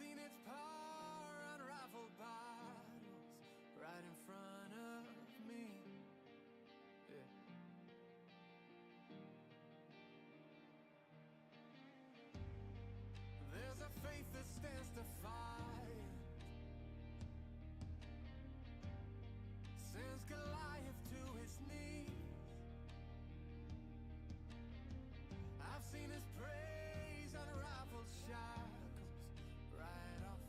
seen its power unravel battles right in front of me. Yeah. There's a faith that stands defiant, sends Goliath to his knees. I've seen his praise unravel shackles right off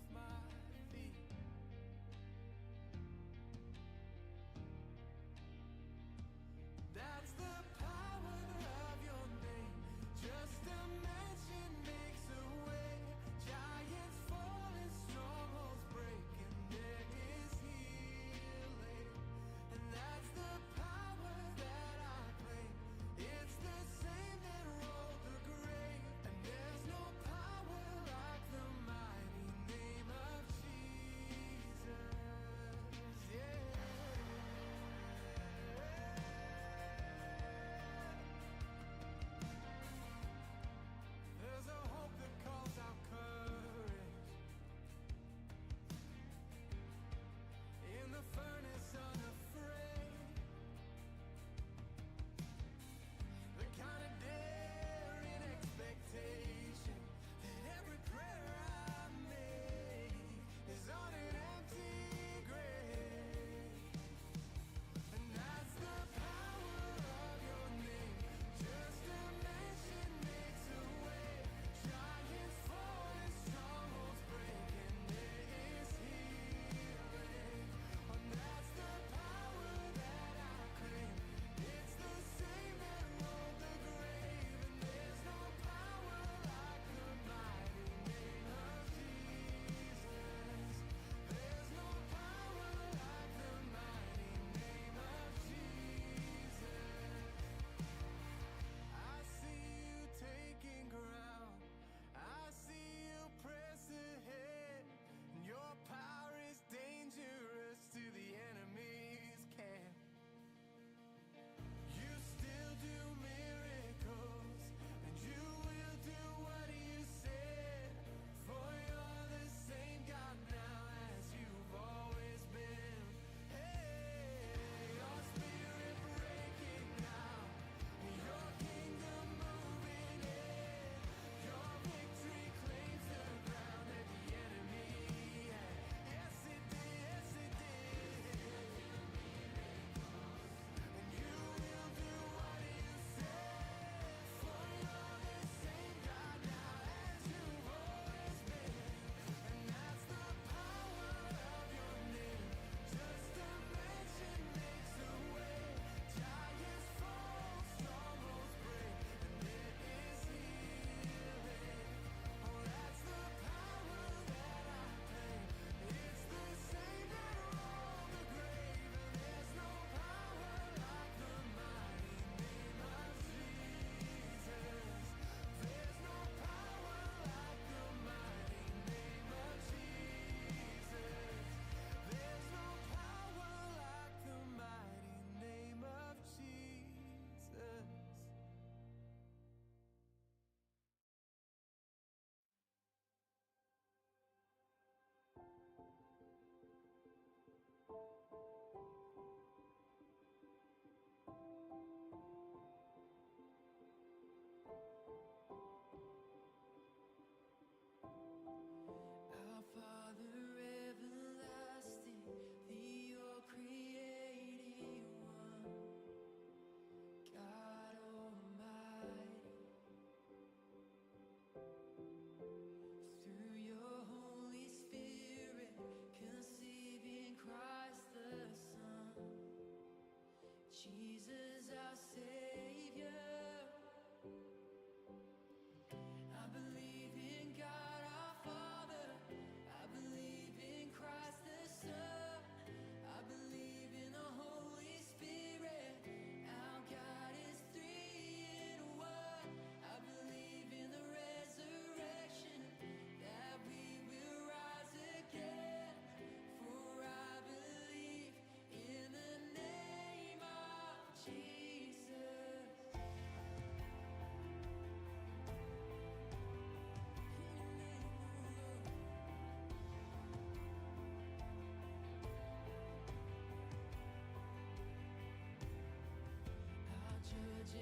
There's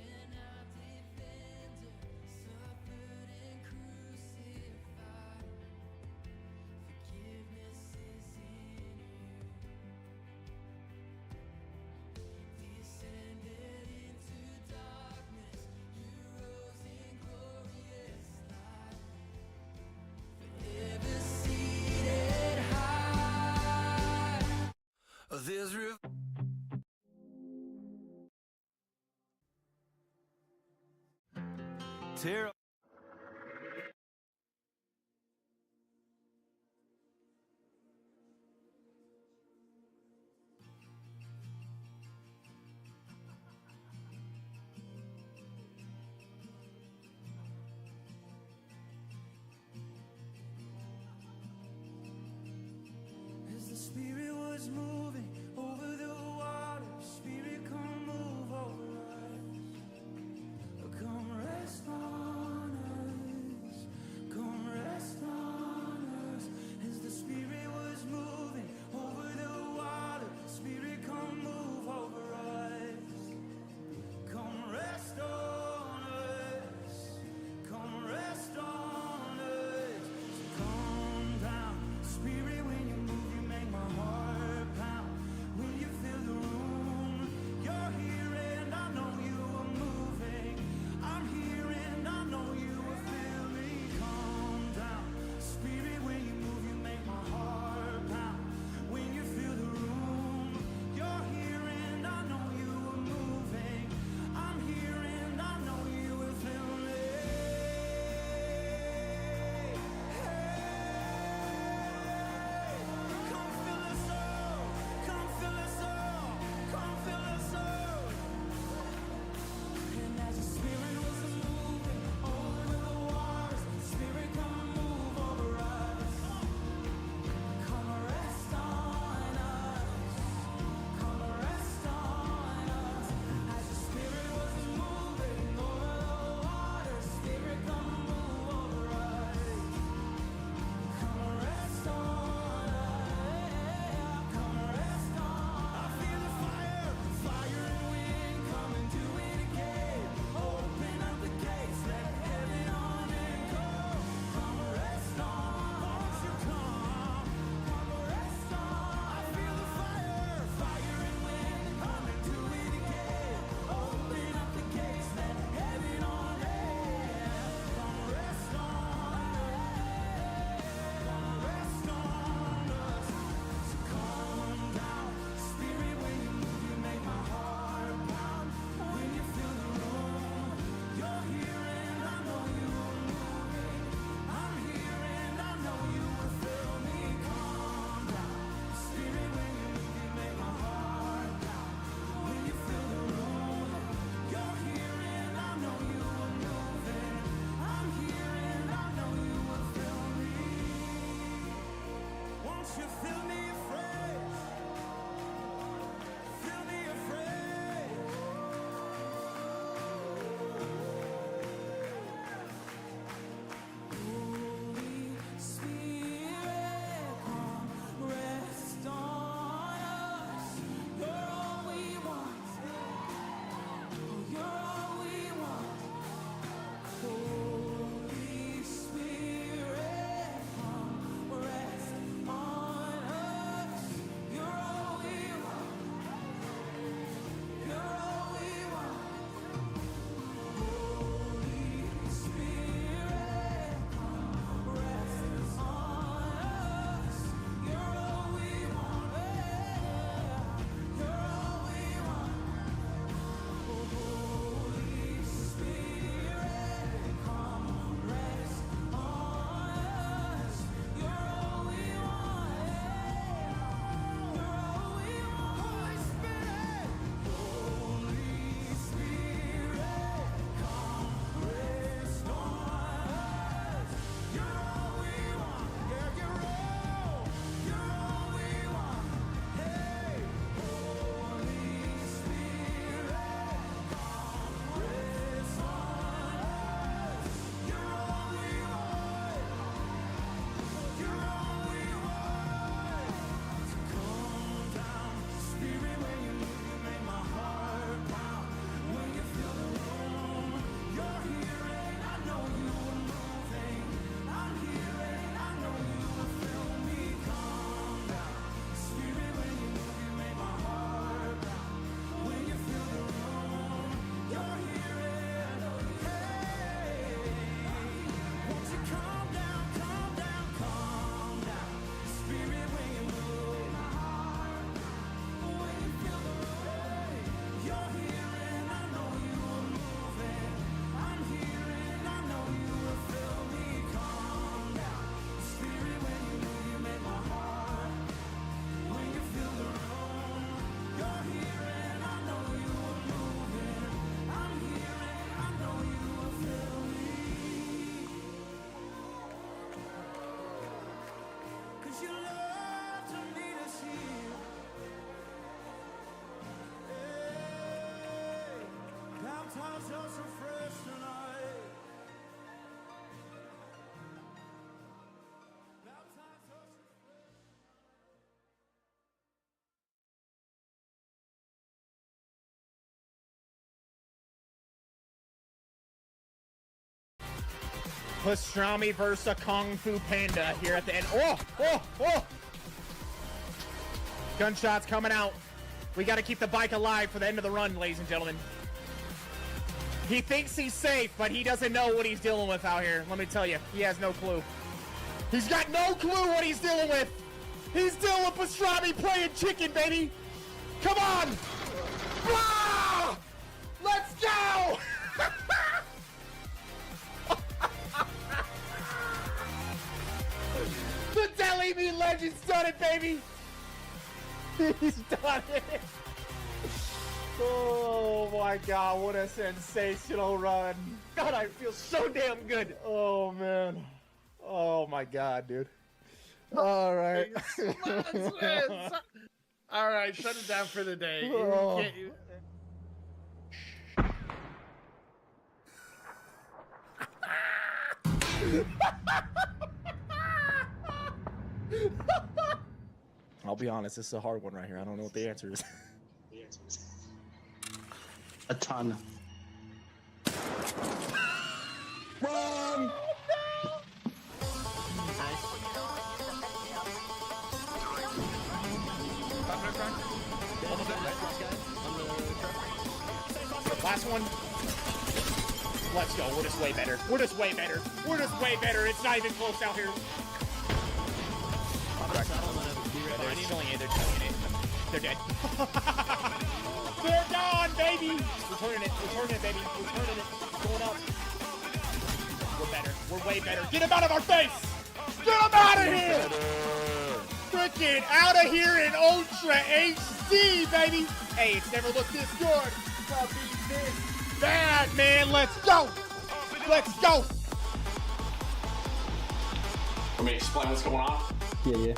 tear. As the Spirit was moving over the water, Spirit, come move over us. Come rest on us. Come rest on us. As the Spirit was moving over the water, Spirit, come move over us. Come rest on us. Come rest on us. So come down, Spirit, when you move, you make my heart pound. When you fill the room, you're here and I know you are moving. I'm here and I know you will feel me. Come down, Spirit, when you move, you make my heart pound. When you fill the room, you're here and I know you are moving. I'm here and I know you will feel me. Come fill us all, come fill us all, come fill us all. And as the Spirit was moving over the waters, Spirit, come move over us. Come rest on us. Come rest on us. As the Spirit was moving over the waters, Spirit, come move over us. Come rest on us. Come rest on. I feel the fire, fire and wind, come and do it again. Open up the gates, let heaven on and go. Come rest on, won't you come? Come rest on. I feel the fire, fire and wind, come and do it again. Open up the gates, let heaven on and come rest on. Come rest on us. So come down, Spirit, when you move, you make my heart pound. When you fill the room, you're here and I know you are moving. I'm here and I know you will fill me. Come down, Spirit, when you move, you make my heart pound. When you fill the room, you're here and I know you are moving. I'm here and I know you will fill me. Won't you fill me afresh? Fill me afresh. Holy Spirit, come rest on us. You're all we want. You're all we want. Holy Spirit, come rest on us. Baptized us afresh tonight. Baptize us afresh. Pastrami versus a Kung Fu Panda here at the end. Oh, oh, oh! Gunshots coming out. We got to keep the bike alive for the end of the run, ladies and gentlemen. He thinks he's safe, but he doesn't know what he's dealing with out here. Let me tell you, he has no clue. He's got no clue what he's dealing with. He's dealing with pastrami playing chicken, baby. Come on! Ah! Let's go! The Deli Meat Legend's done it, baby! He's done it! Oh my god, what a sensational run. God, I feel so damn good. Oh man. Oh my god, dude. All right. All right, shut it down for the day. Oh. I'll be honest, this is a hard one right here. I don't know what the answer is. A ton. Wrong! Last one. Let's go. We're just way better. We're just way better. We're just way better. It's not even close out here. They're killing it. They're killing it. They're dead. They're gone, baby. We're turning it. We're turning it, baby. We're turning it. Going up. We're better. We're way better. Get him out of our face. Get him out of here. Freaking out of here in Ultra HD, baby. Hey, it's never looked this good. About being this bad, man. Let's go. Let's go. Let me explain what's going on. Yeah.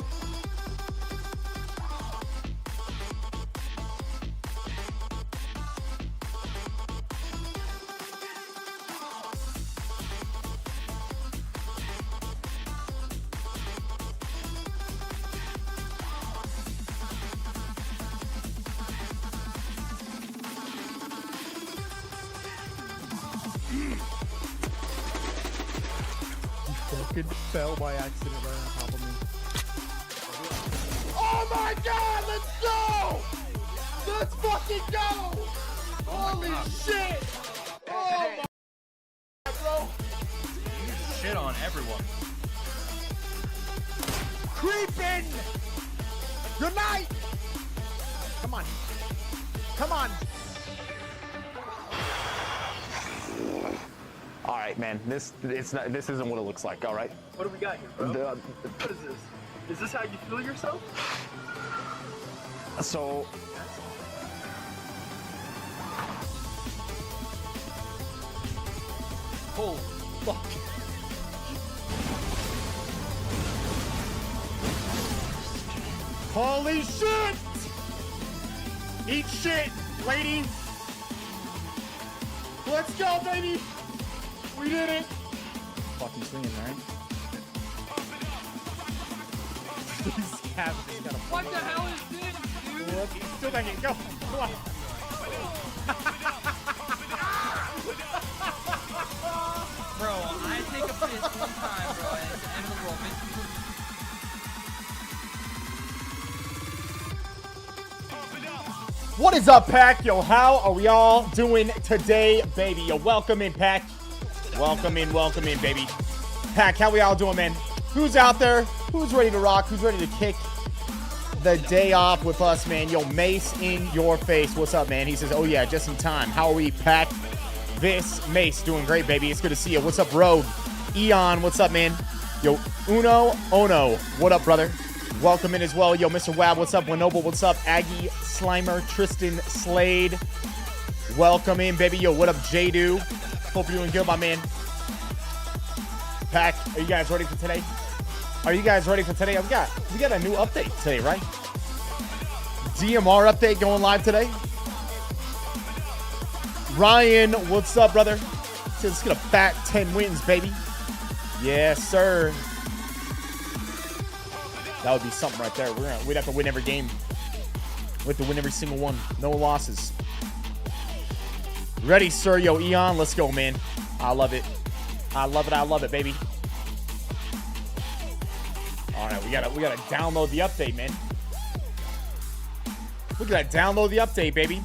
Fucking fell by accident right on top of me. Oh my god, let's go! Let's fucking go! Holy shit! Oh my god, bro! Shit on everyone. Creeping! Good night! Come on. Come on. All right, man. This isn't what it looks like. All right. What do we got here, bro? What is this? Is this how you feel yourself? So Holy fuck. Holy shit! Eat shit, lady! Let's go, baby! We did it! Fucking swinging, right? What the hell is this, dude? He's still banging. Go! Come on! Bro, I take a piss one time, bro, and it's the end of the world. What is up, Pack? Yo, how are we all doing today, baby? Yo, welcome in, Pack. Welcome in, baby. Pack, how we all doing, man? Who's out there? Who's ready to rock? Who's ready to kick the day off with us, man? Yo, Mace in your face. What's up, man? He says, oh, yeah, just in time. How are we, Pack? Viss, Mace, doing great, baby. It's good to see you. What's up, Rogue? Eon, what's up, man? Yo, Uno, Ono, what up, brother? Welcome in as well. Yo, Mr. Wab, what's up? Winoble, what's up? Aggie, Slimer, Tristan, Slade. Welcome in, baby. Yo, what up, Jadu? Hope you're doing good, my man. Pack, are you guys ready for today? Are you guys ready for today? We got a new update today, right? DMR update going live today. Ryan, what's up, brother? Let's get a fat 10 wins, baby. Yes, sir. That would be something right there. We'd have to win every game. We'd have to win every single one. No losses. Ready, sir. Yo, Eon, let's go, man. I love it. I love it. I love it, baby. All right, we gotta download the update, man. We gotta download the update, baby.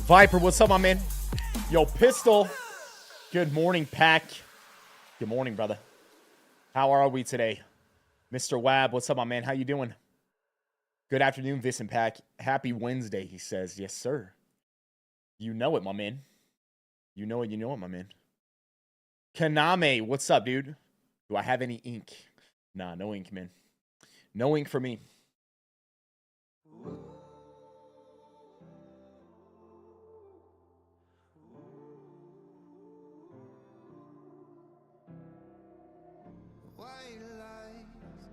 Viper, what's up, my man? Yo, Pistol. Good morning, Pack. Good morning, brother. How are we today? Mr. Wab, what's up, my man? How you doing? Good afternoon, Viss and Pack. Happy Wednesday, he says. Yes, sir. You know it, my man. You know it, my man. Kaname, what's up, dude? Do I have any ink? Nah, no ink, man. No ink for me. White lies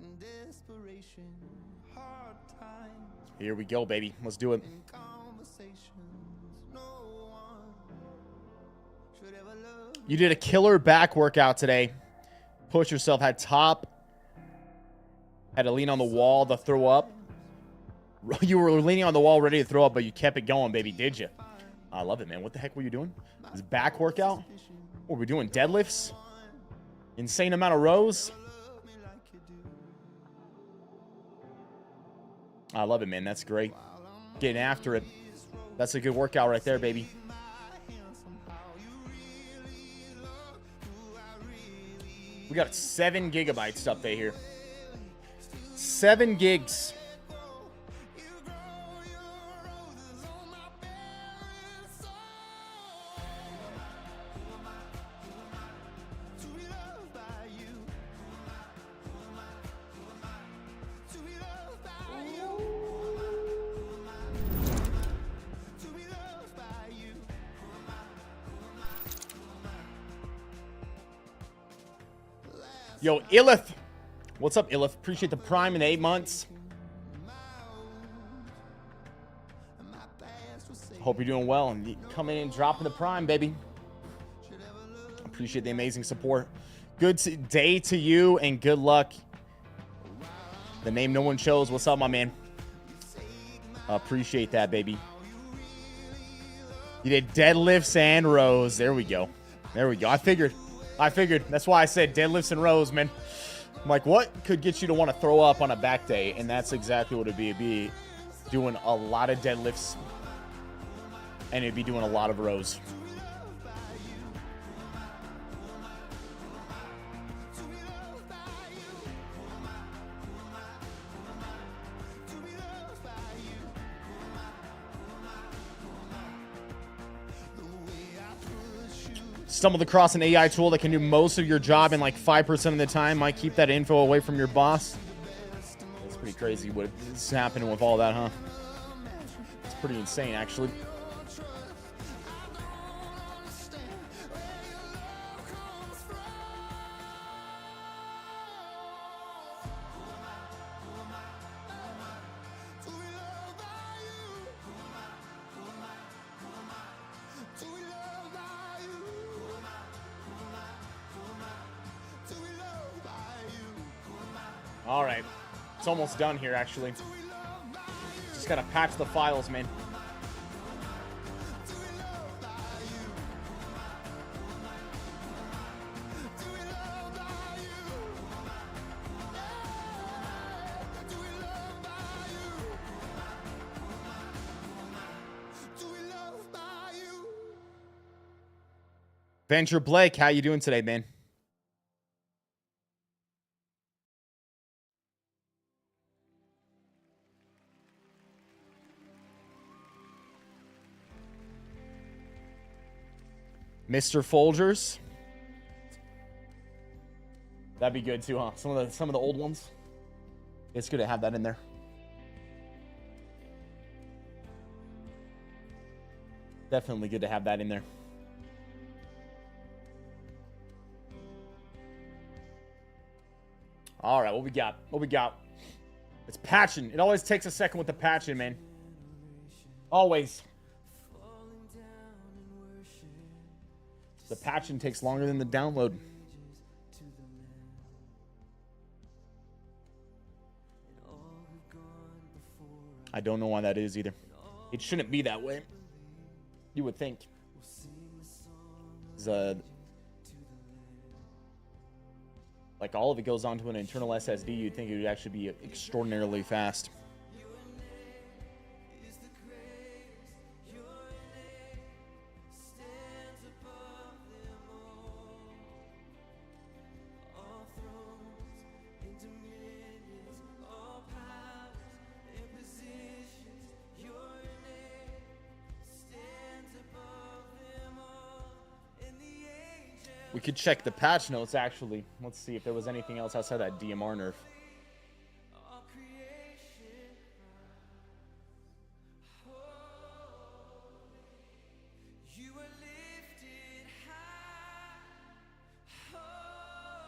and desperation, hard times Here we go, baby. Let's do it. and conversations. No one should ever love. You did a killer back workout today. Push yourself. Had to lean on the wall to throw up. You were leaning on the wall ready to throw up, but you kept it going, baby. Did you? I love it, man. What the heck were you doing? This back workout? What were we doing? Deadlifts? Insane amount of rows? I love it, man. That's great. Getting after it. That's a good workout right there, baby. We got 7 gigabytes to update here. 7 gigs. Yo, Illith. What's up, Illith? Appreciate the prime in the 8 months. Hope you're doing well and coming in and dropping the prime, baby. Appreciate the amazing support. Good day to you and good luck. The name no one chose. What's up, my man? Appreciate that, baby. You did deadlifts and rows. There we go. There we go. I figured. That's why I said deadlifts and rows, man. I'm like, what could get you to want to throw up on a back day? And that's exactly what it'd be. It'd be doing a lot of deadlifts. And it'd be doing a lot of rows. Stumbled across an AI tool that can do most of your job in like 5% of the time. Might keep that info away from your boss. That's pretty crazy what's happening with all that, huh? It's pretty insane, actually. All right, it's almost done here, actually. Just gotta patch the files, man. Venture Blake, how you doing today, man? Mr. Folgers. That'd be good too, huh? Some of the old ones. It's good to have that in there. Definitely good to have that in there. All right, what we got? What we got? It's patching. It always takes a second with the patching, man. Always. The patching takes longer than the download. I don't know why that is either. It shouldn't be that way. You would think. Like all of it goes onto an internal SSD, you'd think it would actually be extraordinarily fast. We could check the patch notes, actually. Let's see if there was anything else outside that DMR nerf.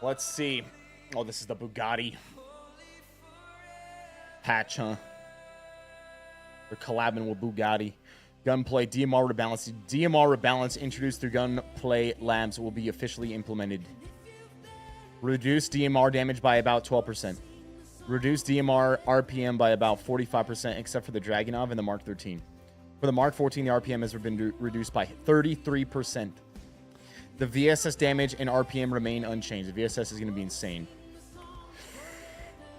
Let's see. Oh, this is the Bugatti patch, huh? They're collabing with Bugatti. Gunplay DMR rebalance. DMR rebalance introduced through Gunplay Labs will be officially implemented. Reduce DMR damage by about 12%. Reduce DMR RPM by about 45%, except for the Dragunov and the Mark 13. For the Mark 14, the RPM has been reduced by 33%. The VSS damage and RPM remain unchanged. The VSS is going to be insane.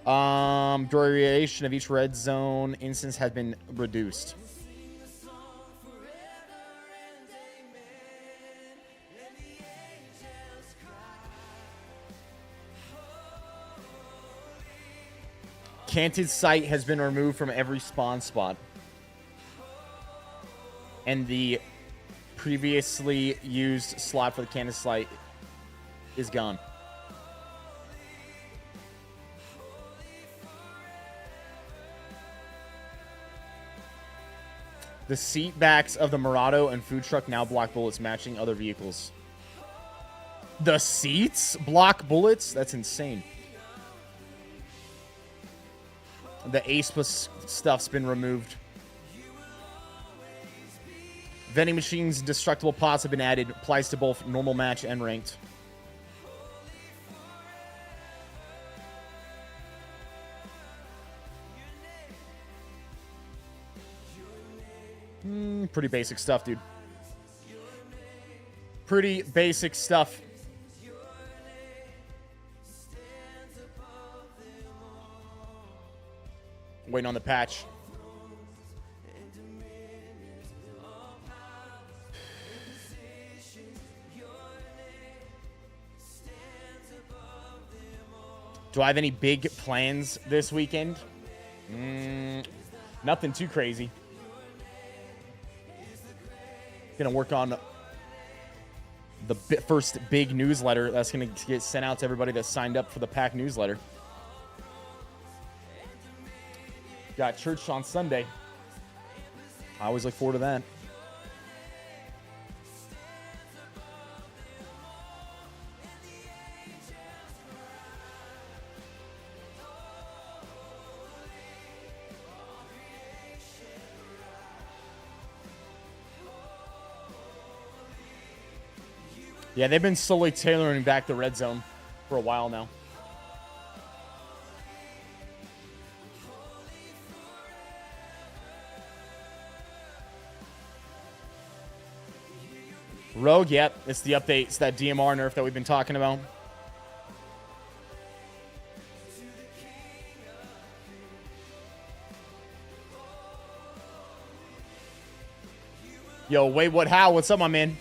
Duration of each red zone instance has been reduced. Canted sight has been removed from every spawn spot. And the previously used slot for the canted sight is gone. The seat backs of the Murado and food truck now block bullets, matching other vehicles. The seats block bullets? That's insane. The ASPA stuff's been removed. Vending machines, destructible pots have been added. Applies to both normal match and ranked. Pretty basic stuff, dude. Pretty basic stuff. Waiting on the patch. Do I have any big plans this weekend? Nothing too crazy. Gonna work on the first big newsletter that's gonna get sent out to everybody that signed up for the pack newsletter. Got church on Sunday. I always look forward to that. Yeah, they've been slowly tailoring back the red zone for a while now. Rogue, yep, it's the update. It's that DMR nerf that we've been talking about. Yo, wait, what, how? What's up, my man?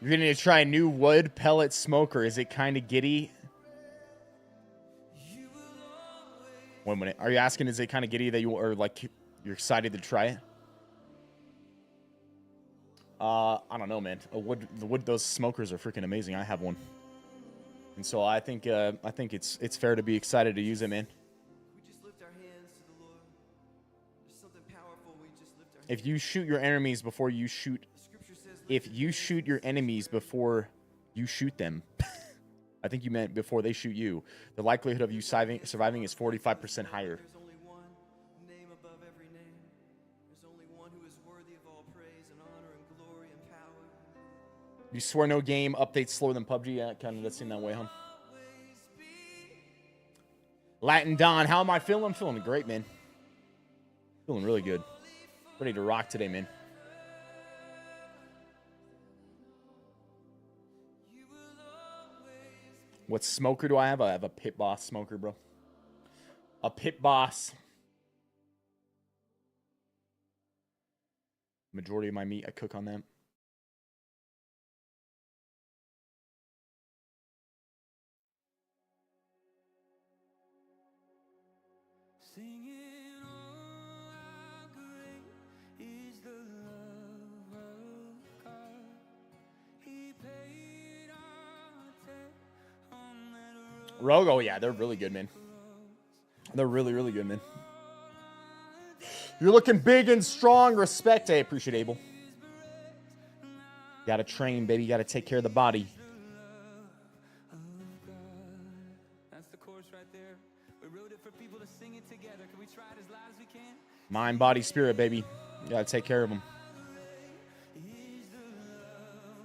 You're going to try a new wood pellet smoker. Is it kind of giddy? Wait a minute. Are you asking, is it kind of giddy that you are like, you're excited to try it? I don't know, man. Those smokers are freaking amazing. I have one, and so I think it's fair to be excited to use it, man. If you shoot your enemies before you shoot, if you shoot your enemies before you shoot them, I think you meant before they shoot you, the likelihood of you surviving is 45% higher. You swear no game updates slower than PUBG? Yeah, kind of does seem that way, huh? Latin Don, how am I feeling? I'm feeling great, man. Feeling really good. Ready to rock today, man. What smoker do I have? I have a Pit Boss smoker, bro. A Pit Boss. Majority of my meat I cook on them. Singing, oh, how great is the love of God. He paid our debt on that road. Rogo, yeah, they're really good, man. They're really, really good, man. You're looking big and strong. Respect. I appreciate Abel. Gotta train, baby. Gotta take care of the body. That's the chorus right there. We wrote it for people to sing it together. Can we try it as loud as we can? Mind, body, spirit, baby. You gotta take care of them.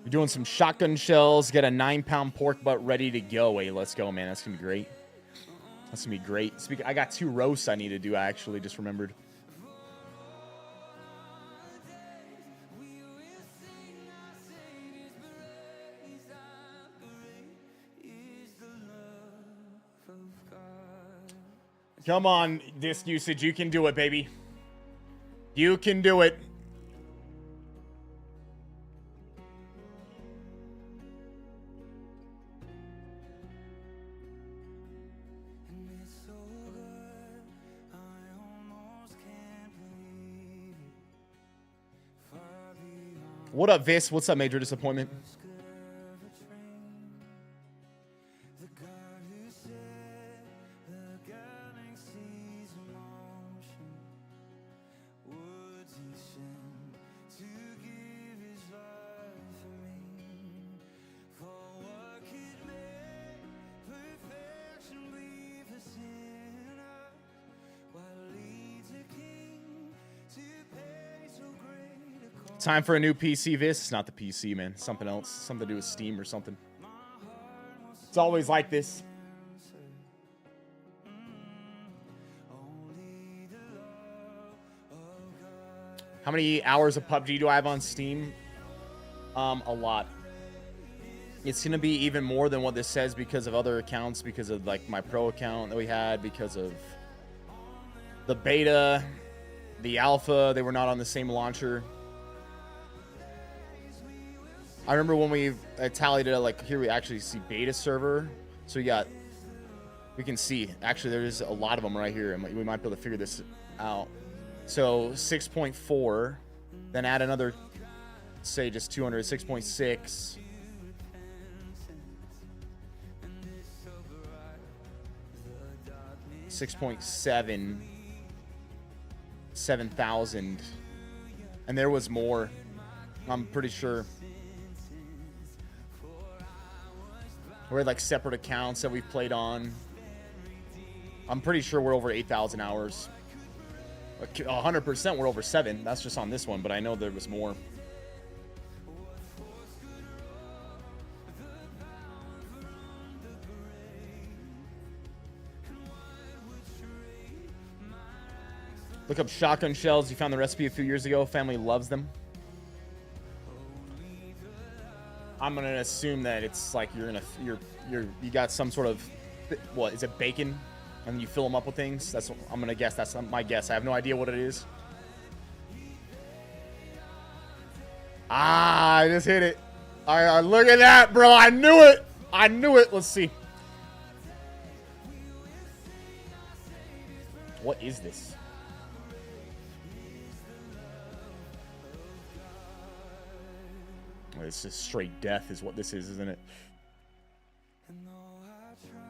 You're doing some shotgun shells. Get a 9-pound pork butt ready to go. Hey, let's go, man. That's gonna be great. That's gonna be great. I got 2 roasts I need to do. I actually just remembered. Come on, disk usage. You can do it, baby. You can do it. What up, Viss? What's up, Major Disappointment? Time for a new PC, Viss. It's not the PC, man. It's something else. Something to do with Steam or something. It's always like this. How many hours of PUBG do I have on Steam? A lot. It's going to be even more than what this says because of other accounts, because of like my pro account that we had, because of the beta, the alpha. They were not on the same launcher. I remember when we tallied it, like here we actually see beta server. So we can see, actually there's a lot of them right here. And we might be able to figure this out. So 6.4, then add another, say just 200, 6.6. 6.7, 7,000. And there was more, I'm pretty sure. We had like separate accounts that we've played on. I'm pretty sure we're over 8,000 hours. 100% we're over 7. That's just on this one, but I know there was more. Look up shotgun shells. You found the recipe a few years ago. Family loves them. I'm gonna assume that it's like you got some sort of, what is it, bacon, and you fill them up with things. That's what I'm gonna guess. That's my guess. I have no idea what it is. Ah, I just hit it. Look at that, bro. I knew it. I knew it. Let's see. What is this? This is straight death is what this is, isn't it? And though I try,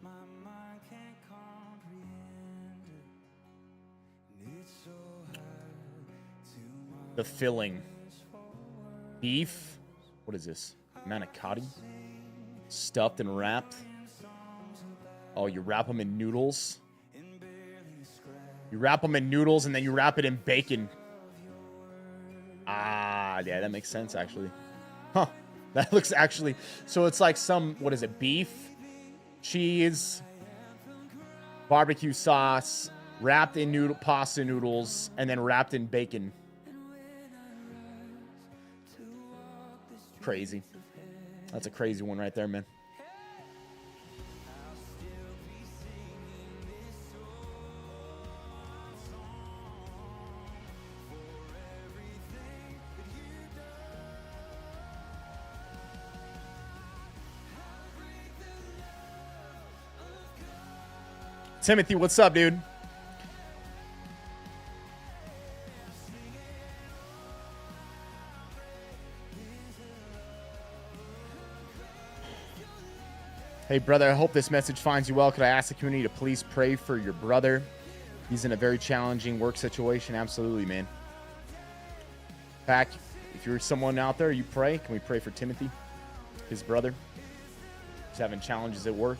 my mind can't comprehend it. And it's so hard to The filling. Beef. What is this? Manicotti? Stuffed and wrapped. Oh, you wrap them in noodles. You wrap them in noodles and then you wrap it in bacon. Ah, yeah, that makes sense, actually. Huh. That looks actually... So it's like some... What is it? Beef, cheese, barbecue sauce, wrapped in pasta noodles, and then wrapped in bacon. Crazy. That's a crazy one right there, man. Timothy, what's up, dude? Hey, brother, I hope this message finds you well. Could I ask the community to please pray for your brother? He's in a very challenging work situation. Absolutely, man. Pack, if you're someone out there, you pray. Can we pray for Timothy, his brother? He's having challenges at work.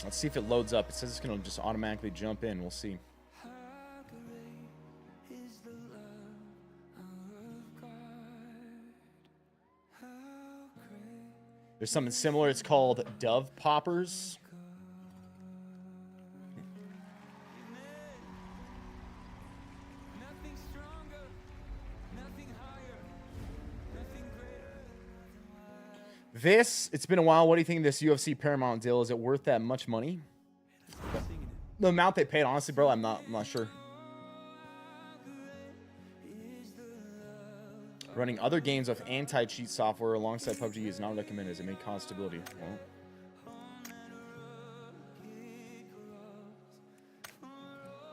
Let's see if it loads up. It says it's going to just automatically jump in. We'll see. There's something similar. It's called Dove Poppers. Viss, it's been a while. What do you think of this UFC Paramount deal? Is it worth that much money? The amount they paid, honestly, bro, I'm not sure. Running other games with anti-cheat software alongside PUBG is not recommended as it may cause stability. Well,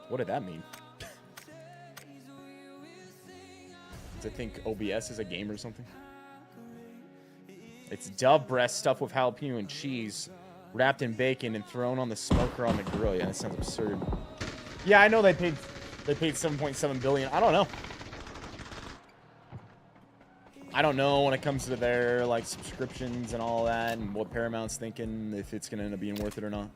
what did that mean? Does it think OBS is a game or something? It's dove breast stuffed with jalapeno and cheese, wrapped in bacon and thrown on the smoker on the grill. Yeah, that sounds absurd. Yeah, I know they paid 7.7 billion. I don't know. I don't know when it comes to their like subscriptions and all that, and what Paramount's thinking, if it's gonna end up being worth it or not.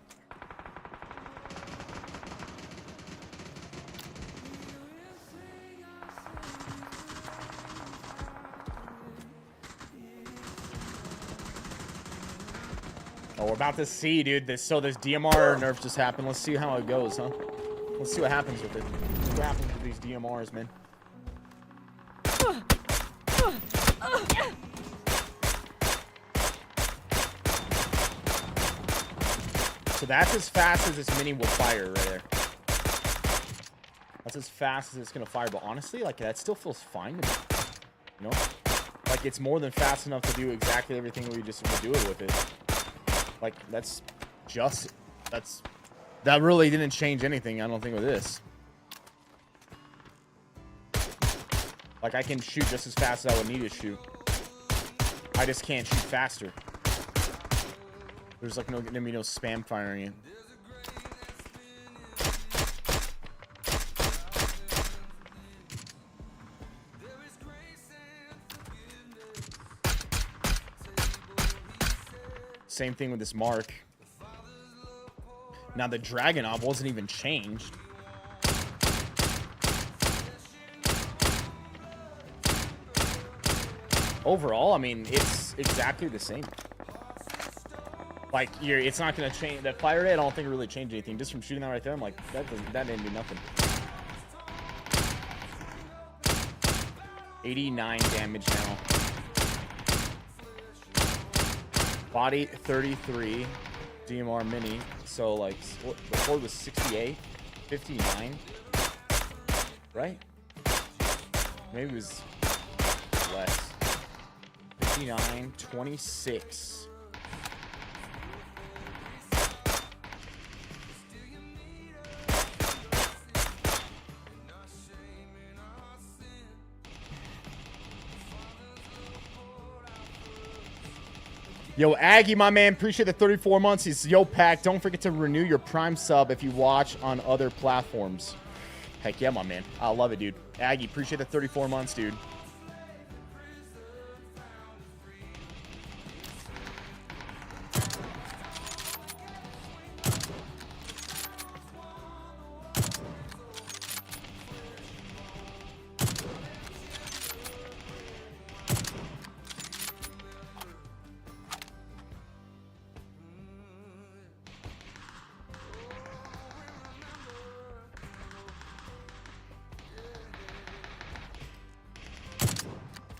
Oh, we're about to see, dude. So this DMR nerf just happened. Let's see how it goes, huh? Let's see what happens with it. Let's see what happens with these DMRs, man. So that's as fast as this mini will fire right there. That's as fast as it's gonna fire. But honestly, like, that still feels fine to me. You know? Like, it's more than fast enough to do exactly everything we just would do it with it. Like, that really didn't change anything, I don't think, with this. Like, I can shoot just as fast as I would need to shoot. I just can't shoot faster. There's like gonna be no spam firing it. Same thing with this mark. Now the dragon knob wasn't even changed. Overall, I mean, it's exactly the same. Like, it's not gonna change. That fire rate, I don't think it really changed anything. Just from shooting that right there, I'm like, that didn't do nothing. 89 damage now. Body 33. DMR mini. So like before it was 68, 59, right? Maybe it was less. 59, 26. Yo, Aggie, my man, appreciate the 34 months. He's, yo, Pack, don't forget to renew your Prime sub if you watch on other platforms. Heck yeah, my man. I love it, dude. Aggie, appreciate the 34 months, dude.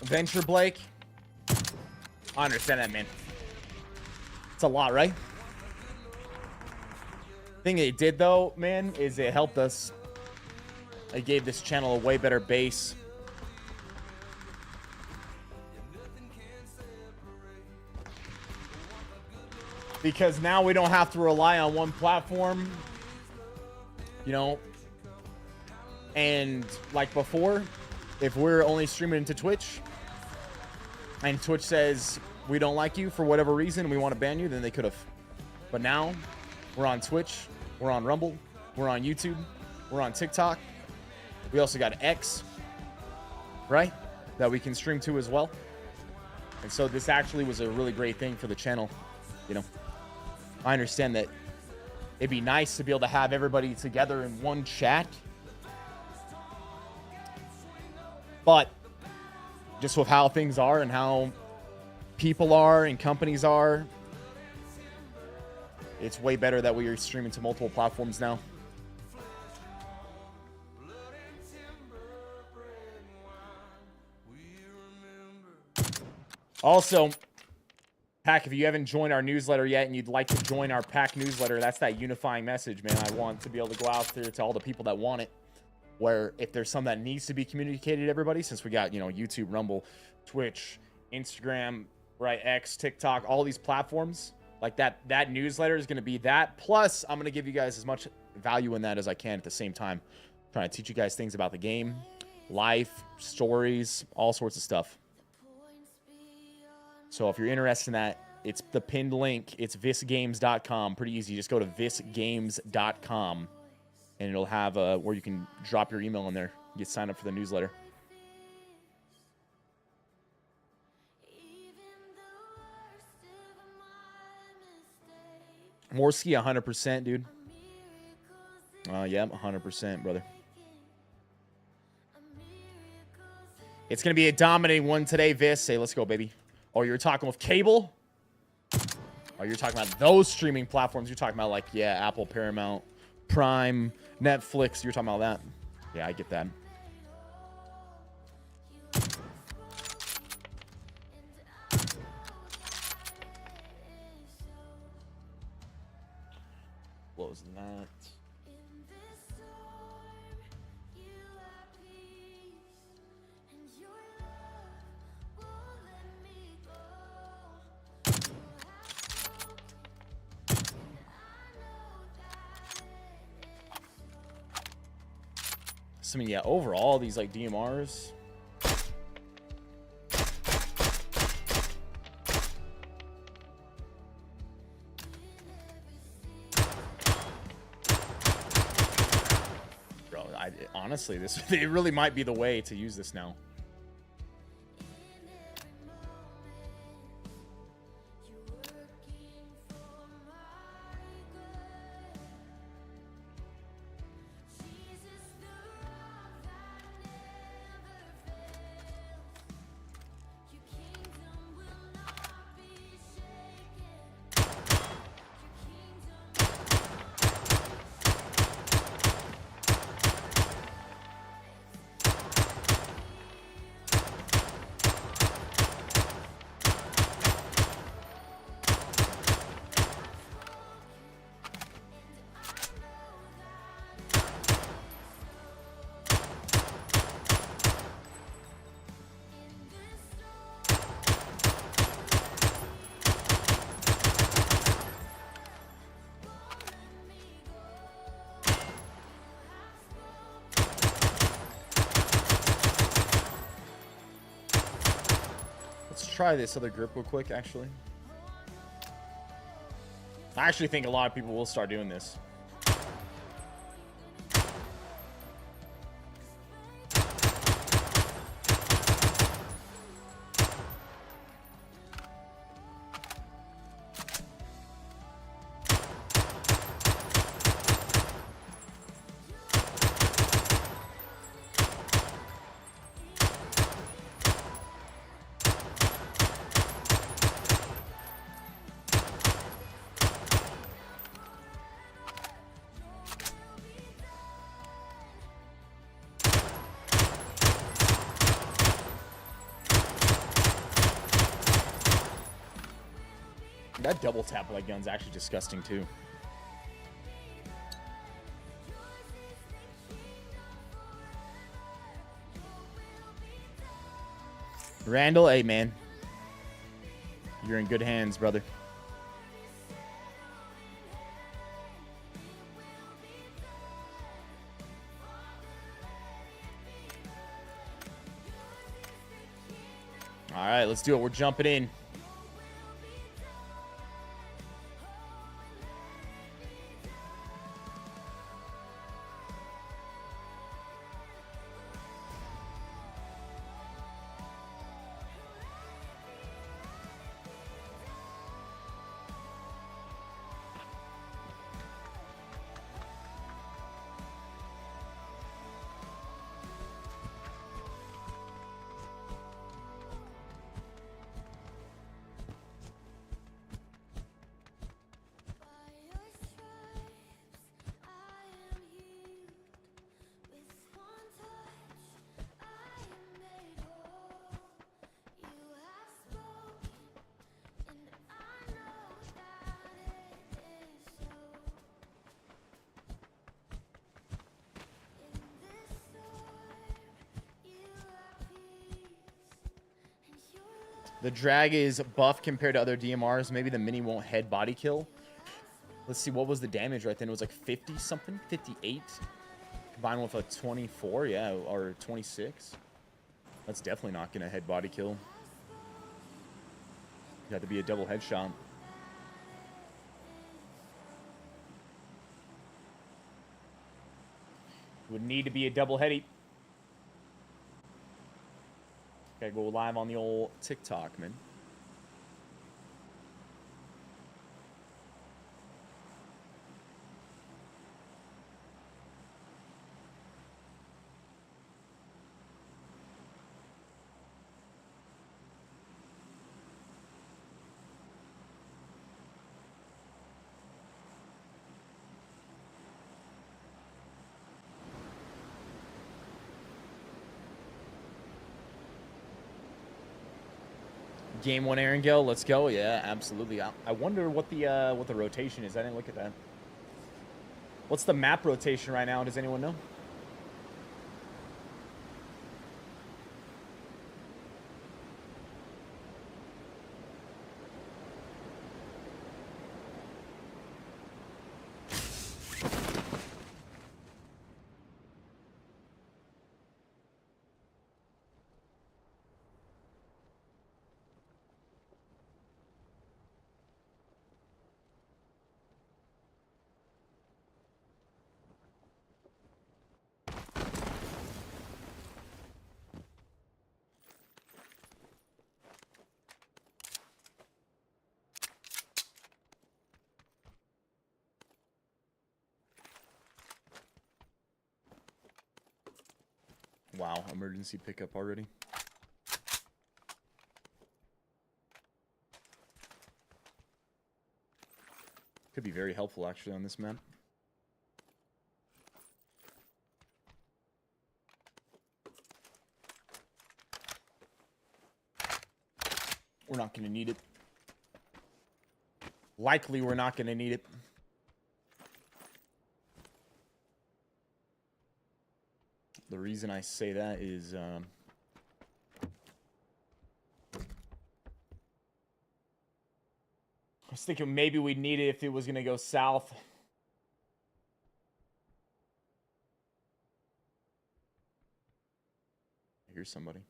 Venture Blake. I understand that, man. It's a lot, right? Thing it did though, man, is it helped us. It gave this channel a way better base. Because now we don't have to rely on one platform. You know. And like before, if we're only streaming into Twitch, and Twitch says we don't like you for whatever reason, we want to ban you, then they could have. But now we're on Twitch, we're on Rumble, we're on YouTube, we're on TikTok. We also got X, right? That we can stream to as well. And so this actually was a really great thing for the channel. You know, I understand that it'd be nice to be able to have everybody together in one chat. But just with how things are and how people are and companies are, it's way better that we are streaming to multiple platforms now. Also, Pack, if you haven't joined our newsletter yet and you'd like to join our Pack newsletter, that's that unifying message, man. I want to be able to go out there to all the people that want it. Where if there's something that needs to be communicated to everybody, since we got, you know, YouTube, Rumble, Twitch, Instagram, right, X, TikTok, all these platforms, like that newsletter is going to be that. Plus, I'm going to give you guys as much value in that as I can at the same time. I'm trying to teach you guys things about the game, life, stories, all sorts of stuff. So if you're interested in that, it's the pinned link. It's vissgames.com. Pretty easy. Just go to vissgames.com. And it'll have where you can drop your email in there. Get signed up for the newsletter. Morski, 100%, dude. Yeah, 100%, brother. It's going to be a dominating one today, Viss. Say, let's go, baby. Oh, you're talking with cable? Oh, you're talking about those streaming platforms. You're talking about, like, yeah, Apple, Paramount, Prime, Netflix. You're talking about that. Yeah, I get that. Close that. I mean, yeah, overall, these, like, DMRs. Bro, honestly, it really might be the way to use this now. try this other grip real quick, actually. I actually think a lot of people will start doing this. That double tap light gun's actually disgusting too. Randall, hey man. You're in good hands, brother. All right, let's do it. We're jumping in. The drag is buff compared to other DMRs. Maybe the mini won't head body kill. Let's see, what was the damage right then? It was like 50 something, 58. Combined with a 24, yeah, or 26. That's definitely not going to head body kill. You have to be a double headshot. Would need to be a double heady. Gotta go live on the old TikTok, man. Game one, Aaron Gill. Let's go. Yeah, absolutely. I wonder what the rotation is. I didn't look at that. What's the map rotation right now? Does anyone know? Wow, emergency pickup already. Could be very helpful actually on this map. We're not going to need it. Likely we're not going to need it. The reason I say that is I was thinking maybe we'd need it if it was going to go south. Here's somebody.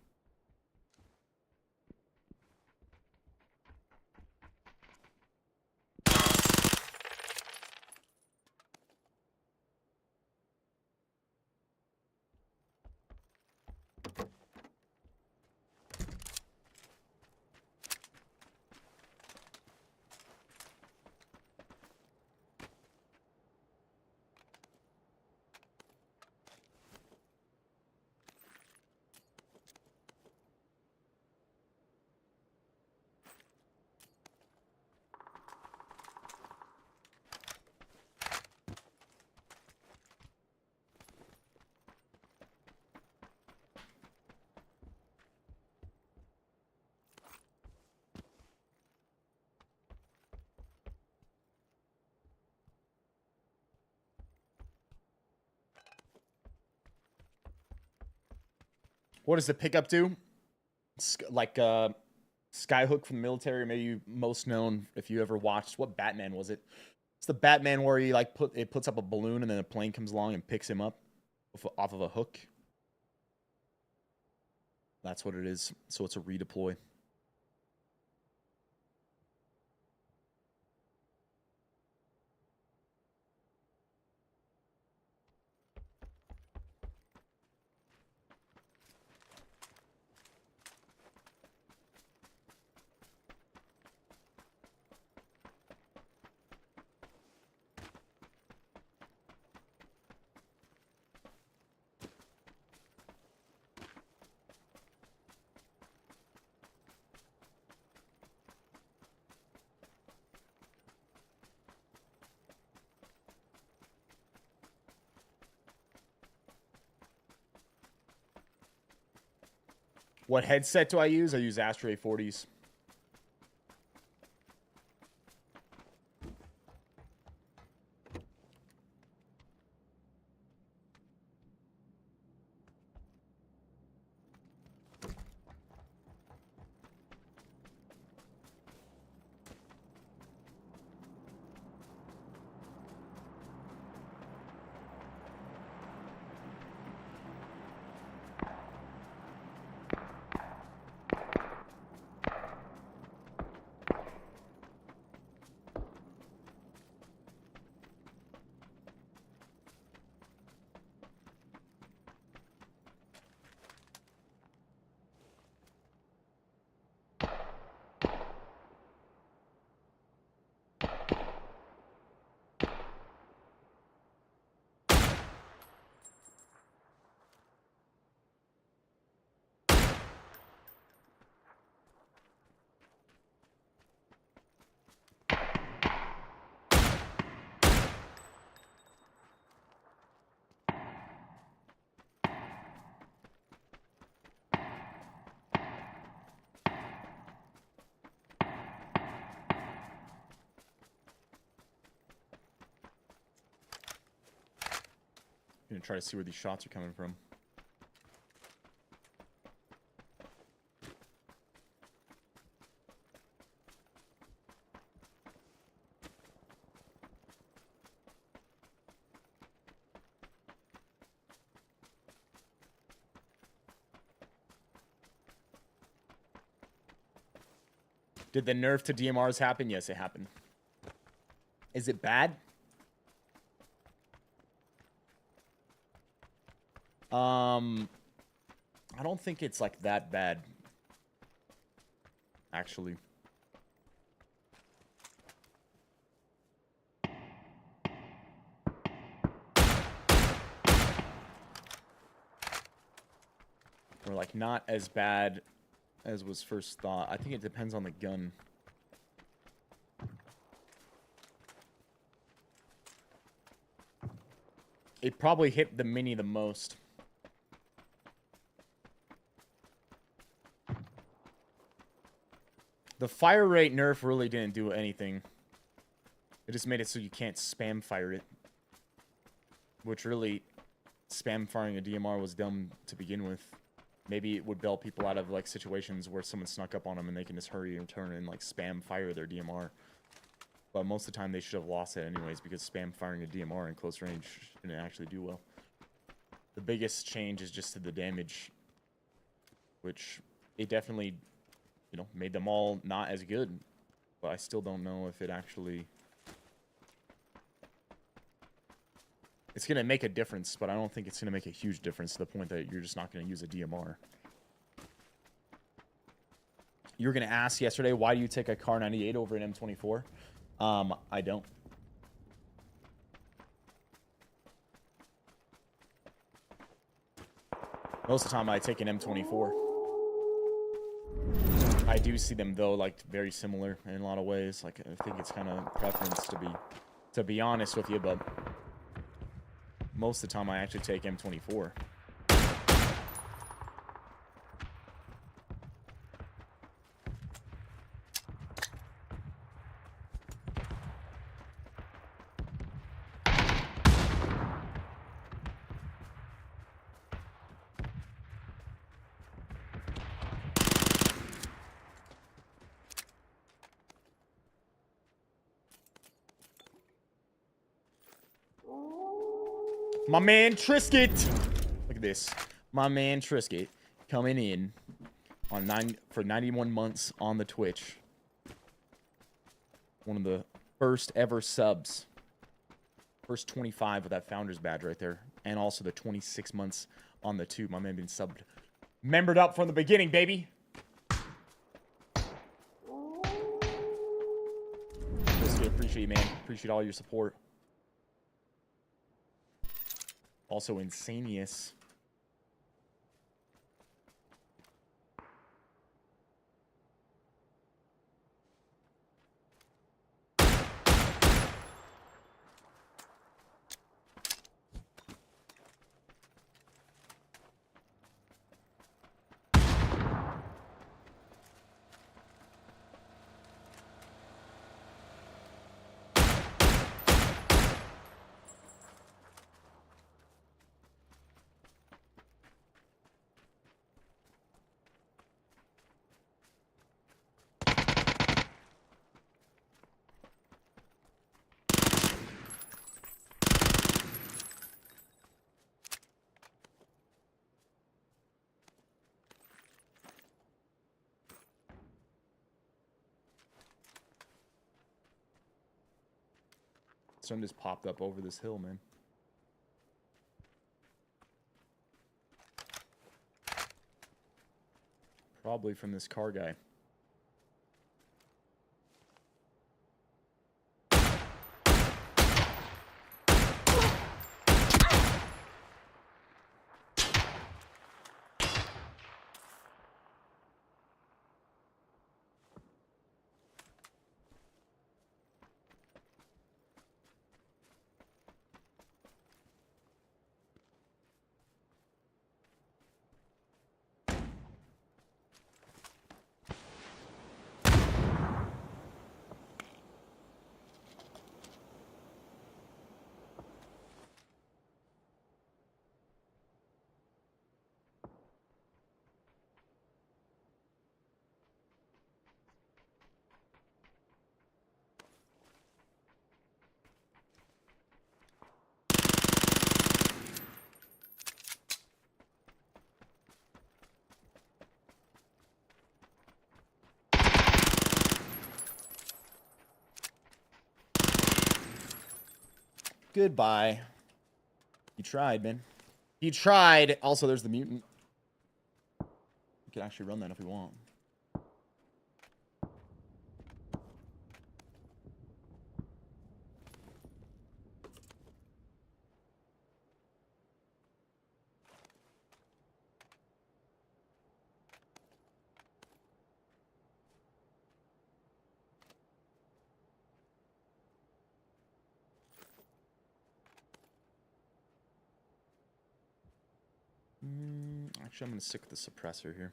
What does the pickup do? Like Skyhook from the military, maybe most known if you ever watched. What Batman was it? It's the Batman where he like puts up a balloon and then a plane comes along and picks him up off of a hook. That's what it is. So it's a redeploy. What headset do I use? I use Astro A40s. I'm gonna try to see where these shots are coming from. Did the nerf to DMRs happen? Yes, it happened. Is it bad? I don't think it's like that bad, actually. Or like not as bad as was first thought. I think it depends on the gun. It probably hit the mini the most. The fire rate nerf really didn't do anything. It just made it so you can't spam fire it. Which really, spam firing a DMR was dumb to begin with. Maybe it would bail people out of like situations where someone snuck up on them and they can just hurry and turn and like spam fire their DMR. But most of the time they should have lost it anyways because spam firing a DMR in close range didn't actually do well. The biggest change is just to the damage. Which it definitely, you know, made them all not as good. But I still don't know if it actually... It's going to make a difference, but I don't think it's going to make a huge difference to the point that you're just not going to use a DMR. You were going to ask yesterday, why do you take a Car 98 over an M24? I don't. Most of the time I take an M24. I do see them though like very similar in a lot of ways. Like I think it's kind of preference to be honest with you, but most of the time I actually take M24. My man Trisket. Look at this. My man Trisket coming in on 91 months on the Twitch. One of the first ever subs. First 25 with that founder's badge right there. And also the 26 months on the tube. My man been subbed. Membered up from the beginning, baby. Trisket, appreciate you, man. Appreciate all your support. Also, Insanius. Sun just popped up over this hill, man. Probably from this car guy. Goodbye. You tried, man. You tried. Also, there's the mutant. We can actually run that if we want. Actually, I'm going to stick with the suppressor here.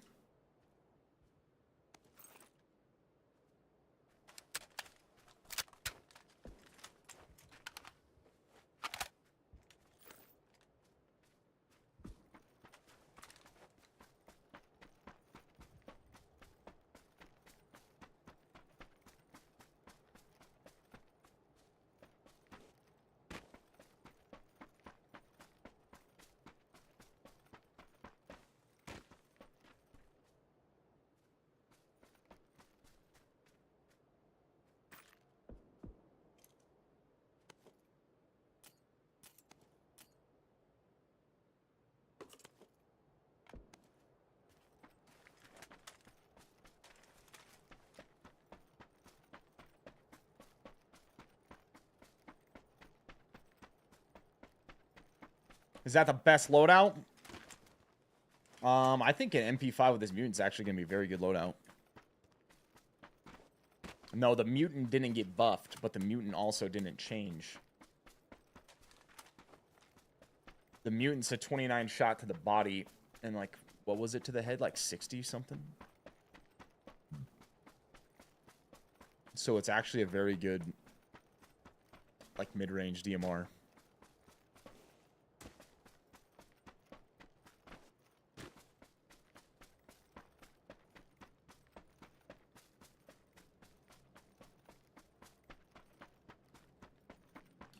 Is that the best loadout? I think an MP5 with this mutant is actually going to be a very good loadout. No, the mutant didn't get buffed, but the mutant also didn't change. The mutant's a 29 shot to the body, and like, what was it to the head? Like 60 something? So it's actually a very good, like, mid-range DMR.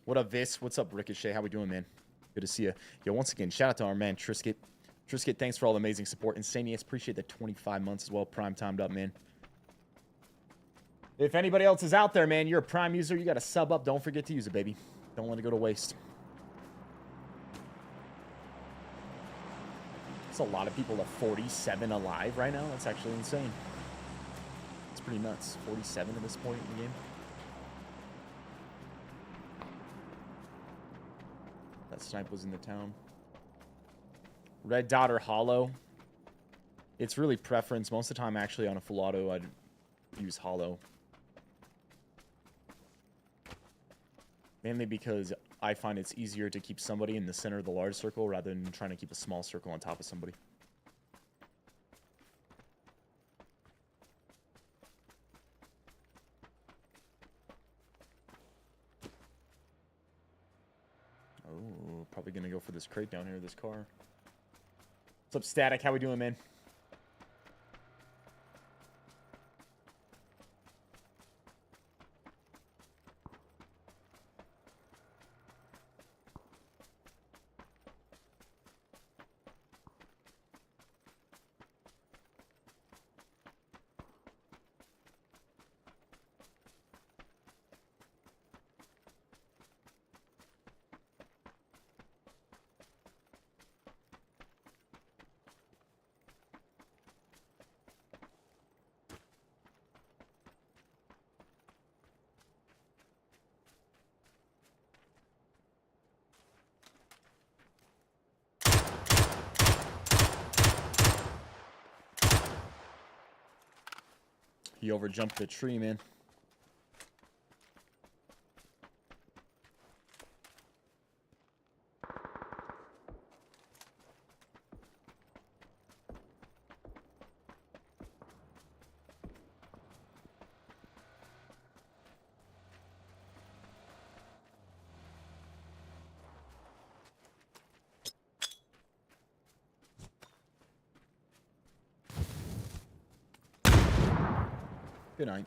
What up, Viss? What's up, Ricochet? How we doing, man? Good to see you. Yo, once again, shout out to our man Trisket. Trisket, thanks for all the amazing support. Insanius, appreciate the 25 months as well. Prime timed up, man. If anybody else is out there, man, you're a Prime user, you got to sub up. Don't forget to use it, baby. Don't let it go to waste. It's a lot of people at 47 alive right now. That's actually insane. It's pretty nuts. 47 at this point in the game. That snipe was in the town. Red dot or hollow. It's really preference. Most of the time, actually, on a full auto, I'd use hollow. Mainly because I find it's easier to keep somebody in the center of the large circle rather than trying to keep a small circle on top of somebody. Oh, probably gonna go for this crate down here, this car. What's up, Static? How we doing, man? He overjumped the tree, man. Good night.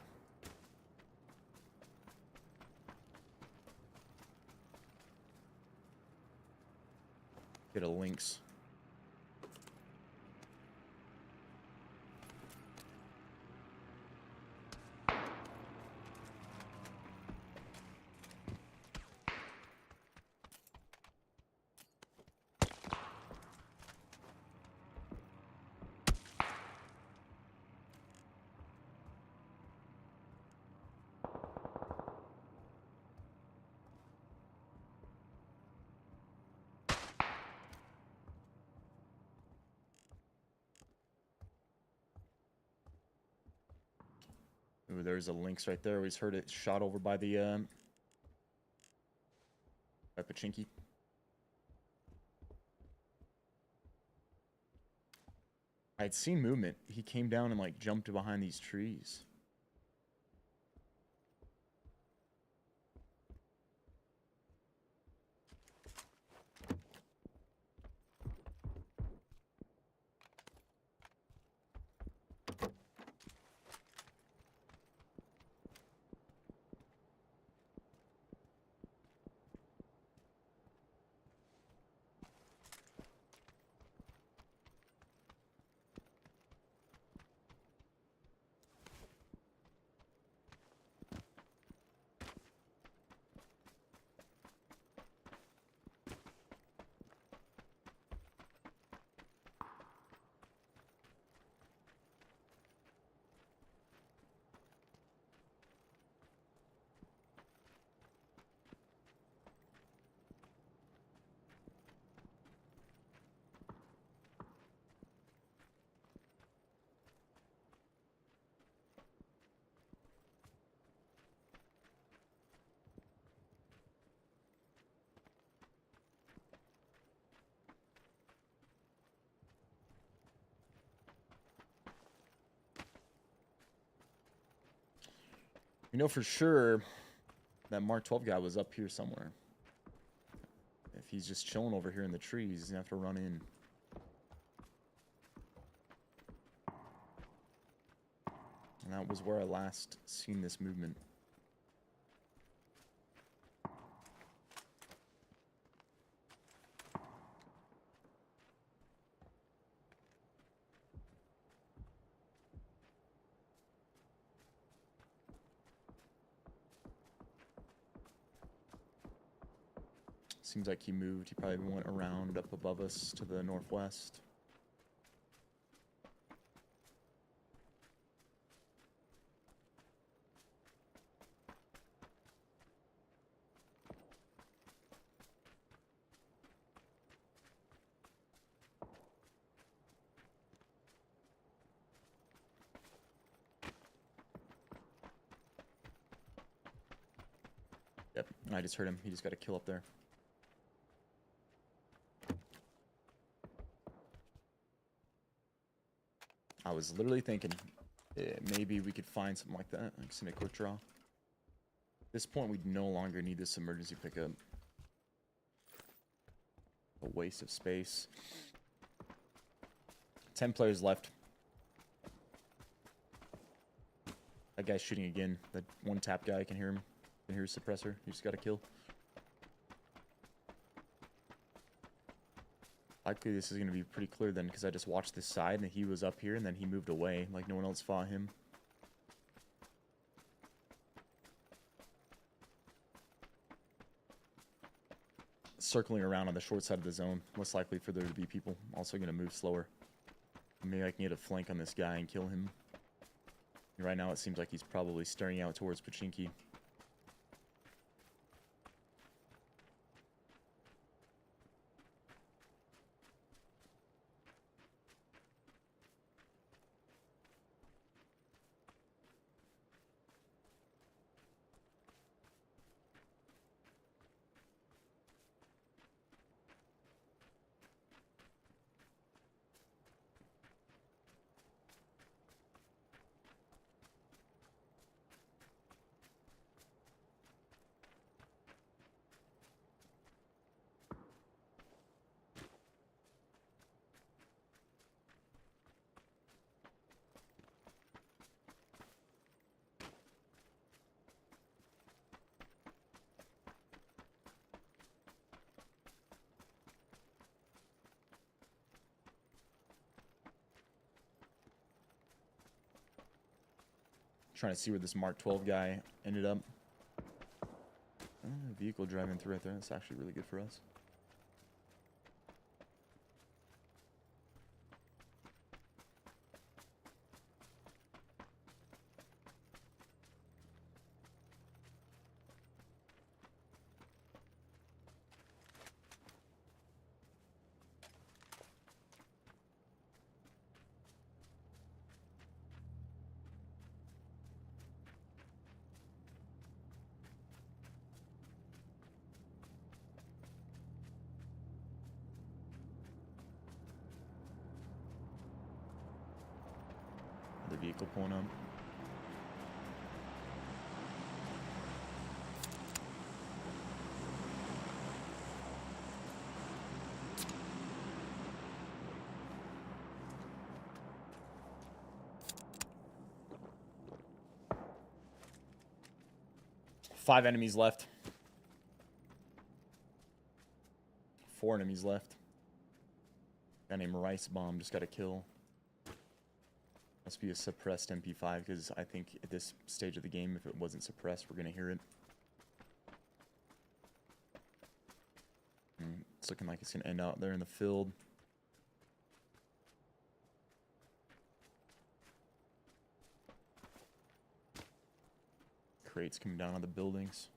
Get a lynx. Ooh, there's a lynx right there. Always heard it shot over by the by Pachinki. I'd seen movement. He came down and like jumped behind these trees. You know for sure that Mark 12 guy was up here somewhere. If he's just chilling over here in the trees, he's gonna have to run in. And that was where I last seen this movement. Seems like he moved. He probably went around up above us to the northwest. Yep, I just heard him. He just got a kill up there. I was literally thinking maybe we could find something like that. Like send a quick draw. At this point, we no longer need this emergency pickup. A waste of space. 10 players left. That guy's shooting again. That one tap guy, I can hear him. I can hear his suppressor. He just got a kill. Likely this is going to be pretty clear then, because I just watched this side and he was up here and then he moved away. Like no one else fought him. Circling around on the short side of the zone. Less likely for there to be people. Also going to move slower. Maybe I can get a flank on this guy and kill him. Right now it seems like he's probably staring out towards Pachinki. Trying to see where this Mark 12 guy ended up. Vehicle driving through right there. That's actually really good for us. The vehicle pulling up. Five enemies left. 4 enemies left. Guy named Rice Bomb just got a kill. Must be a suppressed MP5, because I think at this stage of the game, if it wasn't suppressed, we're going to hear it. It's looking like it's going to end out there in the field. Crates coming down on the buildings.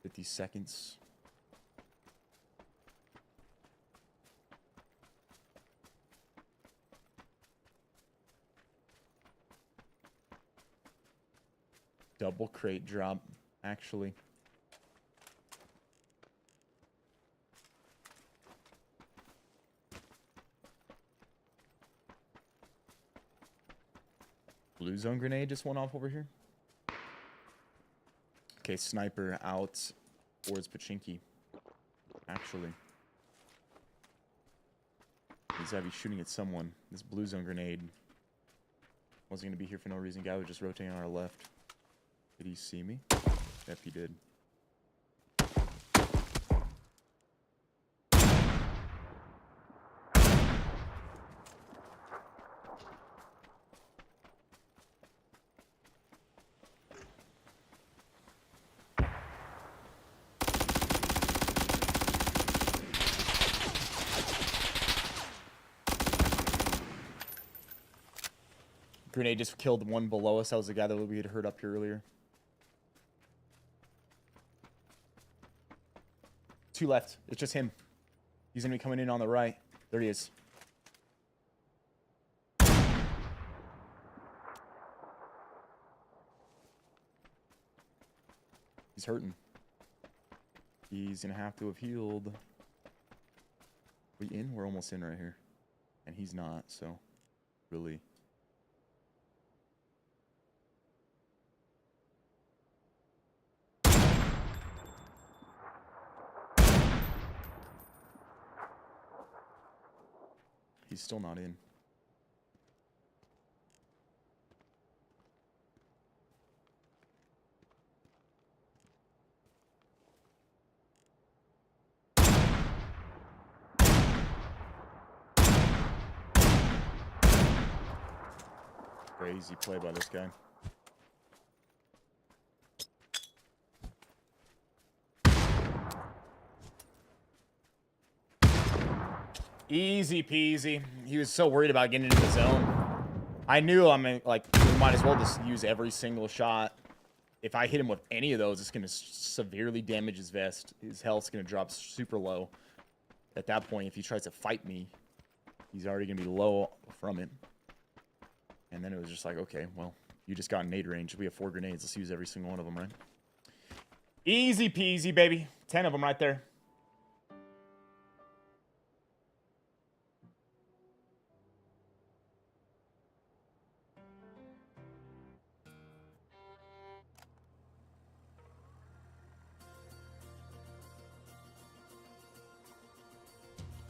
50 seconds. Double crate drop, actually. Blue zone grenade just went off over here. Okay, sniper out towards Pachinki. Actually. He's gotta be shooting at someone. This blue zone grenade wasn't gonna be here for no reason. Guy was just rotating on our left. Did he see me? Yep, he did. Grenade just killed one below us. That was the guy that we had heard up here earlier. 2 left. It's just him. He's going to be coming in on the right. There he is. He's hurting. He's going to have to have healed. We in? We're almost in right here. And he's not, so really. He's still not in. Crazy play by this guy. Easy peasy. He was so worried about getting into the zone. I knew, I mean, like, we might as well just use every single shot. If I hit him with any of those, it's going to severely damage his vest. His health's going to drop super low. At that point, if he tries to fight me, he's already going to be low from it. And then it was just like, okay, well, you just got nade range. We have 4 grenades. Let's use every single one of them, right? Easy peasy, baby. 10 of them right there.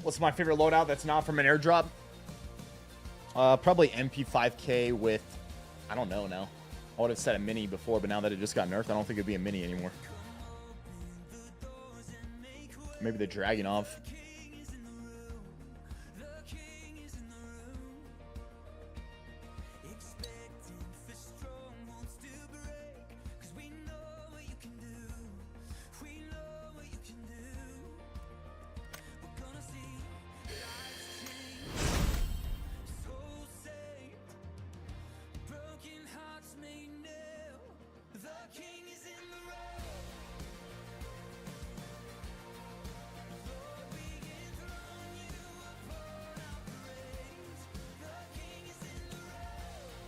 What's my favorite loadout that's not from an airdrop? Probably MP5K with, I don't know now. I would have said a mini before, but now that it just got nerfed, I don't think it'd be a mini anymore. Maybe the Dragunov.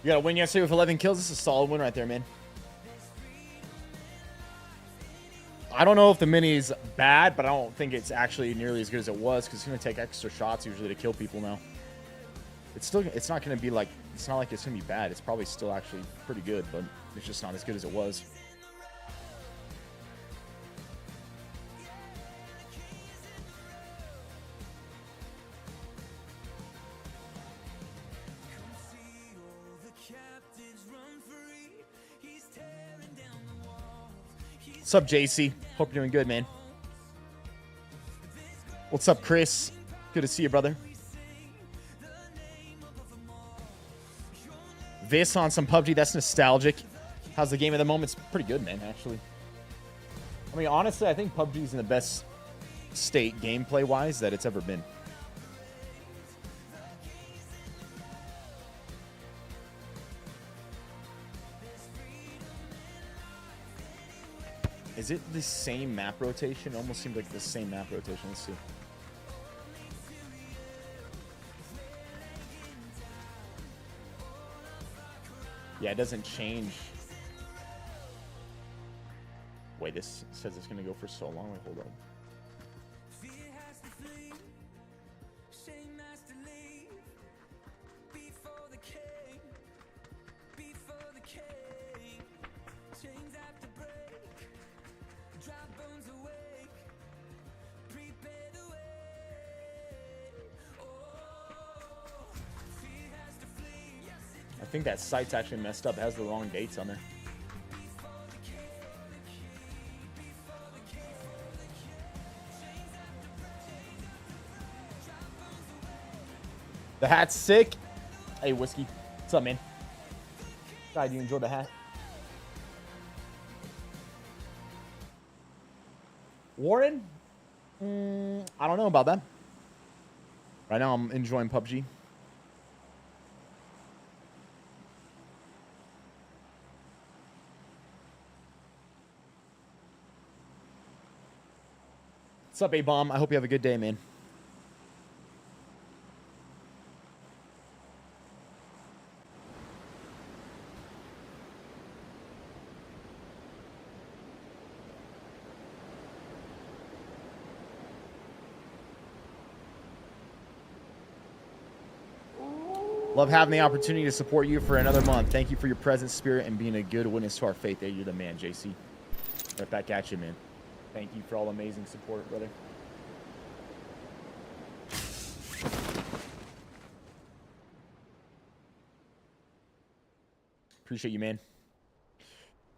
You got a win yesterday with 11 kills. This is a solid win right there, man. I don't know if the mini is bad, but I don't think it's actually nearly as good as it was because it's going to take extra shots usually to kill people now. It's not going to be like, it's not like it's going to be bad. It's probably still actually pretty good, but it's just not as good as it was. What's up, JC? Hope you're doing good, man. What's up, Chris? Good to see you, brother. Viss on some PUBG. That's nostalgic. How's the game at the moment? It's pretty good, man, actually. I mean, honestly, I think PUBG is in the best state gameplay-wise that it's ever been. Is it the same map rotation? It almost seems like the same map rotation. Let's see. Yeah, it doesn't change. Wait, this says it's going to go for so long. Wait, hold on. I think that site's actually messed up. It has the wrong dates on there. The hat's sick. Hey, Whiskey. What's up, man? Glad you enjoyed the hat. Warren? I don't know about that. Right now, I'm enjoying PUBG. What's up, A-Bomb? I hope you have a good day, man. Love having the opportunity to support you for another month. Thank you for your presence, spirit, and being a good witness to our faith. Hey, you're the man, JC. Right back at you, man. Thank you for all the amazing support, brother. Appreciate you, man.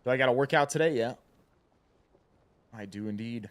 Do I got to work out today? Yeah. I do indeed.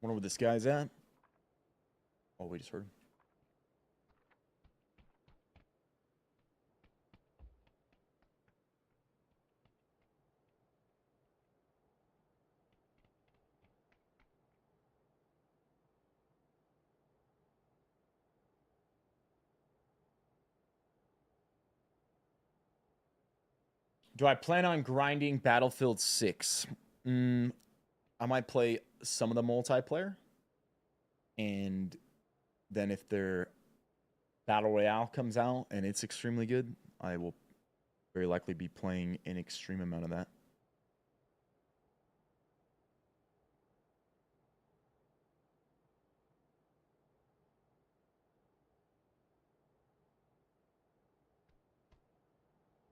Wonder where this guy's at. Oh, we just heard him. Do I plan on grinding Battlefield 6? I might play some of the multiplayer. And then if their Battle Royale comes out and it's extremely good, I will very likely be playing an extreme amount of that.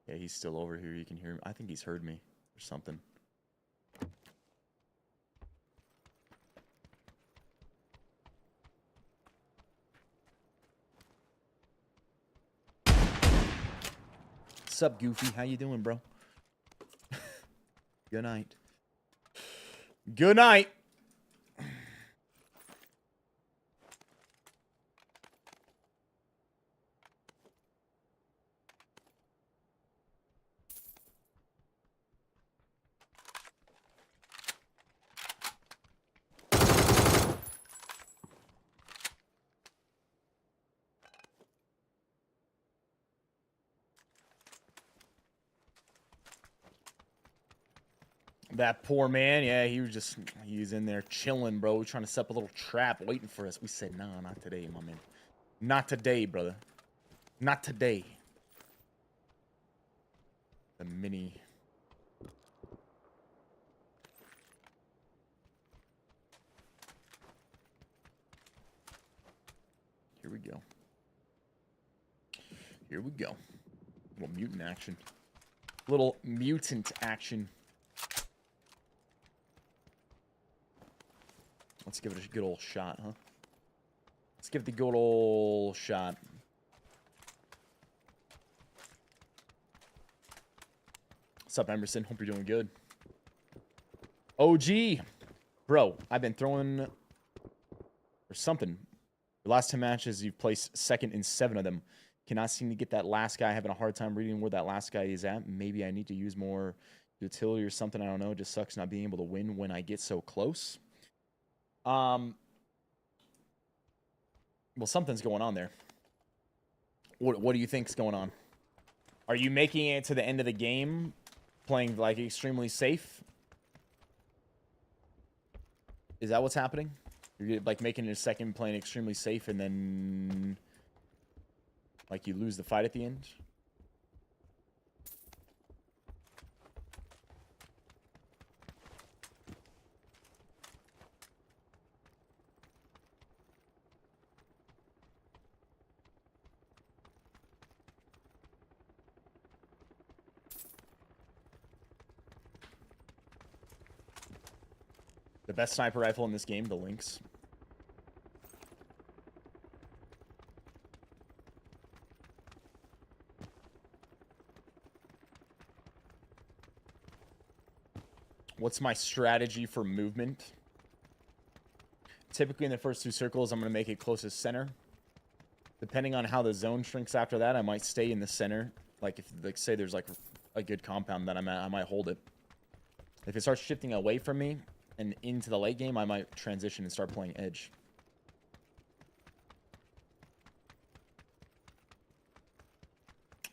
Yeah, he's still over here. You can hear him. I think he's heard me or something. What's up, Goofy? How you doing, bro? Good night. Good night. That poor man, yeah, he was in there chilling, bro, trying to set up a little trap, waiting for us. We said, nah, not today, my man. Not today, brother. Not today. The mini. we go. Here we go. Little mutant action. Little mutant action. Let's give it a good old shot, huh? Let's give it the good old shot. What's up, Emerson? Hope you're doing good. OG! Bro, I've been throwing... or something. The last 10 matches, you've placed second in 7 of them. Cannot seem to get that last guy. Having a hard time reading where that last guy is at. Maybe I need to use more utility or something. I don't know. It just sucks not being able to win when I get so close. Well, something's going on there. What do you think's going on? Are you making it to the end of the game playing like extremely safe? Is that what's happening? You're like making it a second playing extremely safe and then like you lose the fight at the end? The best sniper rifle in this game, the Lynx. What's my strategy for movement? Typically in the first 2 circles, I'm going to make it closest center. Depending on how the zone shrinks after that, I might stay in the center. Like if, like, say there's like a good compound that I'm at, I might hold it. If it starts shifting away from me and into the late game, I might transition and start playing edge.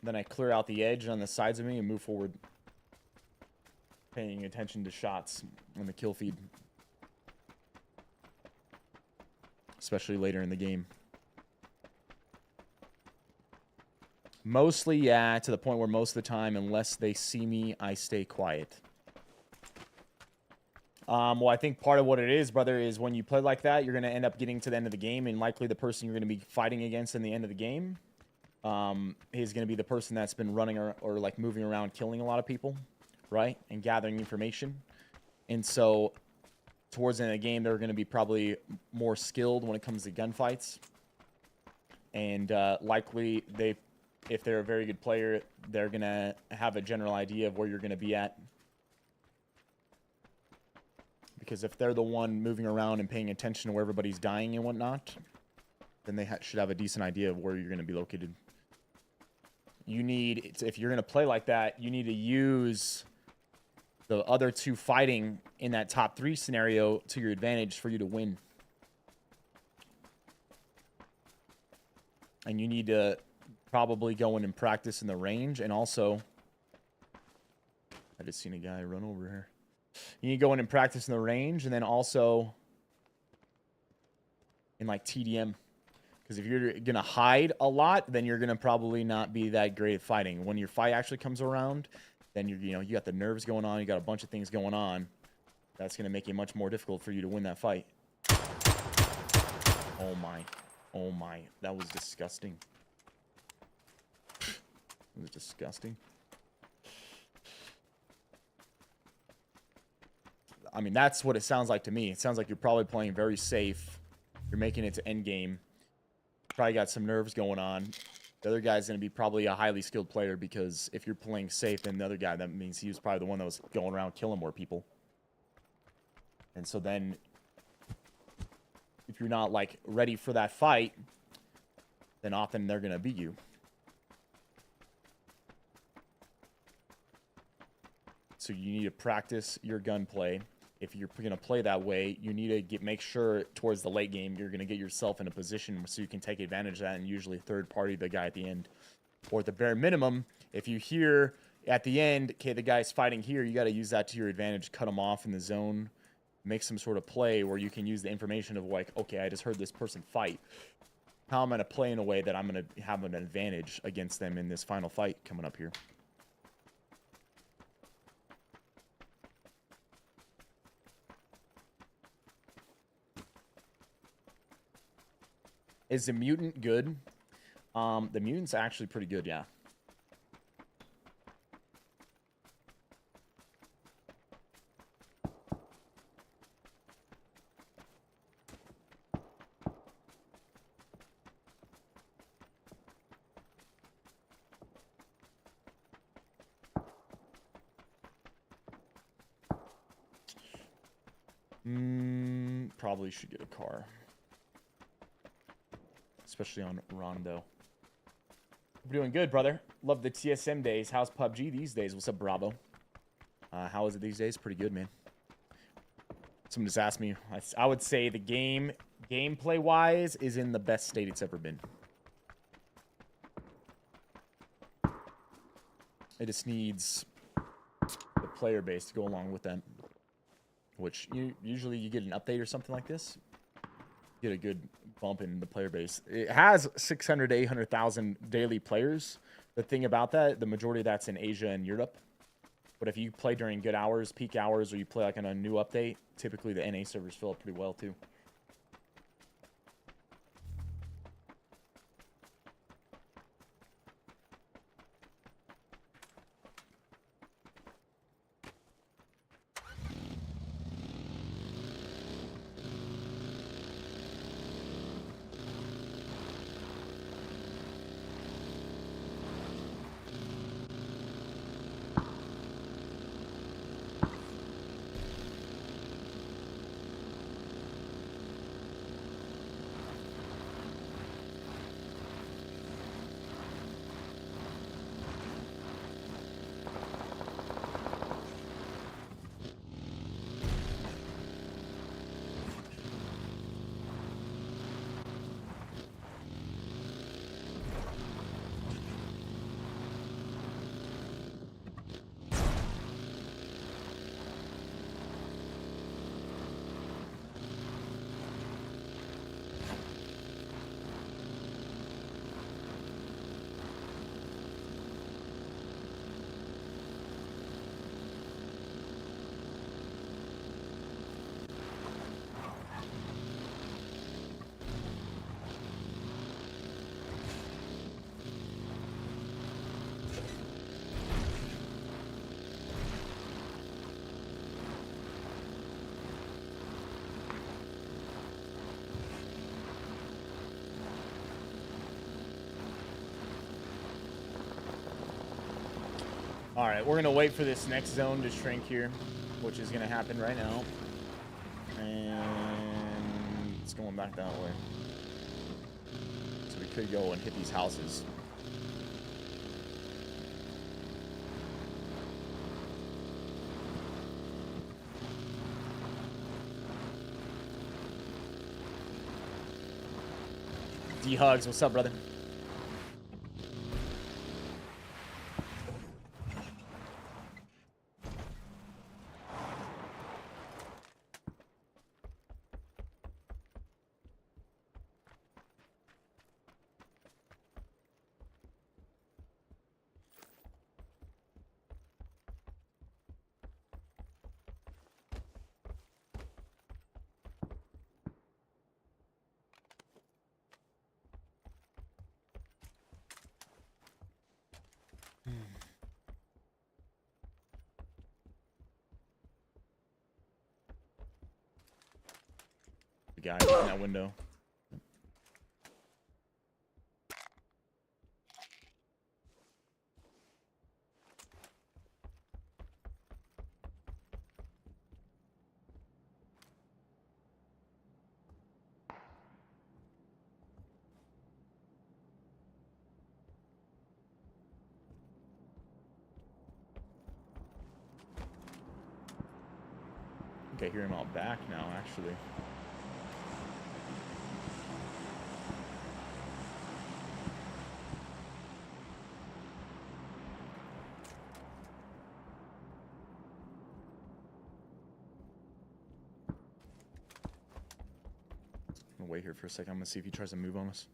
Then I clear out the edge on the sides of me and move forward, paying attention to shots on the kill feed, especially later in the game. Mostly, yeah, to the point where most of the time, unless they see me, I stay quiet. Well, I think part of what it is, brother, is when you play like that, you're going to end up getting to the end of the game, and likely the person you're going to be fighting against in the end of the game is going to be the person that's been running or like moving around killing a lot of people, right, and gathering information. And so towards the end of the game, they're going to be probably more skilled when it comes to gunfights, and likely if they're a very good player, they're going to have a general idea of where you're going to be at. Because if they're the one moving around and paying attention to where everybody's dying and whatnot, then they should have a decent idea of where you're going to be located. You need, if you're going to play like that, you need to use the other 2 fighting in that top 3 scenario to your advantage for you to win. And you need to probably go in and practice in the range. And also, I just seen a guy run over here. You need to go in and practice in the range, and then also in like TDM. Because if you're going to hide a lot, then you're going to probably not be that great at fighting. When your fight actually comes around, then you got the nerves going on, you got a bunch of things going on. That's going to make it much more difficult for you to win that fight. Oh my. Oh my. That was disgusting. It was disgusting. I mean, that's what it sounds like to me. It sounds like you're probably playing very safe. You're making it to end game. Probably got some nerves going on. The other guy's going to be probably a highly skilled player, because if you're playing safe, then the other guy, that means he was probably the one that was going around killing more people. And so then, if you're not, like, ready for that fight, then often they're going to beat you. So you need to practice your gunplay. If you're going to play that way, you need to make sure towards the late game you're going to get yourself in a position so you can take advantage of that, and usually third party the guy at the end. Or at the bare minimum, if you hear at the end, okay, the guy's fighting here, you got to use that to your advantage, cut him off in the zone, make some sort of play where you can use the information of like, okay, I just heard this person fight. How am I going to play in a way that I'm going to have an advantage against them in this final fight coming up here? Is the mutant good? The mutant's actually pretty good, yeah. Probably should get a car. Especially on Rondo. We're doing good, brother. Love the TSM days. How's PUBG these days? What's up, Bravo? How is it these days? Pretty good, man. Someone just asked me. I would say the game, gameplay-wise, is in the best state it's ever been. It just needs the player base to go along with that. Which, usually you get an update or something like this. Get a good bump in the player base. It has 600 to 800,000 daily players. The thing about that, the majority of that's in Asia and Europe. But if you play during good hours, peak hours, or you play like on a new update, typically the NA servers fill up pretty well too. All right, we're gonna wait for this next zone to shrink here, which is gonna happen right now. And it's going back that way. So we could go and hit these houses. D-Hugs, what's up, brother? The guy in that window. I think I hear him out back now, actually. I'm gonna wait here for a second. I'm gonna see if he tries to move on us.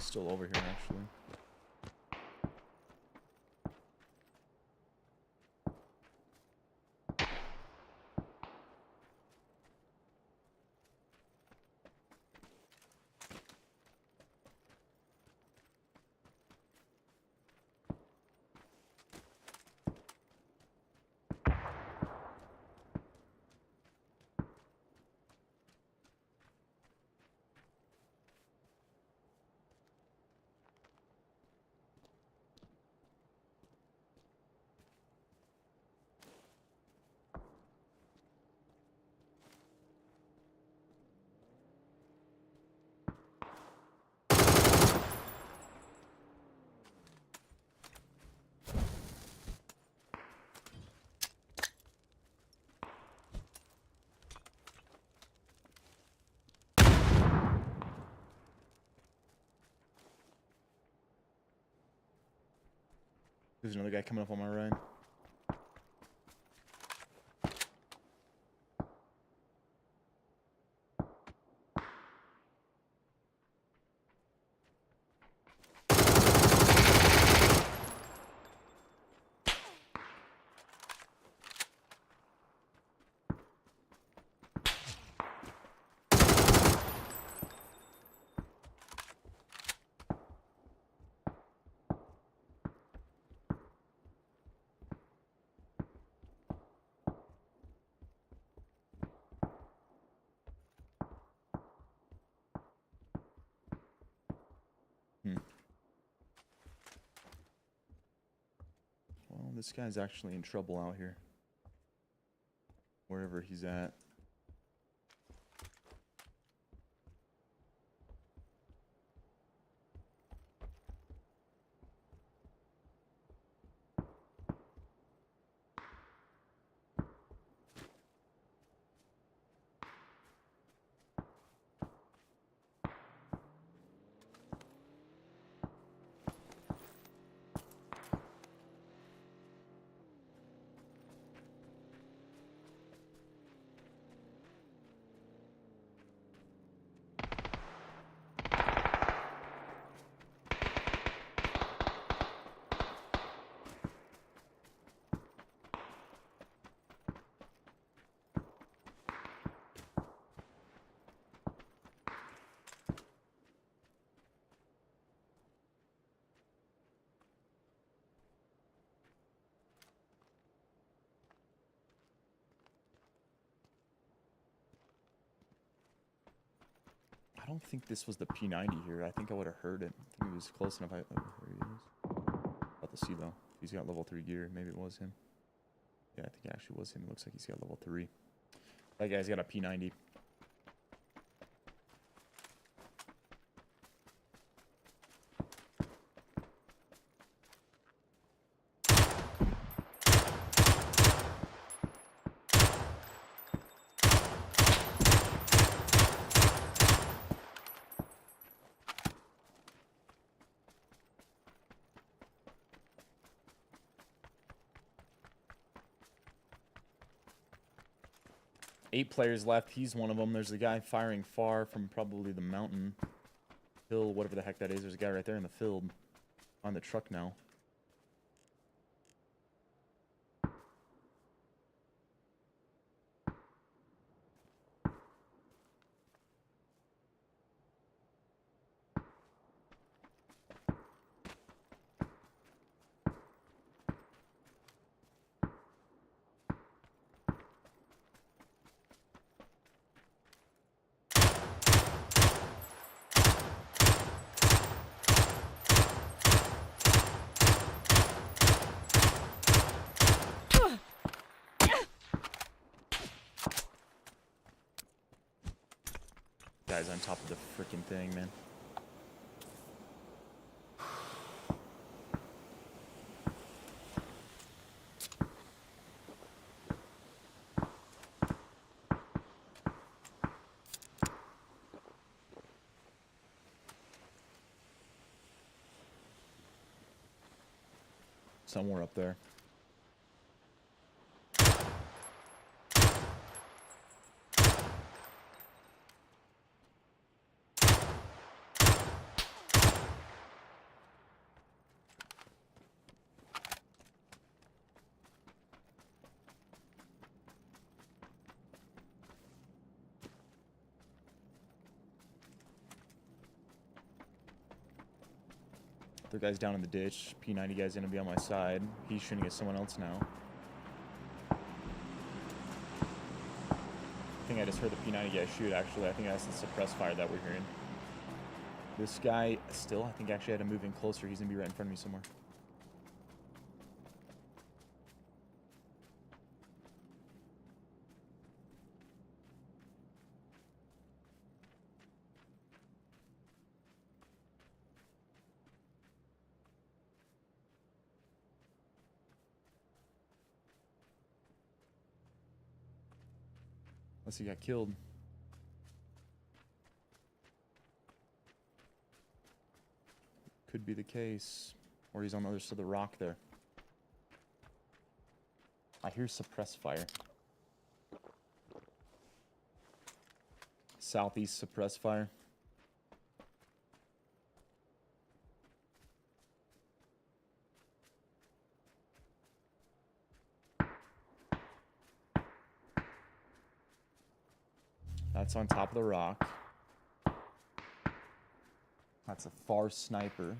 still over here, actually. There's another guy coming up on my right. Well, this guy's actually in trouble out here. Wherever he's at. I don't think this was the P90 here. I think I would have heard it. I think it was close enough. There he is. About to see though. He's got level 3 gear. Maybe it was him. Yeah, I think it actually was him. It looks like he's got level 3. That guy's got a P90. Eight players left. He's one of them. There's a guy firing far from probably the mountain hill, whatever the heck that is. There's a guy right there in the field on the truck now. Guy's on top of the freaking thing, man. Somewhere up there. Other guy's down in the ditch. P90 guy's gonna be on my side. He's shooting at someone else now. I think I just heard the P90 guy shoot, actually. I think that's the suppressed fire that we're hearing. This guy still, I think, actually had to move in closer. He's gonna be right in front of me somewhere. Unless he got killed. Could be the case. Or he's on the other side of the rock there. I hear suppressed fire. Southeast suppressed fire. That's on top of the rock. That's a far sniper.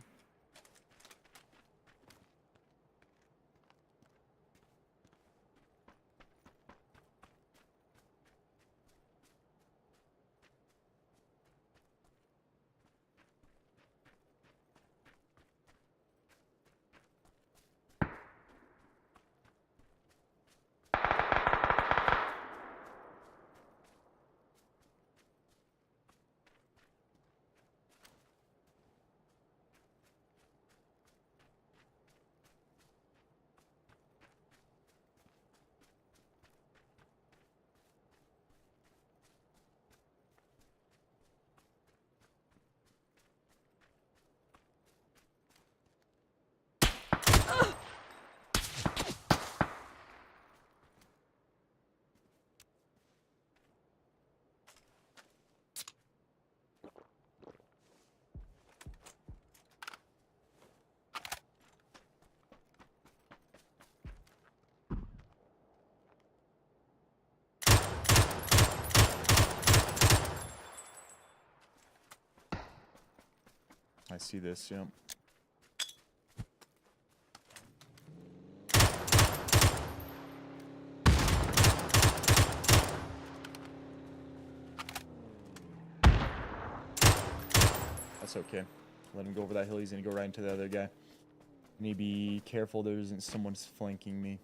I see this, yep. That's okay. Let him go over that hill. He's gonna go right into the other guy. Need to be careful there isn't someone flanking me.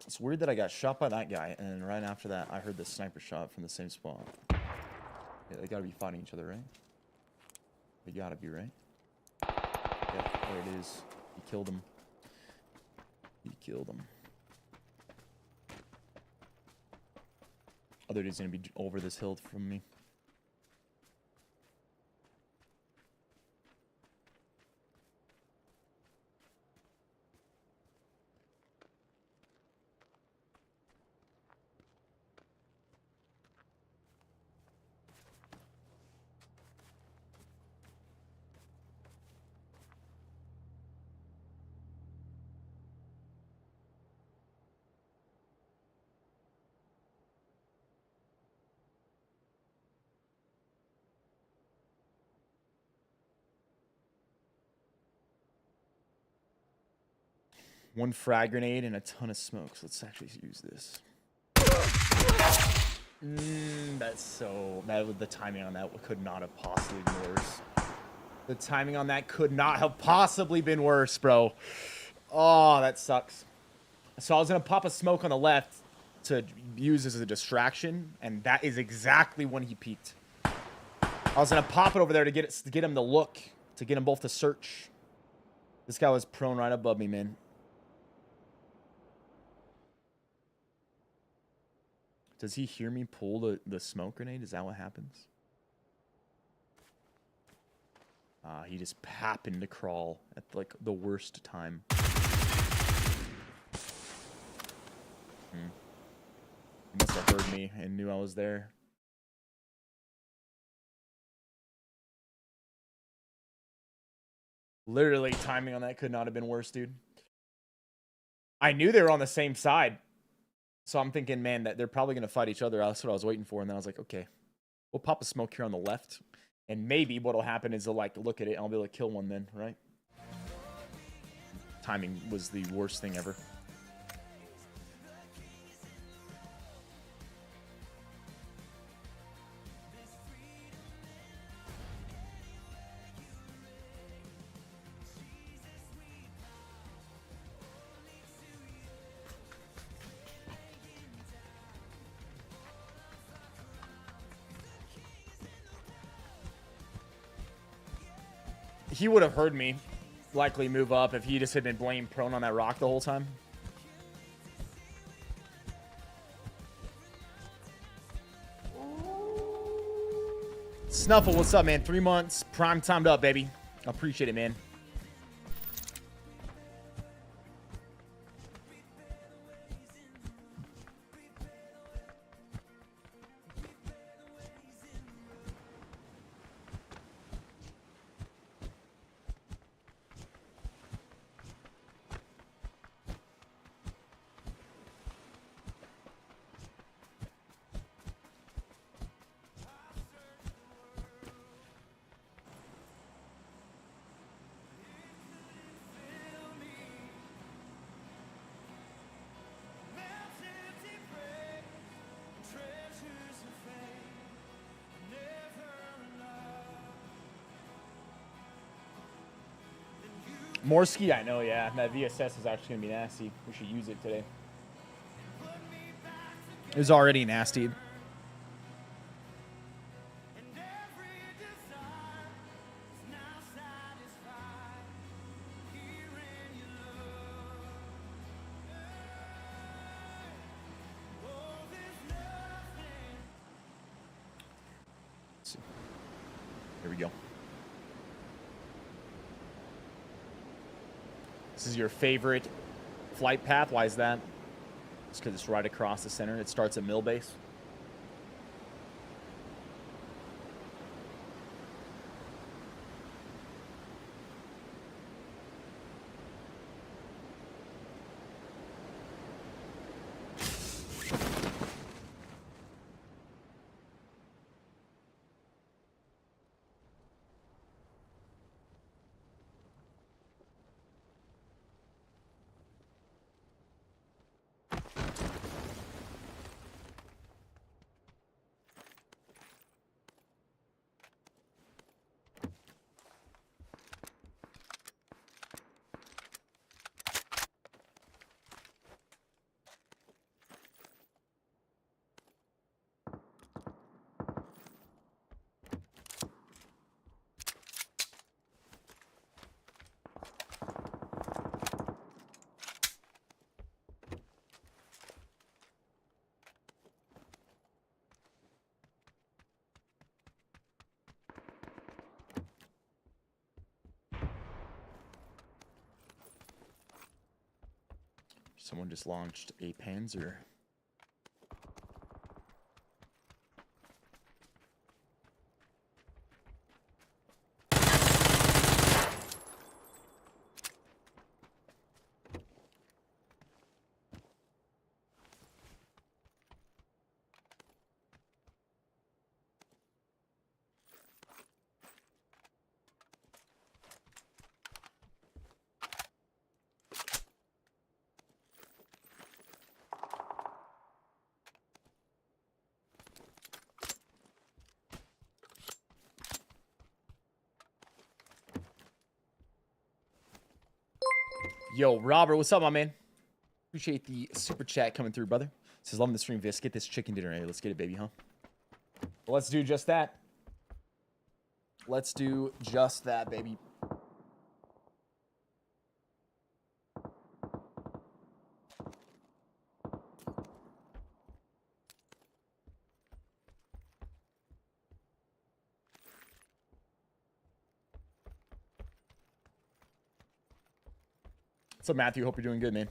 It's weird that I got shot by that guy, and then right after that, I heard the sniper shot from the same spot. Yeah, they gotta be fighting each other, right? They gotta be, right? Yep, there it is. He killed him. He killed him. Other dude's gonna be over this hill from me. One frag grenade and a ton of smokes. Let's actually use this. That's so... the timing on that could not have possibly been worse. The timing on that could not have possibly been worse, bro. Oh, that sucks. So I was going to pop a smoke on the left to use as a distraction, and that is exactly when he peeked. I was gonna pop it over there to get him to look, to get them both to search. This guy was prone right above me, man. Does he hear me pull the smoke grenade? Is that what happens? He just happened to crawl at like the worst time. He must have heard me and knew I was there. Literally, timing on that could not have been worse, dude. I knew they were on the same side. So I'm thinking, man, that they're probably going to fight each other. That's what I was waiting for. And then I was like, okay, we'll pop a smoke here on the left. And maybe what'll happen is they'll like look at it and I'll be able to kill one then, right? Timing was the worst thing ever. He would have heard me likely move up if he just had been blamed prone on that rock the whole time. Snuffle, what's up, man? 3 months, prime timed up, baby. I appreciate it, man. Morsky, I know, yeah. That VSS is actually going to be nasty. We should use it today. It was already nasty. Here we go. This is your favorite flight path. Why is that? It's because it's right across the center. It starts at mill base. Someone just launched a Panzer. Yo, Robert, what's up, my man? Appreciate the super chat coming through, brother. Says, loving the stream, Viss. Get this chicken dinner. Hey, let's get it, baby, huh? Well, let's do just that. Let's do just that, baby. What's up, Matthew? Hope you're doing good, man.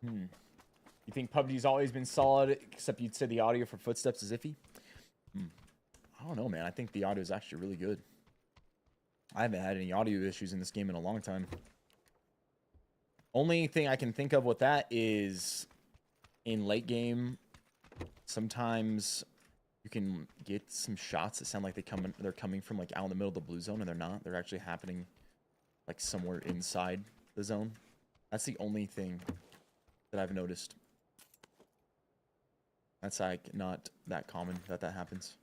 You think PUBG's always been solid, except you'd say the audio for footsteps is iffy? I don't know, man. I think the audio is actually really good. I haven't had any audio issues in this game in a long time. Only thing I can think of with that is in late game, sometimes you can get some shots that sound like they're coming from like out in the middle of the blue zone, and they're not. They're actually happening like somewhere inside the zone. That's the only thing that I've noticed. That's like not that common that happens.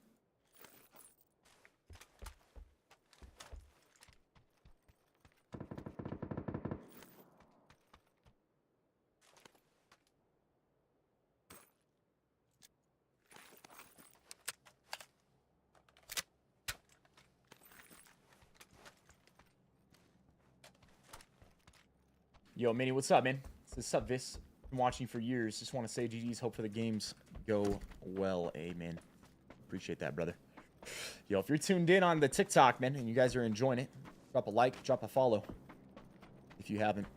Yo, Minnie, what's up, man? What's up, Viss? Been watching for years. Just want to say GG's. Hope for the games go well. Amen. Appreciate that, brother. Yo, if you're tuned in on the TikTok, man, and you guys are enjoying it, drop a like, drop a follow if you haven't.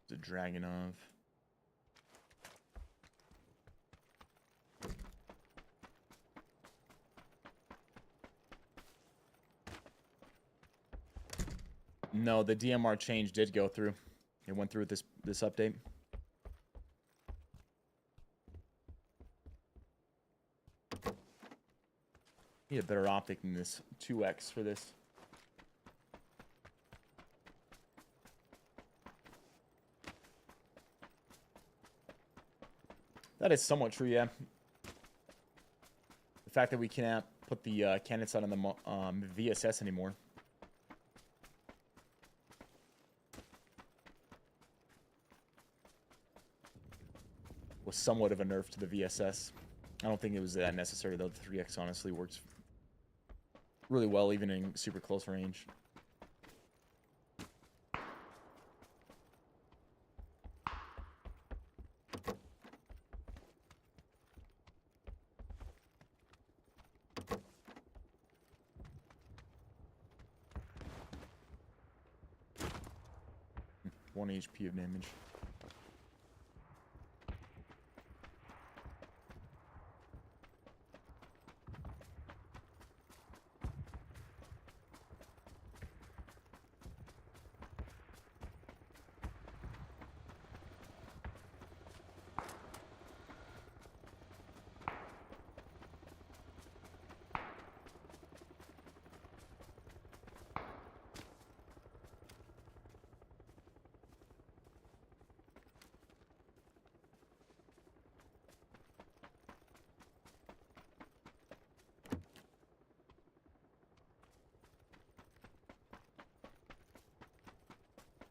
The Dragonov. No, the DMR change did go through. It went through with this update. Need a better optic than this 2x for this. That is somewhat true, yeah. The fact that we cannot put the cannon sight on the VSS anymore. Was somewhat of a nerf to the VSS. I don't think it was that necessary, though. The 3x honestly works really well, even in super close range. One HP of damage.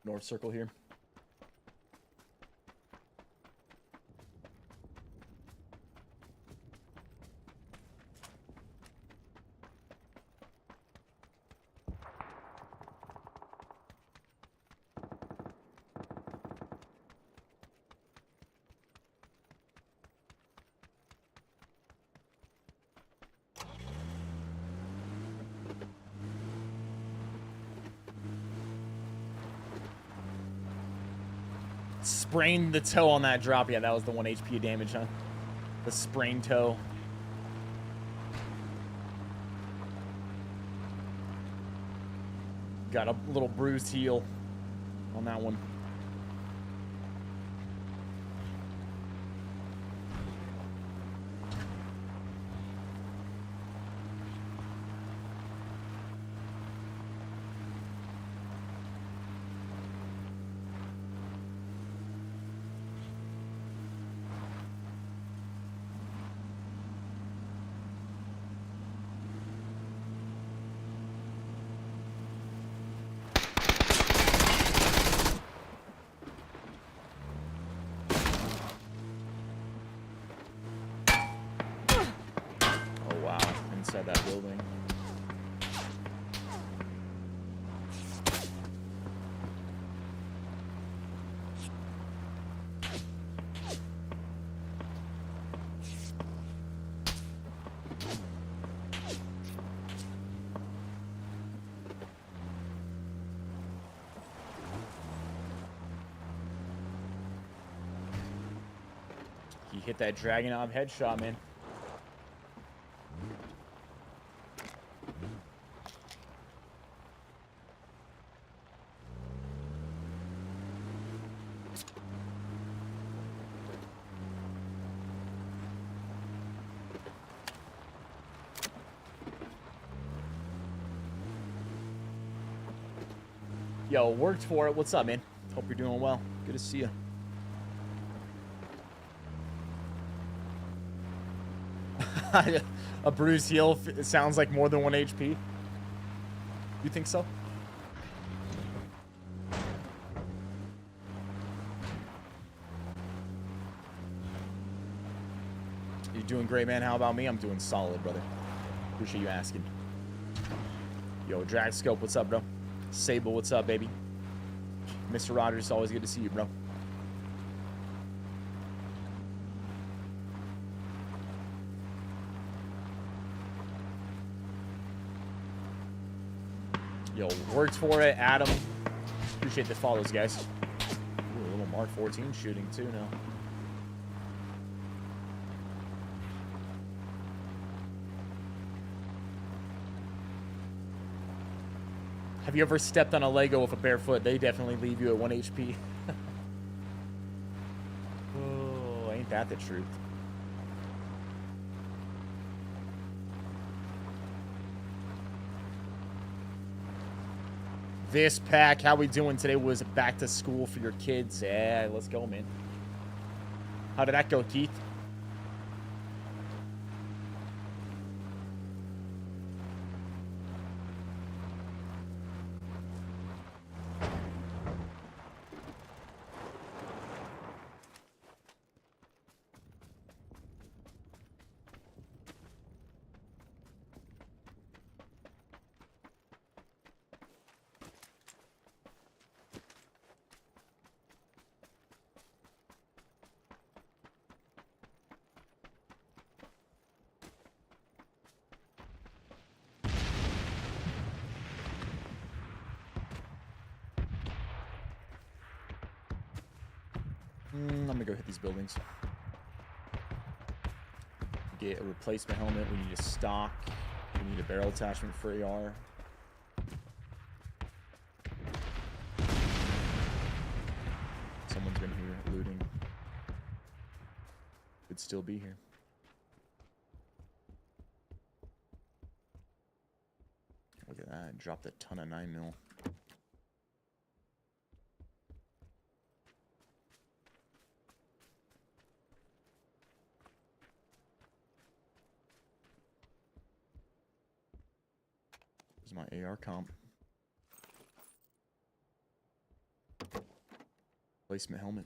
North circle here. Sprained the toe on that drop. Yeah, that was the 1 HP damage, huh? The sprained toe. Got a little bruised heel on that one. Inside that building. He hit that Dragon Knob headshot, man. Yo, worked for it. What's up, man? Hope you're doing well. Good to see you. A bruised heel sounds like more than 1 HP. You think so? You're doing great, man. How about me? I'm doing solid, brother. Appreciate you asking. Yo, Drag Scope, what's up, bro? Sable, what's up, baby? Mr. Rogers, always good to see you, bro. Yo, worked for it, Adam. Appreciate the follows, guys. Ooh, a little Mark 14 shooting, too, now. Have you ever stepped on a Lego with a bare foot? They definitely leave you at 1 HP. Oh, ain't that the truth? This pack, how we doing today? Was back to school for your kids? Yeah, let's go, man. How did that go, Keith? I'm gonna go hit these buildings. Get a replacement helmet. We need a stock. We need a barrel attachment for AR. Someone's been here looting. Could still be here. Look at that. Dropped a ton of 9mm. My AR comp. Placement helmet.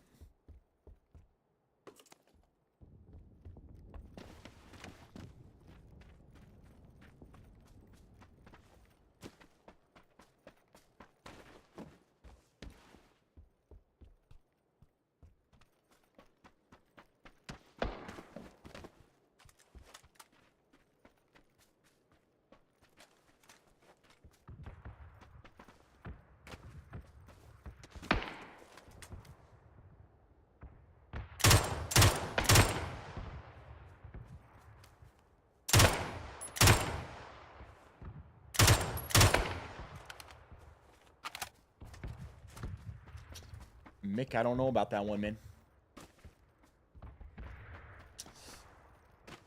Mick, I don't know about that one, man.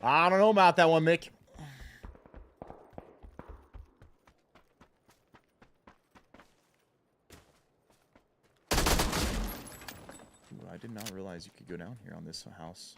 I don't know about that one, Mick. Ooh, I did not realize you could go down here on this house.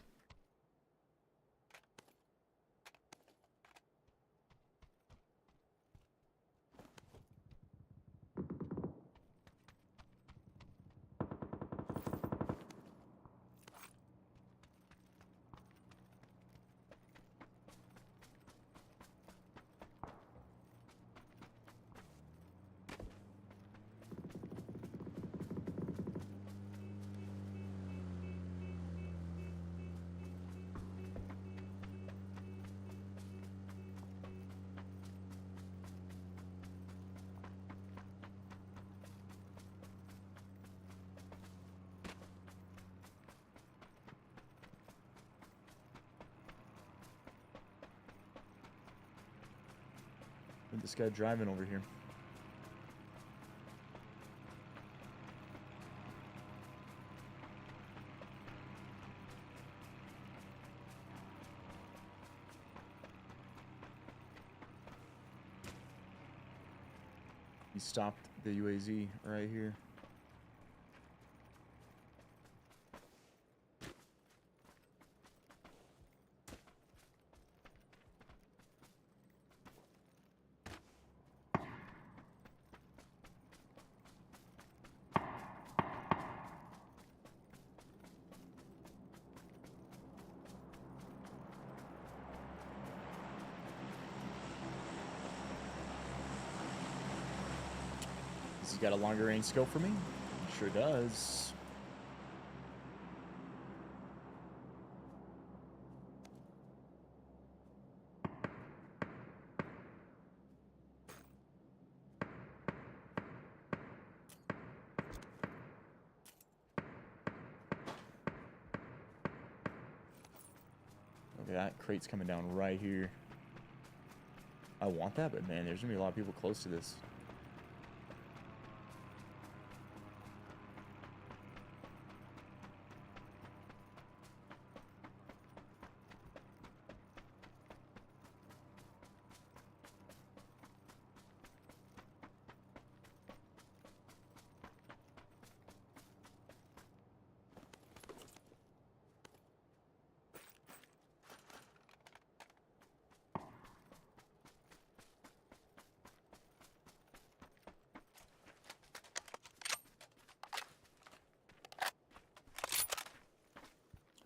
This guy driving over here. He stopped the UAZ right here. He's got a longer range scope for me. He sure does. Okay, that crate's coming down right here. I want that, but man, there's gonna be a lot of people close to this.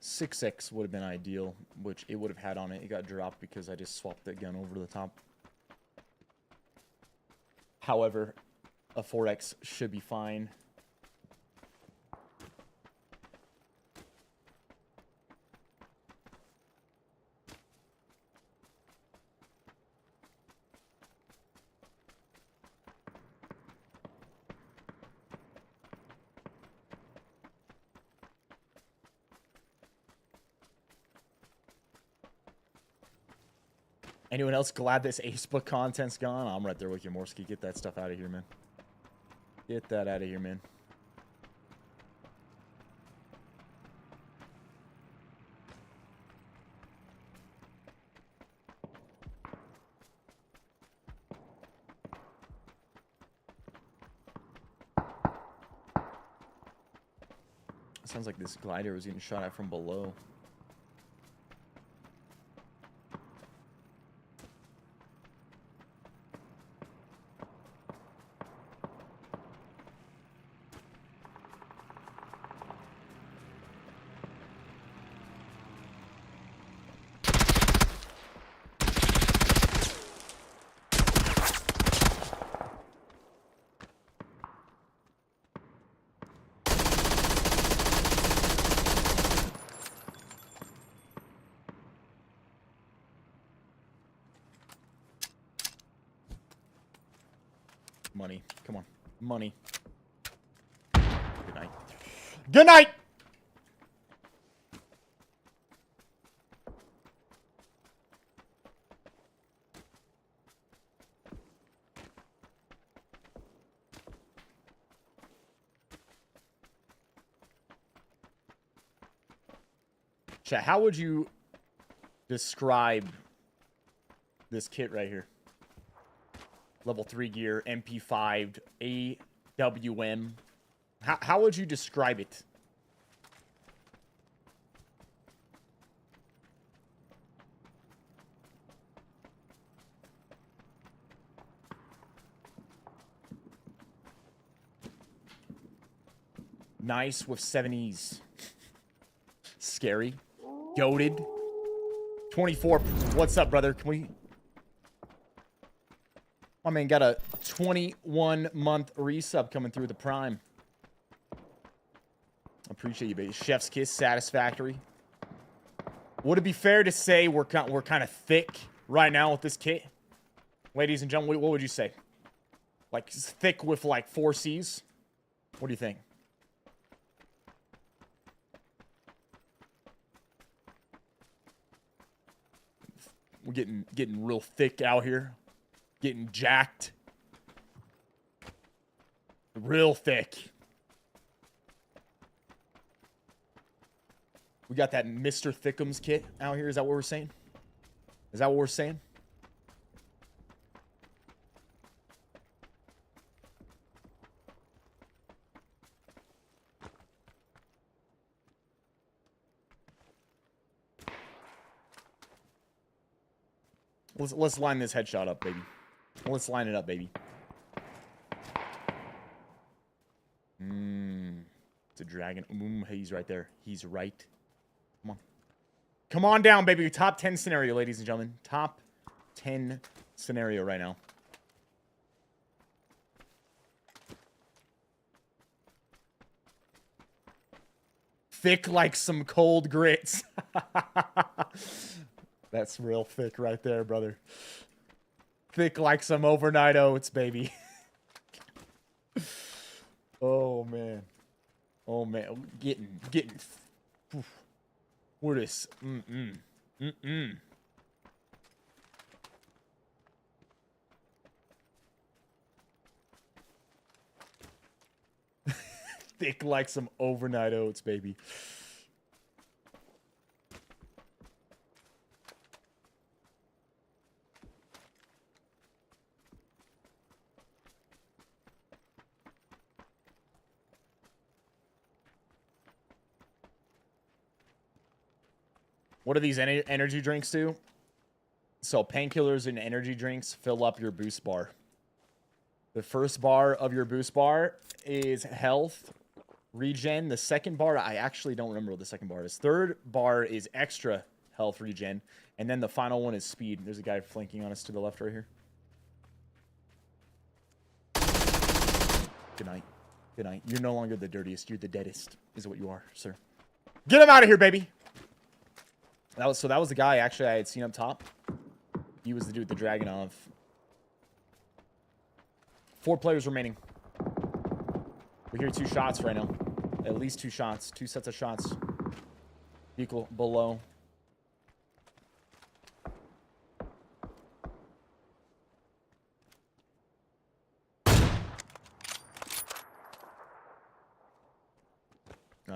.6X would have been ideal, which it would have had on it. It got dropped because I just swapped that gun over the top. However, a 4X should be fine. Anyone else glad this Acebook content's gone? I'm right there with you, Morski. Get that stuff out of here, man. Get that out of here, man. Sounds like this glider was getting shot at from below. Money. Come on. Money. Good night. Good night! Chat, how would you describe this kit right here? Level 3 gear, MP5, AWM. How would you describe it? Nice with 70s. Scary. Goated. 24. What's up, brother? Can we... My man got a 21-month resub coming through the Prime. Appreciate you, baby. Chef's kiss, satisfactory. Would it be fair to say we're kind of thick right now with this kit? Ladies and gentlemen, what would you say? Like, thick with, like, 4 Cs? What do you think? We're getting real thick out here. Getting jacked. Real thick. We got that Mr. Thickums kit out here. Is that what we're saying? Is that what we're saying? Let's line this headshot up, baby. Let's line it up, baby. It's a dragon. He's right there. He's right. Come on. Come on down, baby. Top 10 scenario, ladies and gentlemen. Top 10 scenario right now. Thick like some cold grits. That's real thick right there, brother. Thick like some overnight oats, baby. Oh, man. Oh, man. Getting. Oof. We're just. Thick like some overnight oats, baby. What do these energy drinks do? So painkillers and energy drinks fill up your boost bar. The first bar of your boost bar is health, regen. The second bar, I actually don't remember what the second bar is. Third bar is extra health regen. And then the final one is speed. There's a guy flanking on us to the left right here. Good night. Good night. You're no longer the dirtiest. You're the deadest, is what you are, sir. Get him out of here, baby. That was the guy actually I had seen up top. He was the dude with the dragon of. 4 players remaining. We hear 2 shots right now. At least 2 shots. 2 sets of shots. Vehicle below.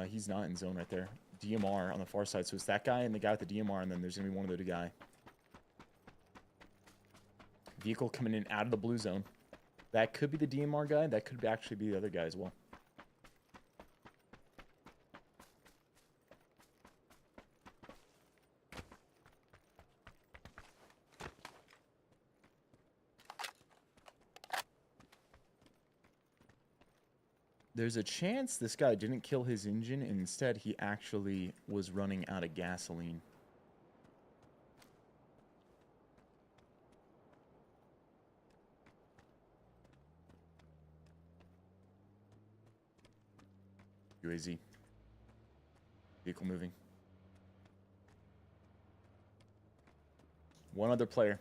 He's not in zone right there. DMR on the far side. So it's that guy and the guy with the DMR, and then there's going to be one other guy. Vehicle coming in out of the blue zone. That could be the DMR guy. That could actually be the other guy as well. There's a chance this guy didn't kill his engine, and instead he actually was running out of gasoline. UAZ. Vehicle moving. One other player.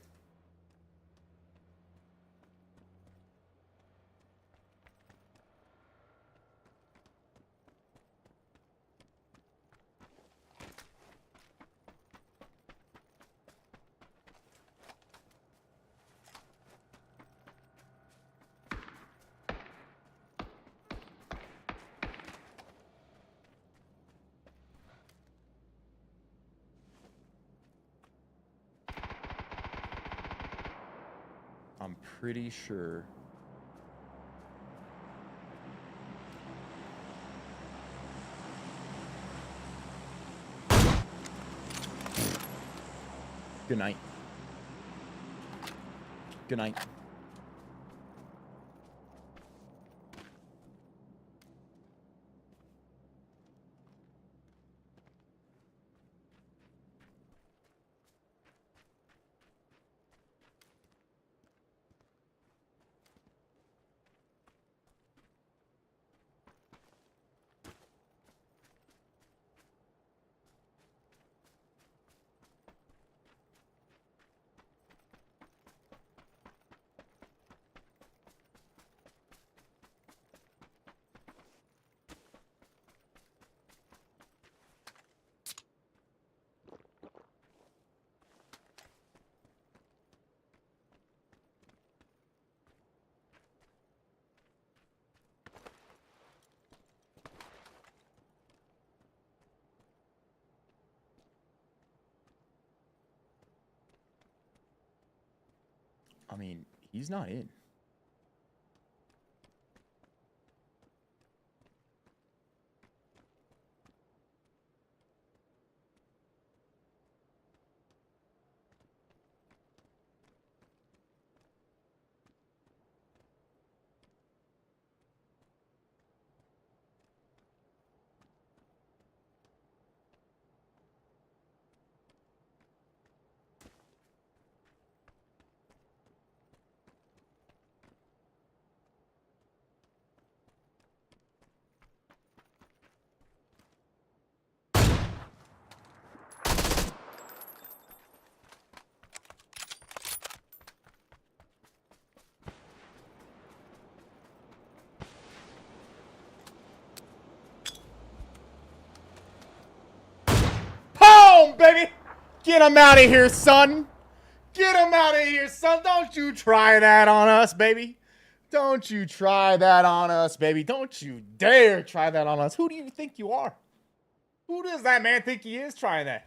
I'm pretty sure. Good night. Good night. I mean, he's not in. Home, baby! Get him out of here, son! Get him out of here, son! Don't you try that on us, baby! Don't you try that on us, baby! Don't you dare try that on us! Who do you think you are? Who does that man think he is trying that?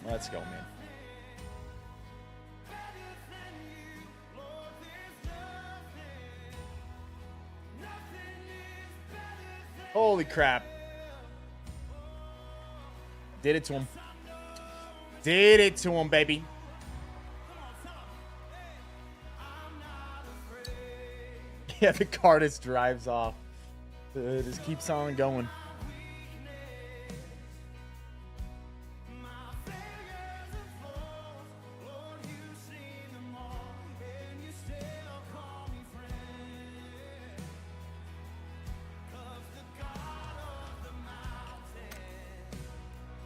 Let's go, man. Holy crap. Did it to him. Did it to him, baby. Yeah, the car just drives off. It just keeps on going.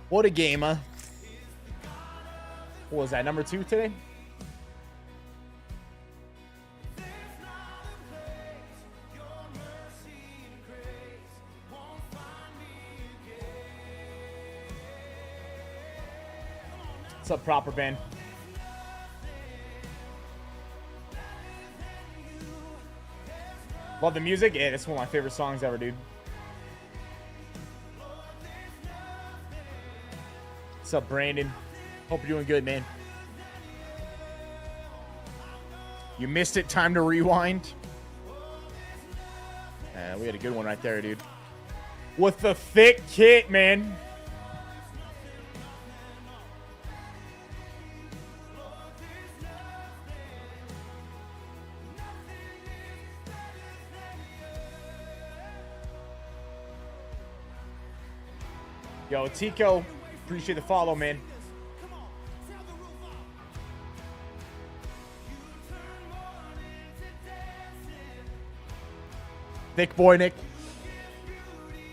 What a game, huh? What was that, number 2 today? What's up, Proper Band? Love the music? Yeah, it's one of my favorite songs ever, dude. What's up, Brandon? Hope you're doing good, man. You missed it. Time to rewind. We had a good one right there, dude. With the thick kit, man. Yo, Tico, appreciate the follow, man. Thick boy, Nick.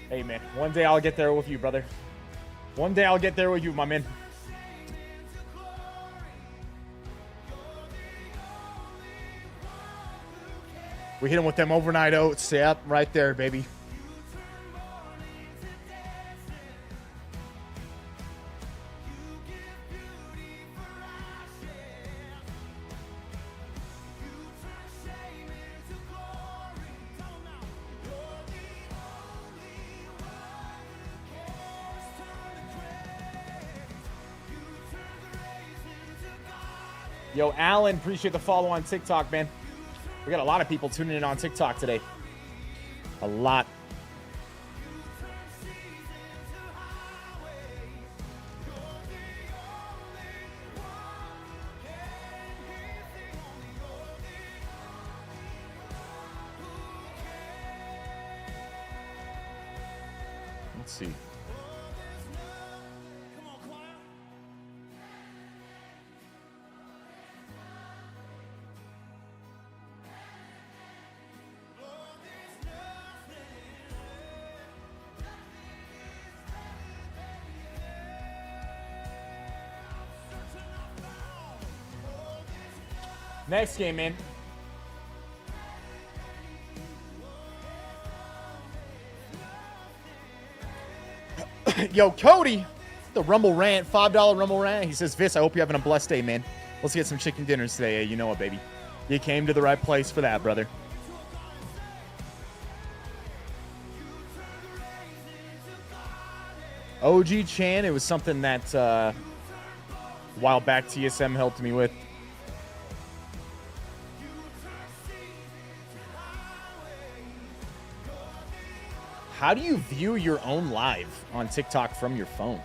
Hey, man, one day I'll get there with you, brother. One day I'll get there with you, my man. We hit him with them overnight oats. Yep, right there, baby. Yo, Alan, appreciate the follow on TikTok, man. We got a lot of people tuning in on TikTok today. A lot. Let's see. Next game, man. Yo, Cody, the Rumble Rant, $5 Rumble Rant. He says, Viss, I hope you're having a blessed day, man. Let's get some chicken dinners today. You know it, baby. You came to the right place for that, brother. OG Chan, it was something that a while back TSM helped me with. How do you view your own live on TikTok from your phone?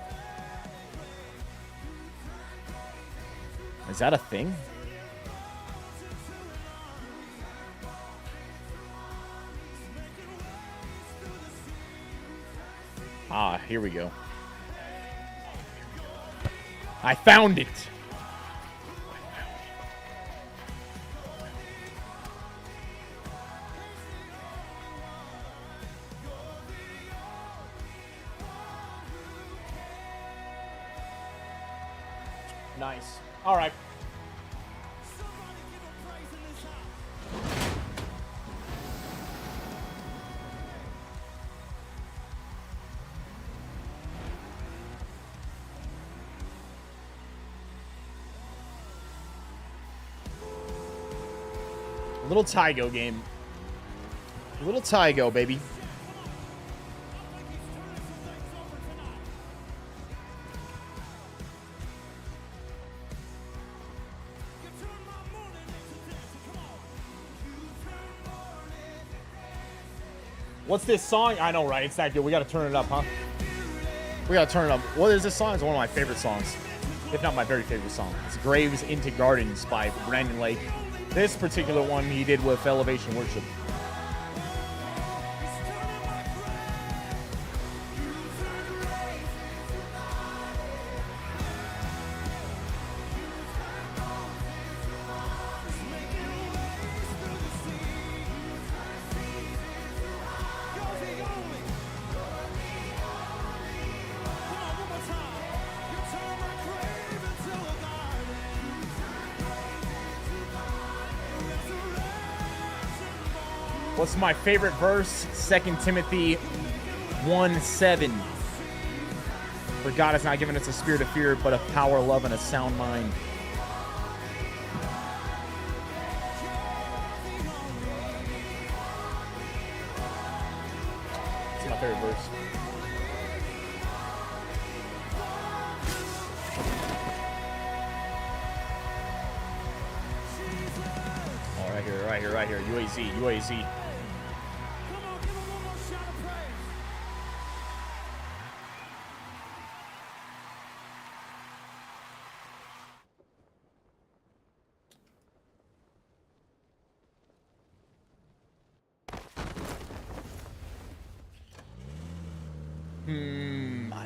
Is that a thing? Ah, here we go. I found it. Nice. All right. Little Tygo game. Little Tygo, baby. What's this song? I know, right? It's that good. We gotta turn it up, huh? We gotta turn it up. What is this song? It's one of my favorite songs, if not my very favorite song. It's Graves Into Gardens by Brandon Lake. This particular one he did with Elevation Worship. What's my favorite verse? 2 Timothy 1:7. For God has not given us a spirit of fear, but of power, love, and a sound mind. It's my favorite verse. Oh, right here. UAZ.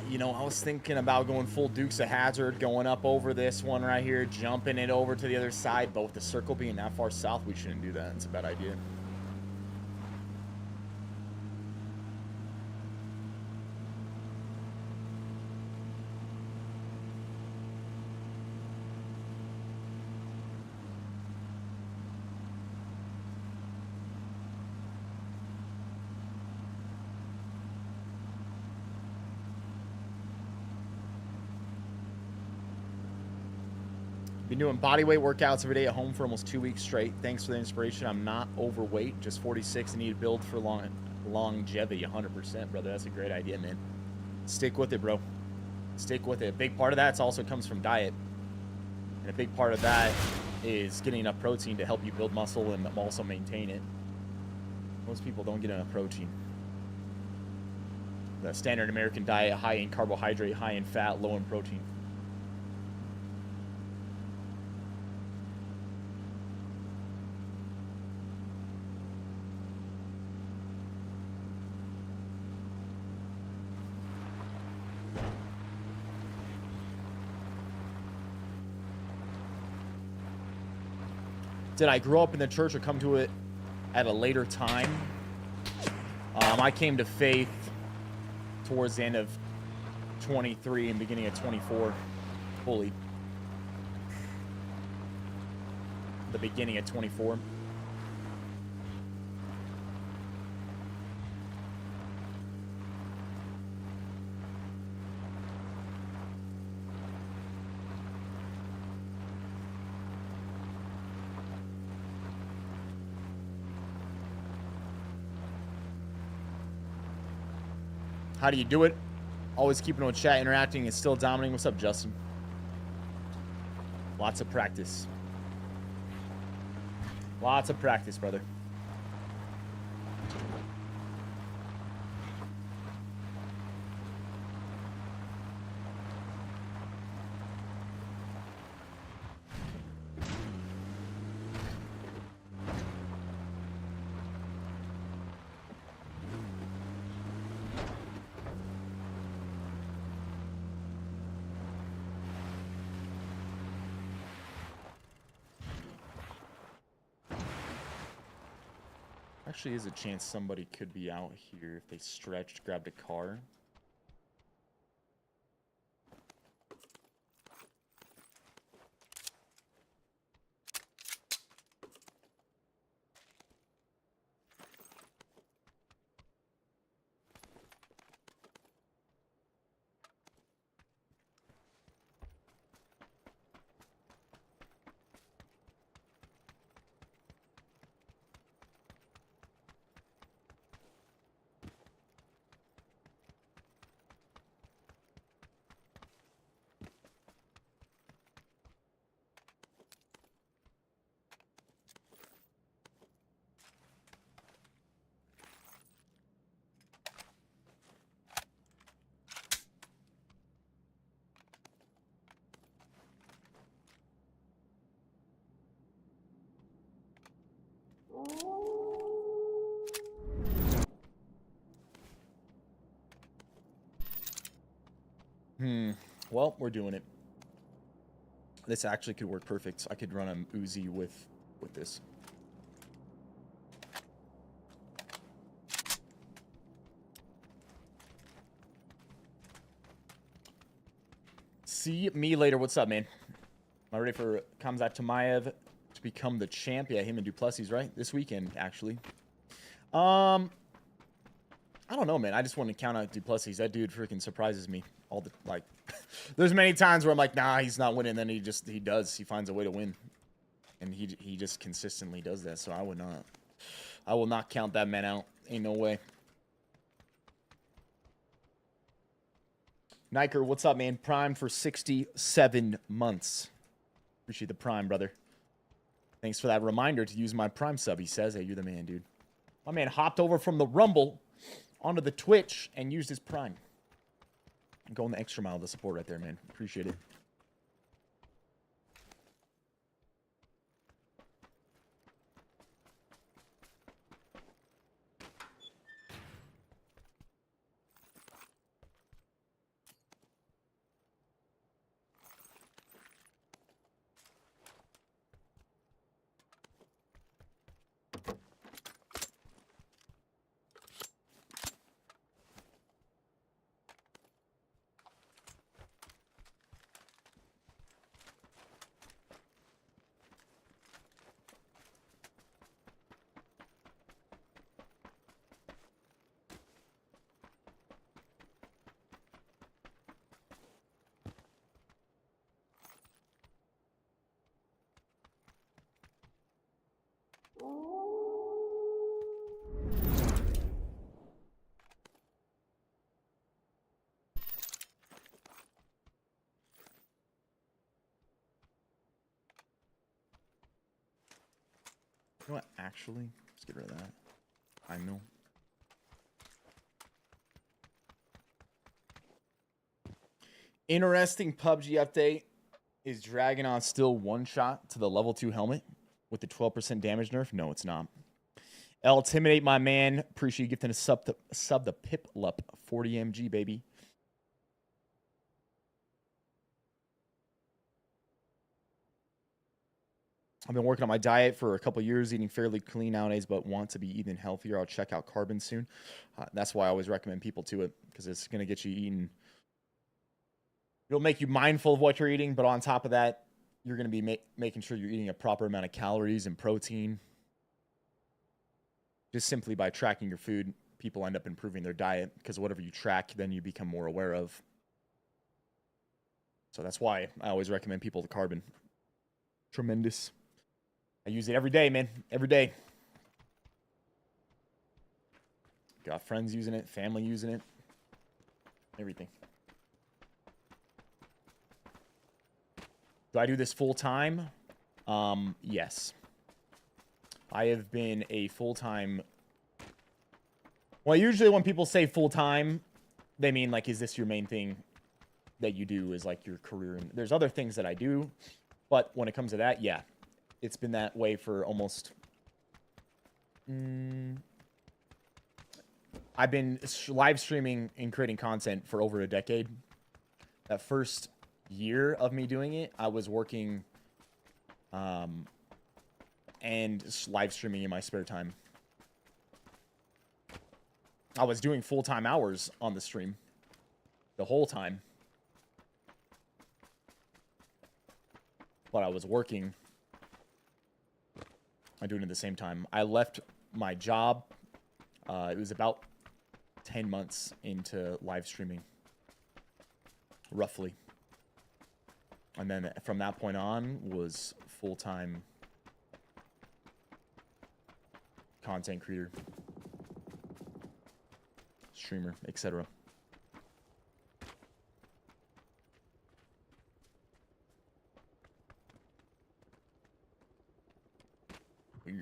You know, I was thinking about going full Dukes of Hazzard, going up over this one right here, jumping it over to the other side, but with the circle being that far south, we shouldn't do that. It's a bad idea. Been doing bodyweight workouts every day at home for almost 2 weeks straight. Thanks for the inspiration. I'm not overweight, just 46 and need to build for longevity. 100%, brother. That's a great idea, man. Stick with it, bro. Stick with it. A big part of that also comes from diet. And a big part of that is getting enough protein to help you build muscle and also maintain it. Most people don't get enough protein. The standard American diet, high in carbohydrate, high in fat, low in protein. Did I grow up in the church or come to it at a later time? I came to faith towards the end of 23 and beginning of 24, fully. The beginning of 24. How do you do it? Always keeping on chat, interacting, and still dominating. What's up, Justin? Lots of practice. Lots of practice, brother. Actually is a chance somebody could be out here if they stretched, grabbed a car. Well, we're doing it. This actually could work perfect. I could run an Uzi with this. See me later. What's up, man? Am I ready for Kamzat Tamayev to become the champ? Yeah, him and Duplessis, right? This weekend, actually. I don't know, man. I just want to count out Duplessis. That dude freaking surprises me all the like. There's many times where I'm like, nah, he's not winning. Then he does. He finds a way to win, and he just consistently does that. So I will not count that man out. Ain't no way. Niker, what's up, man? Prime for 67 months. Appreciate the Prime, brother. Thanks for that reminder to use my Prime sub. He says, hey, you're the man, dude. My man hopped over from the Rumble onto the Twitch and used his Prime. Going the extra mile to support right there, man. Appreciate it. You know what? Actually, let's get rid of that. I know. Interesting PUBG update. Is Dragonon still one shot to the level 2 helmet with the 12% damage nerf? No, it's not. El Intimidate, my man. Appreciate you gifting a sub the Piplup 40 mg, baby. I've been working on my diet for a couple years, eating fairly clean nowadays, but want to be even healthier. I'll check out Carbon soon. That's why I always recommend people to it, because it's going to get you eating. It'll make you mindful of what you're eating, but on top of that, you're going to be making sure you're eating a proper amount of calories and protein. Just simply by tracking your food, people end up improving their diet, because whatever you track, then you become more aware of. So that's why I always recommend people the Carbon. Tremendous. I use it every day, man. Every day. Got friends using it, family using it. Everything. Do I do this full time? Yes. I have been a full-time... Well, usually when people say full-time, they mean, like, is this your main thing that you do is, like, your career? And there's other things that I do, but when it comes to that, yeah. It's been that way for almost... I've been live streaming and creating content for over a decade. That first year of me doing it, I was working and live streaming in my spare time. I was doing full-time hours on the stream the whole time. But I was working. I'm doing it at the same time. I left my job. It was about 10 months into live streaming. Roughly. And then from that point on was full-time content creator, streamer, etc.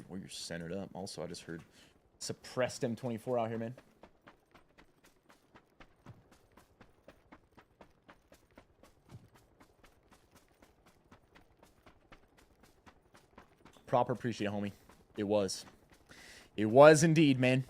Well, you're centered up. Also, I just heard suppressed M24 out here, man. Proper appreciate, homie. It was. It was indeed, man.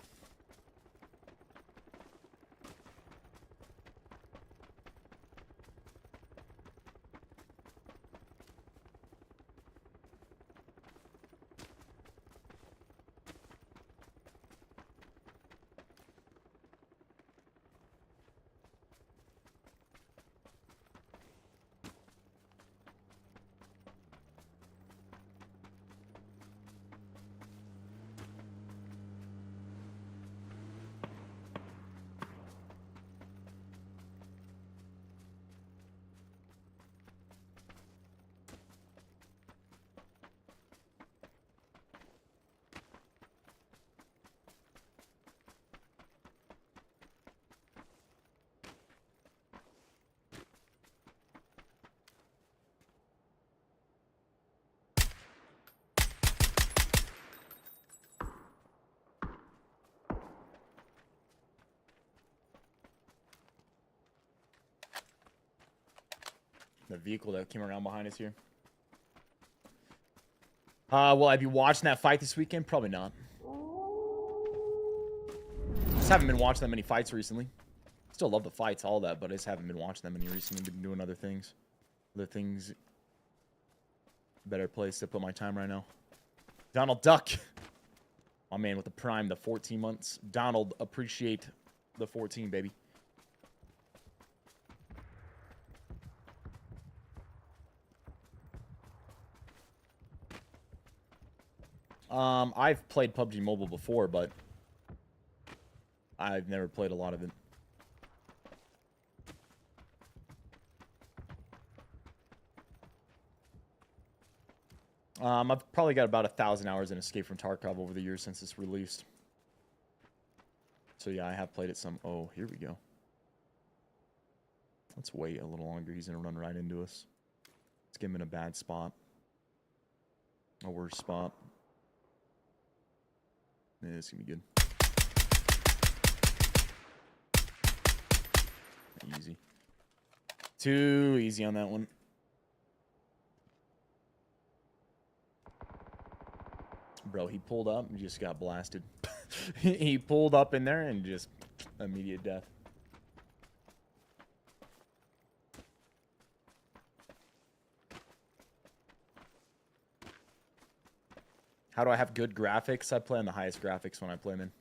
The vehicle that came around behind us here. Will I be watching that fight this weekend? Probably not. Just haven't been watching that many fights recently. Still love the fights, all that, but I just haven't been watching them many recently. Been doing other things. Other things. Better place to put my time right now. Donald Duck. My man with the prime, the 14 months. Donald, appreciate the 14, baby. I've played PUBG Mobile before, but I've never played a lot of it. I've probably got about 1,000 hours in Escape from Tarkov over the years since it's released. So yeah, I have played it some. Oh, here we go. Let's wait a little longer. He's gonna run right into us. Let's get him in a bad spot. A worse spot. Yeah, it's gonna be good. Easy. Too easy on that one. Bro, he pulled up and just got blasted. He pulled up in there and just immediate death. How do I have good graphics? I play on the highest graphics when I play, man.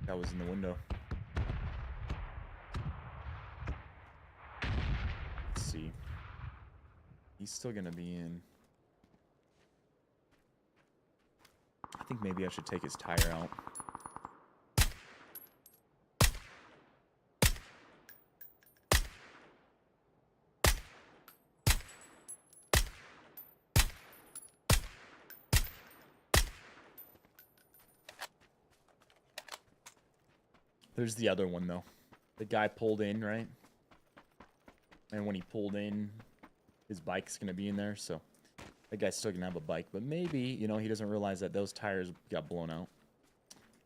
That was in the window. Let's see. He's still gonna be in. I think maybe I should take his tire out. There's the other one, though. The guy pulled in, right? And when he pulled in, his bike's going to be in there, so that guy's still going to have a bike. But maybe, you know, he doesn't realize that those tires got blown out.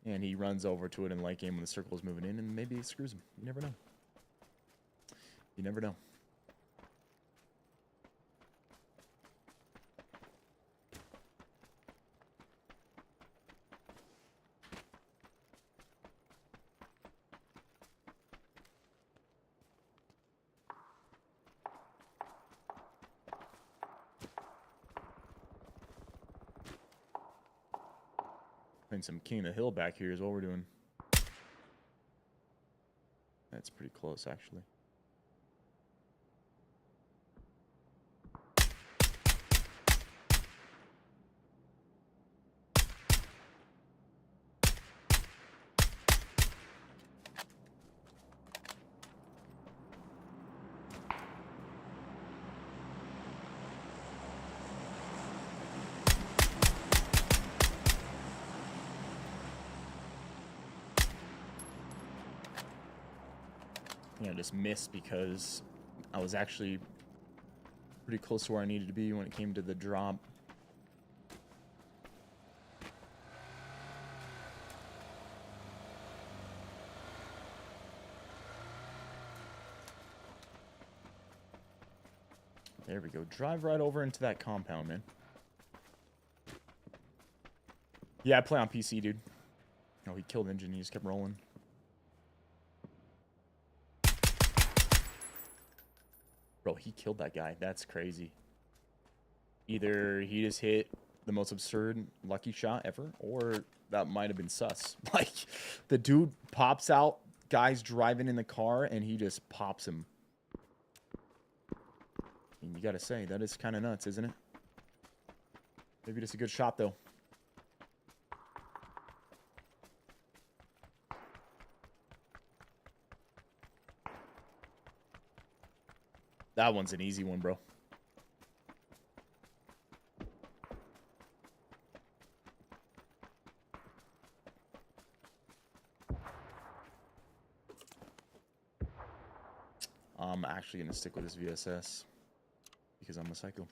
And he runs over to it in late game when the circle is moving in, and maybe it screws him. You never know. You never know. Playing some King of the Hill back here is what we're doing. That's pretty close, actually. I just missed because I was actually pretty close to where I needed to be when it came to the drop. There we go. Drive right over into that compound, man. Yeah, I play on PC, dude. Oh, he killed Engine. He just kept rolling. Bro, he killed that guy. That's crazy. Either he just hit the most absurd lucky shot ever, or that might have been sus. Like, the dude pops out, guy's driving in the car, and he just pops him. And you gotta say, that is kind of nuts, isn't it? Maybe just a good shot, though. That one's an easy one, bro. I'm actually going to stick with this VSS because I'm a psycho.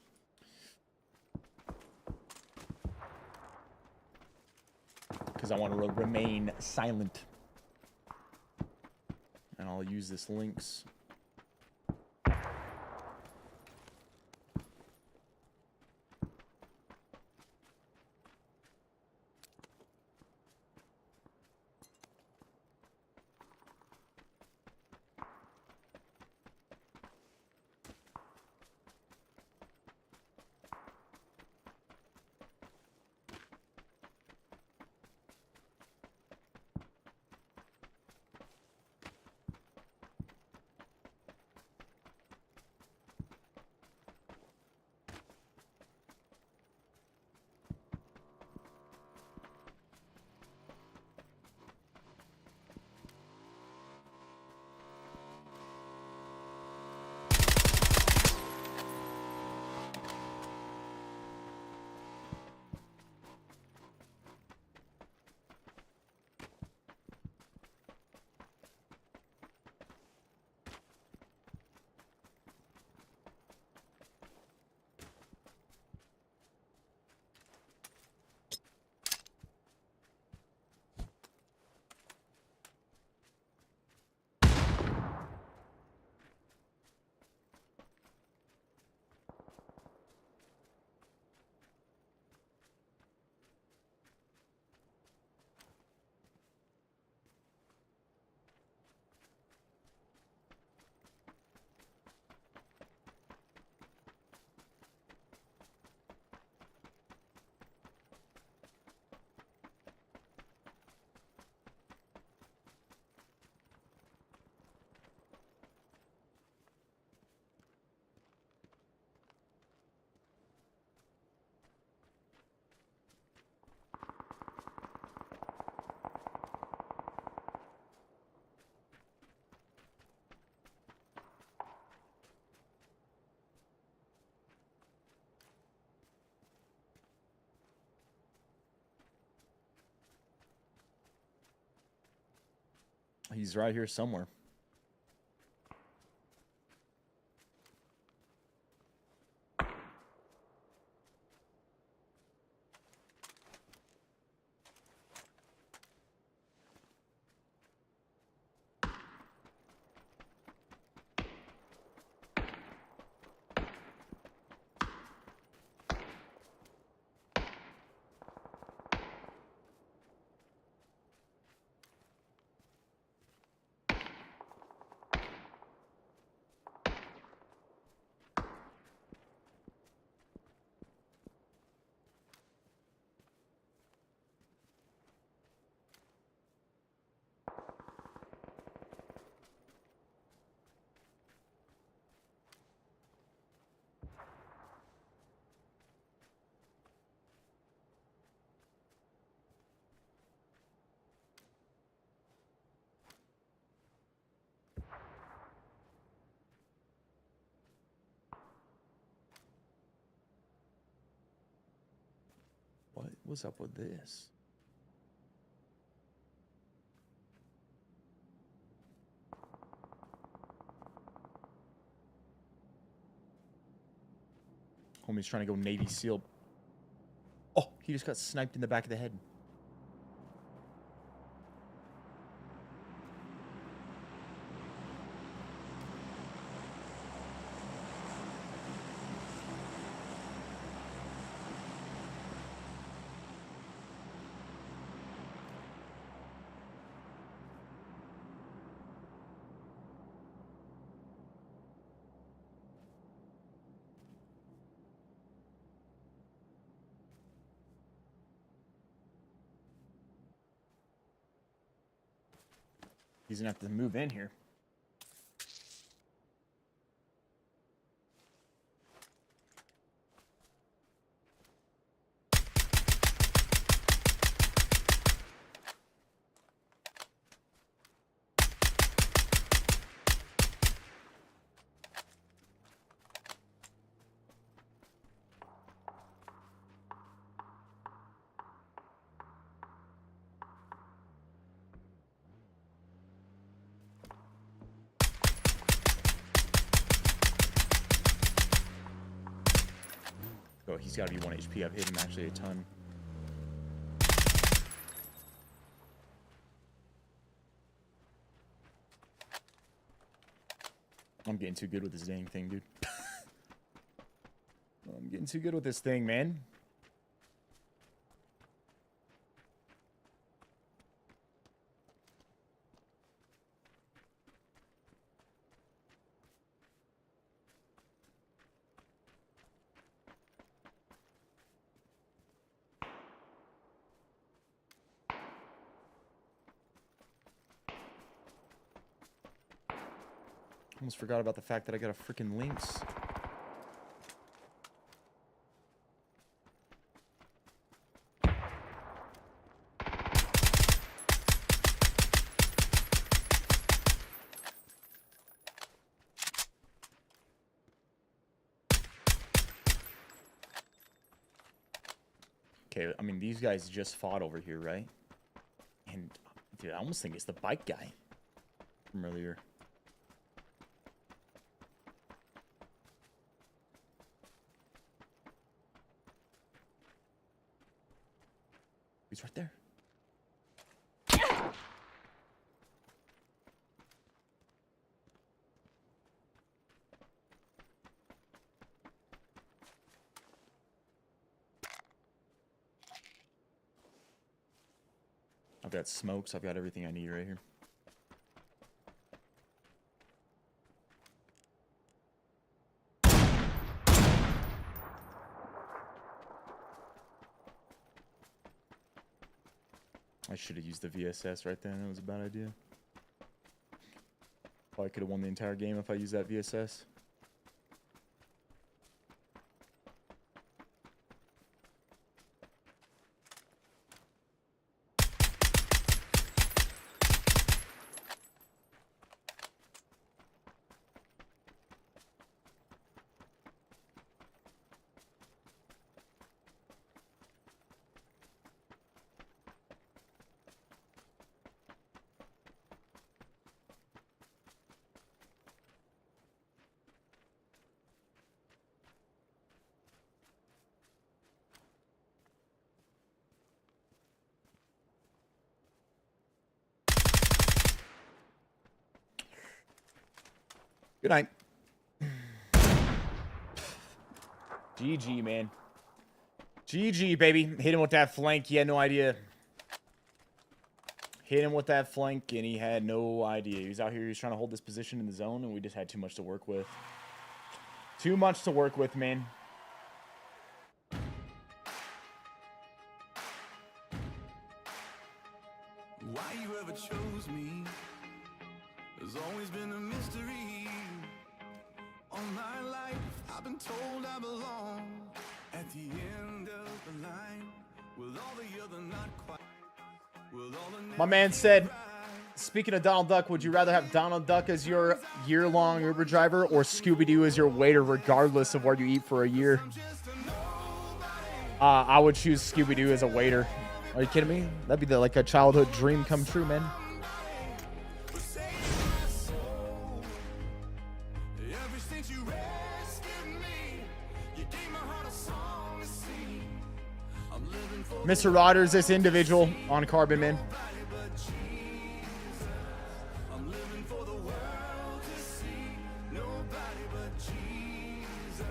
Because I want to remain silent. And I'll use this Lynx. He's right here somewhere. What was up with this? Homie's trying to go Navy SEAL. Oh, he just got sniped in the back of the head. He's gonna have to move in here. Oh, he's got to be 1 HP. I've hit him actually a ton. I'm getting too good with this dang thing, dude. I'm getting too good with this thing, man. Almost forgot about the fact that I got a freaking Lynx. Okay, I mean, these guys just fought over here, right? And, dude, I almost think it's the bike guy from earlier. He's right there. I've got smokes. I've got everything I need right here. I should have used the VSS right then. That was a bad idea. Probably could have won the entire game if I used that VSS. Good night. GG, man. GG, baby. Hit him with that flank. He had no idea. Hit him with that flank, and he had no idea. He was out here. He was trying to hold this position in the zone, and we just had too much to work with. Too much to work with, man. Why you ever chose me has always been a mystery. All my life I've been told I belong at the end of the line with all the other not quite. With all the My man said, speaking of Donald Duck, would you rather have Donald Duck as your year-long Uber driver or Scooby-Doo as your waiter regardless of where you eat for a year? I would choose Scooby-Doo as a waiter. Are you kidding me? That'd be like a childhood dream come true, man. ever since you rescued me, you gave my heart a song to sing. I'm living for Mr. Rodgers, this individual on Carbon, man. I'm living for the world to see. Nobody but Jesus.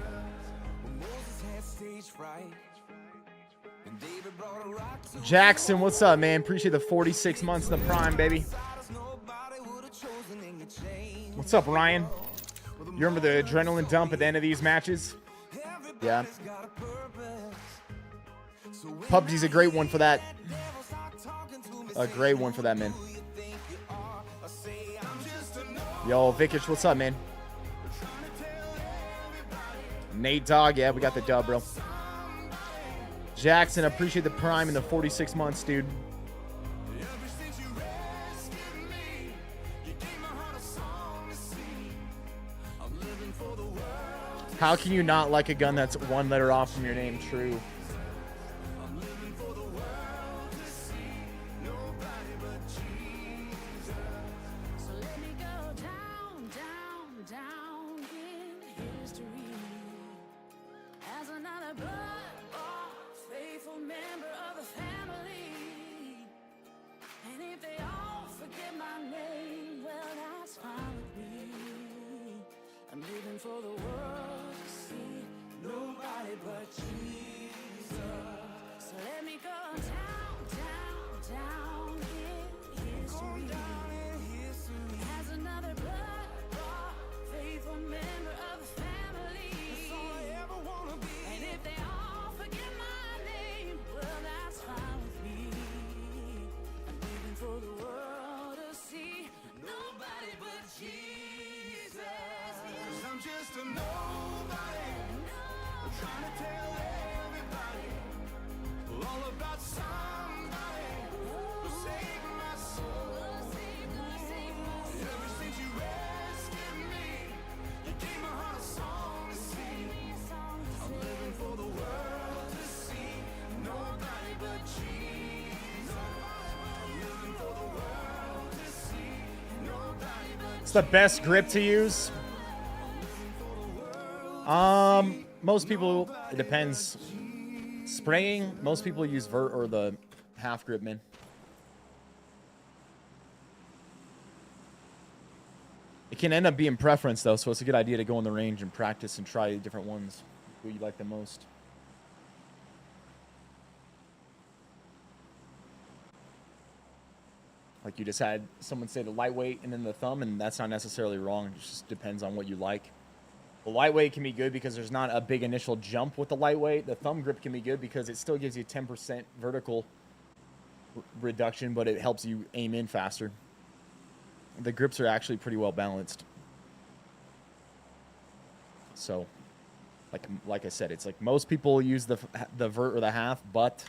Moses had stage fright. And David brought a rock to Jackson, what's up, man? Appreciate the 46 months in the prime, baby. What's up, Ryan? You remember the adrenaline dump at the end of these matches? Yeah. PUBG's a great one for that. A great one for that, man. Yo, Vickich, what's up, man? Nate Dogg, yeah, we got the dub, bro. Jackson, appreciate the prime in the 46 months, dude. How can you not like a gun that's one letter off from your name? True. So let me go down, down, down in history as another blood-bought, faithful member of the family. And if they all forget my name, well, that's fine with me. I'm living for the world to see, nobody but Jesus. So let me go down, down, down in history. As another blood-bought, faithful member of the family. That's all I ever wanna be. And if they all forget my name, well, that's fine with me. I'm living for the world to see, nobody but Jesus. 'Cause I'm just a nobody. I'm trying to tell everybody all about somebody who saved my soul. Ever since you rescued me, you gave my heart a song to sing. I'm living for the world to see, nobody but Jesus. I'm living for the world to see, nobody but It's the best grip to use. Most people, it depends. Spraying, most people use vert or the half grip, man. It can end up being preference though, so it's a good idea to go in the range and practice and try different ones. Who you like the most. Like you just had someone say the lightweight and then the thumb, and that's not necessarily wrong. It just depends on what you like. The lightweight can be good because there's not a big initial jump with the lightweight. The thumb grip can be good because it still gives you 10% vertical reduction, but it helps you aim in faster. The grips are actually pretty well balanced. So, like I said, it's like most people use the vert or the half, but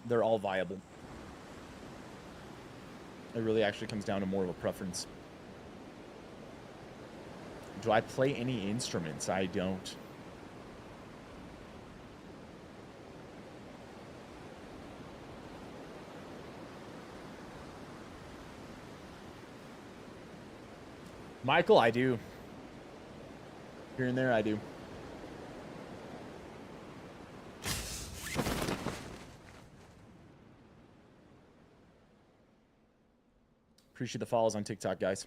they're all viable. It really actually comes down to more of a preference. Do I play any instruments? I don't. Michael, I do. Here and there, I do. Appreciate the follows on TikTok, guys.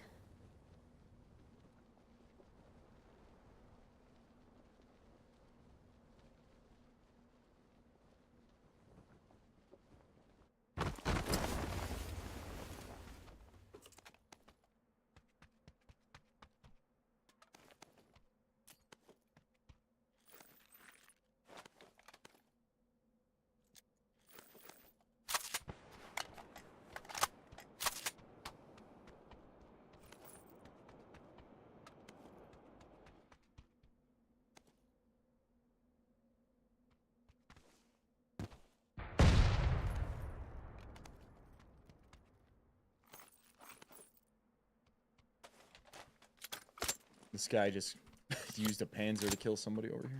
This guy just used a Panzer to kill somebody over here.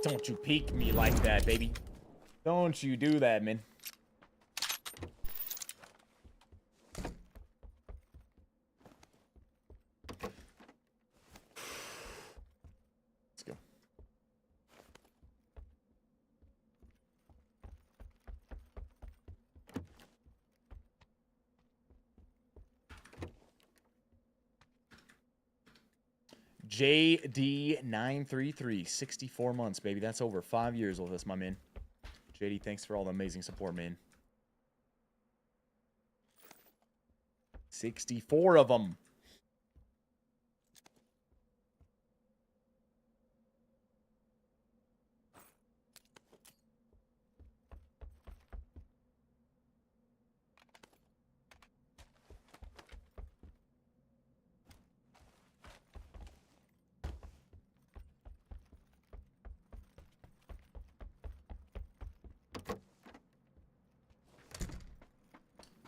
Don't you peek me like that, baby. Don't you do that, man. Let's go. JD933, 64 months, baby. That's over 5 years with us, my man. JD, thanks for all the amazing support, man. 64 of them.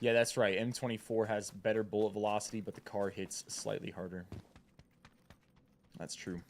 Yeah, that's right. M24 has better bullet velocity, but the car hits slightly harder. That's true.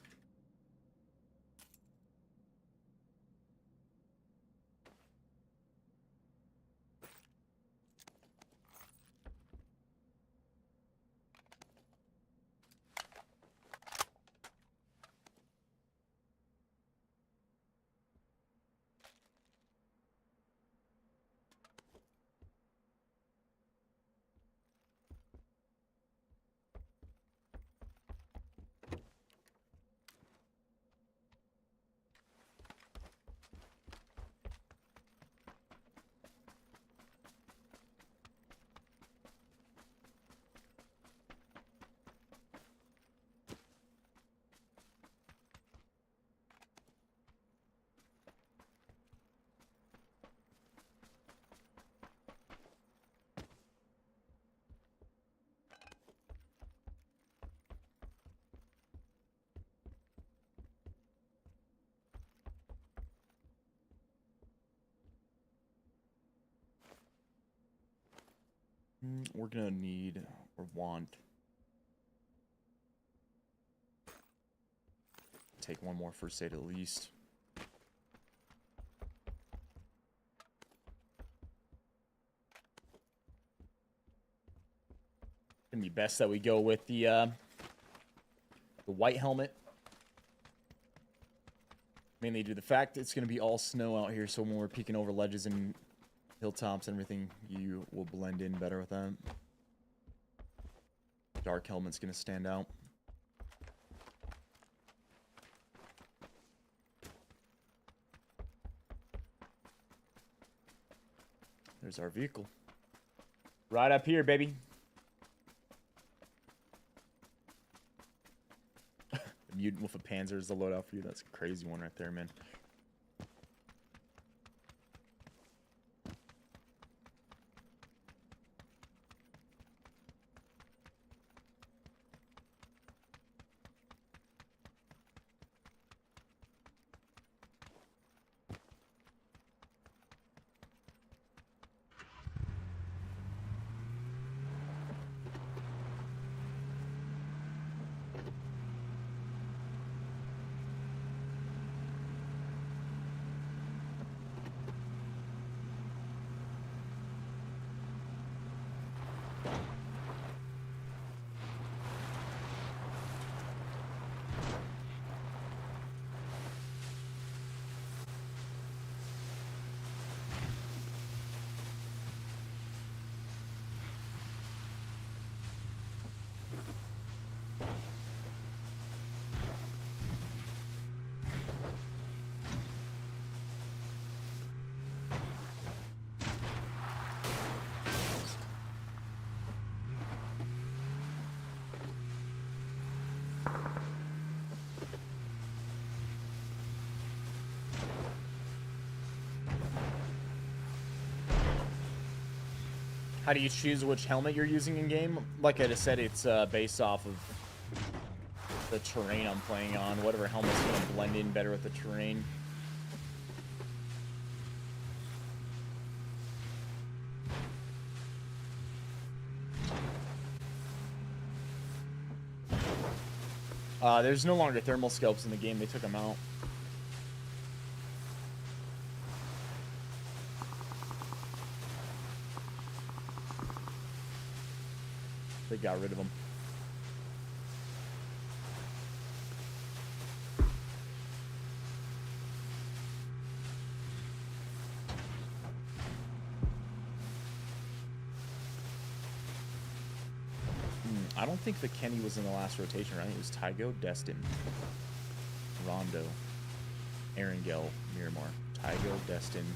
We're gonna need or want. Take one more first aid at least. Gonna be best that we go with the white helmet. Mainly due to the fact it's gonna be all snow out here, so when we're peeking over ledges and hilltops and everything, you will blend in better with that. Dark helmet's gonna stand out. There's our vehicle. Right up here, baby. The mutant with a Panzer is the loadout for you. That's a crazy one right there, man. How do you choose which helmet you're using in game? Like I just said, it's based off of the terrain I'm playing on. Whatever helmet's gonna blend in better with the terrain. There's no longer thermal scopes in the game. They took them out. They got rid of them. I don't think the Kenny was in the last rotation, right? It was Tygo, Destin, Rondo, Erangel, Miramar. Tygo, Destin,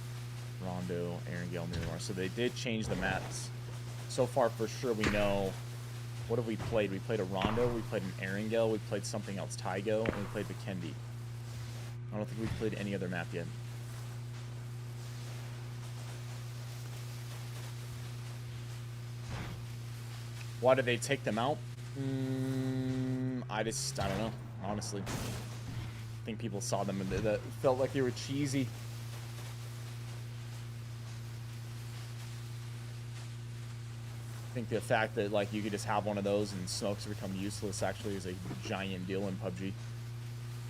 Rondo, Erangel, Miramar. So they did change the maps. So far, for sure, we know. What have we played? We played a Rondo, we played an Erangel, we played something else, Tygo, and we played the Kendi. I don't think we've played any other map yet. Why did they take them out? I don't know, honestly. I think people saw them and that felt like they were cheesy. I think the fact that like you could just have one of those and smokes become useless actually is a giant deal in PUBG.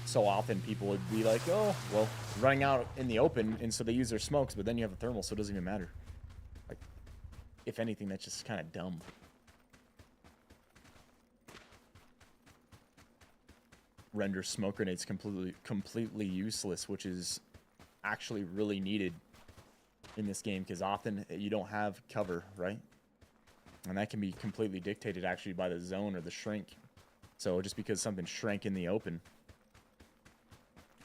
So often people would be like, oh, well, running out in the open, and so they use their smokes, but then you have a thermal, so it doesn't even matter. Like, if anything, that's just kind of dumb. Render smoke grenades completely useless, which is actually really needed in this game because often you don't have cover, right? And that can be completely dictated actually by the zone or the shrink. So just because something shrank in the open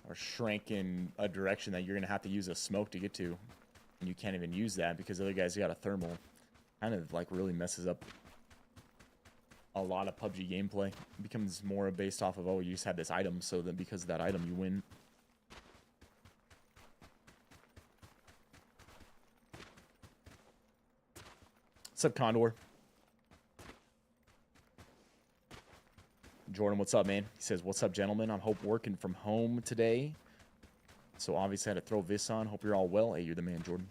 or shrank in a direction that you're going to have to use a smoke to get to, and you can't even use that because the other guys got a thermal, kind of like really messes up a lot of PUBG gameplay. It becomes more based off of, oh, you just had this item, so that because of that item you win. What's up, Condor? Jordan, what's up, man? He says, what's up, gentlemen? I hope working from home today. So obviously I had to throw Viss on. Hope you're all well. Hey, you're the man, Jordan.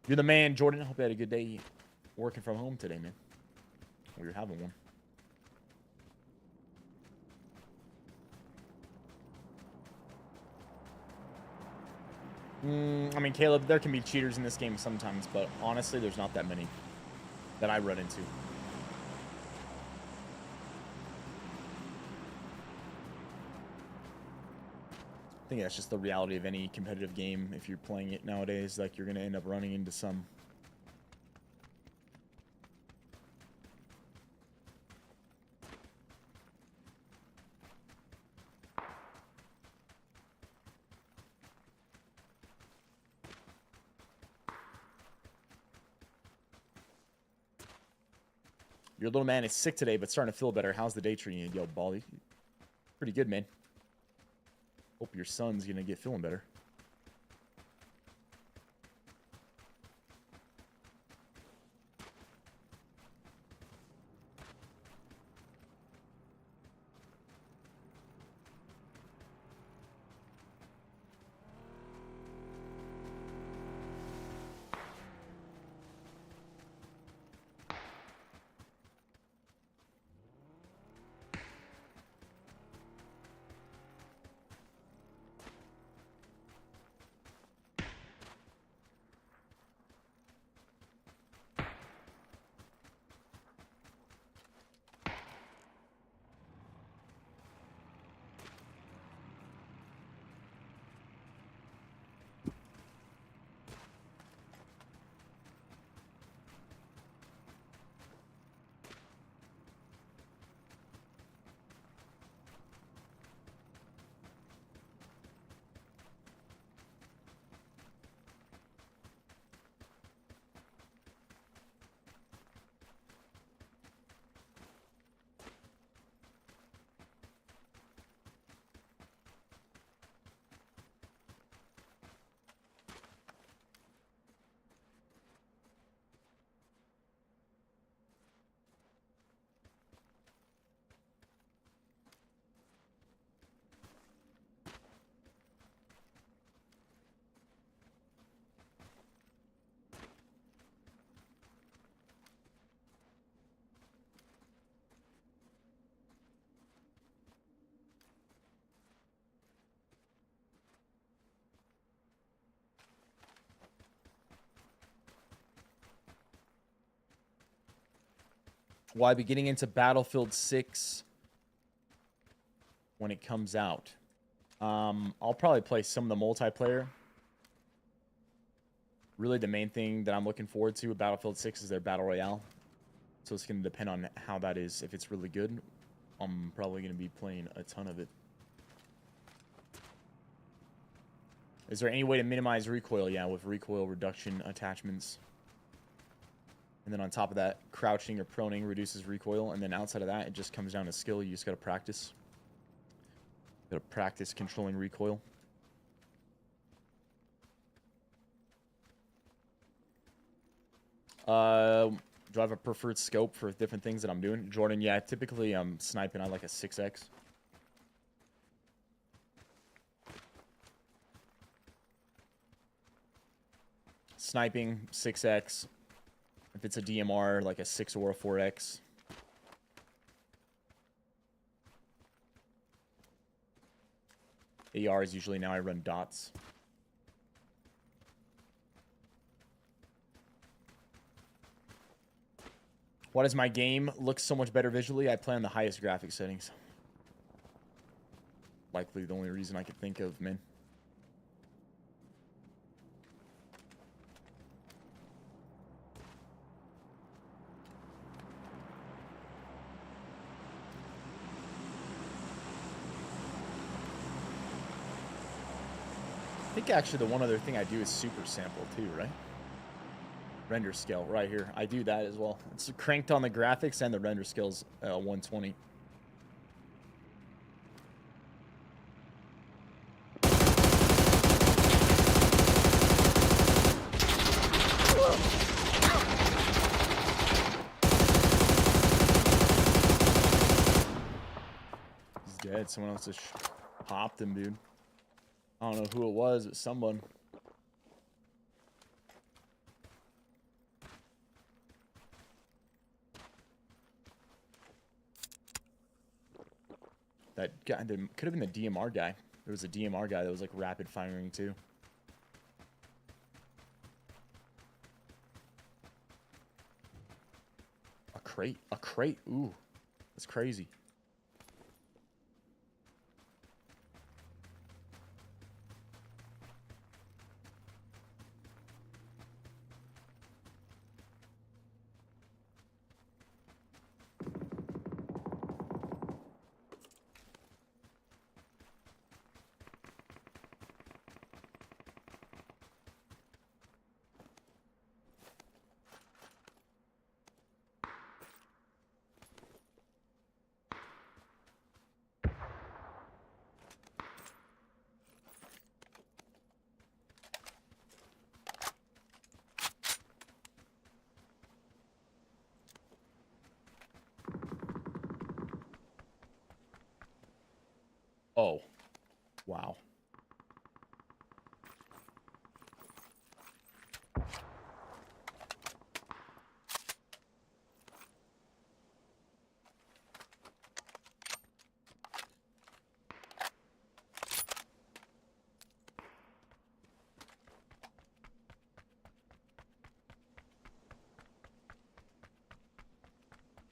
You're the man, Jordan. I hope you had a good day working from home today, man. Or you're having one. I mean, Caleb, there can be cheaters in this game sometimes, but honestly, there's not that many that I run into. I think that's just the reality of any competitive game. If you're playing it nowadays, like, you're going to end up running into some. Your little man is sick today, but starting to feel better. How's the day treating you? Yo, Bally. Pretty good, man. Hope your son's going to get feeling better. Will I be getting into Battlefield 6 when it comes out? I'll probably play some of the multiplayer. Really, the main thing that I'm looking forward to with Battlefield 6 is their Battle Royale. So it's going to depend on how that is. If it's really good, I'm probably going to be playing a ton of it. Is there any way to minimize recoil? Yeah, with recoil reduction attachments. And then on top of that, crouching or proning reduces recoil. And then outside of that, it just comes down to skill. You just got to practice. Got to practice controlling recoil. Do I have a preferred scope for different things that I'm doing? Jordan, yeah, typically I'm sniping on like a 6x. Sniping, 6x. If it's a DMR, like a 6 or a 4x. ARs, usually now I run dots. Why does my game look so much better visually? I play on the highest graphic settings. Likely the only reason I could think of, man. I think actually the one other thing I do is super sample too, right? Render scale right here. I do that as well. It's cranked on the graphics and the render scale's 120. He's dead. Someone else just popped him, dude. I don't know who it was, but someone. That guy could have been the DMR guy. There was a DMR guy that was like rapid firing too. A crate. Ooh, that's crazy. Oh, wow.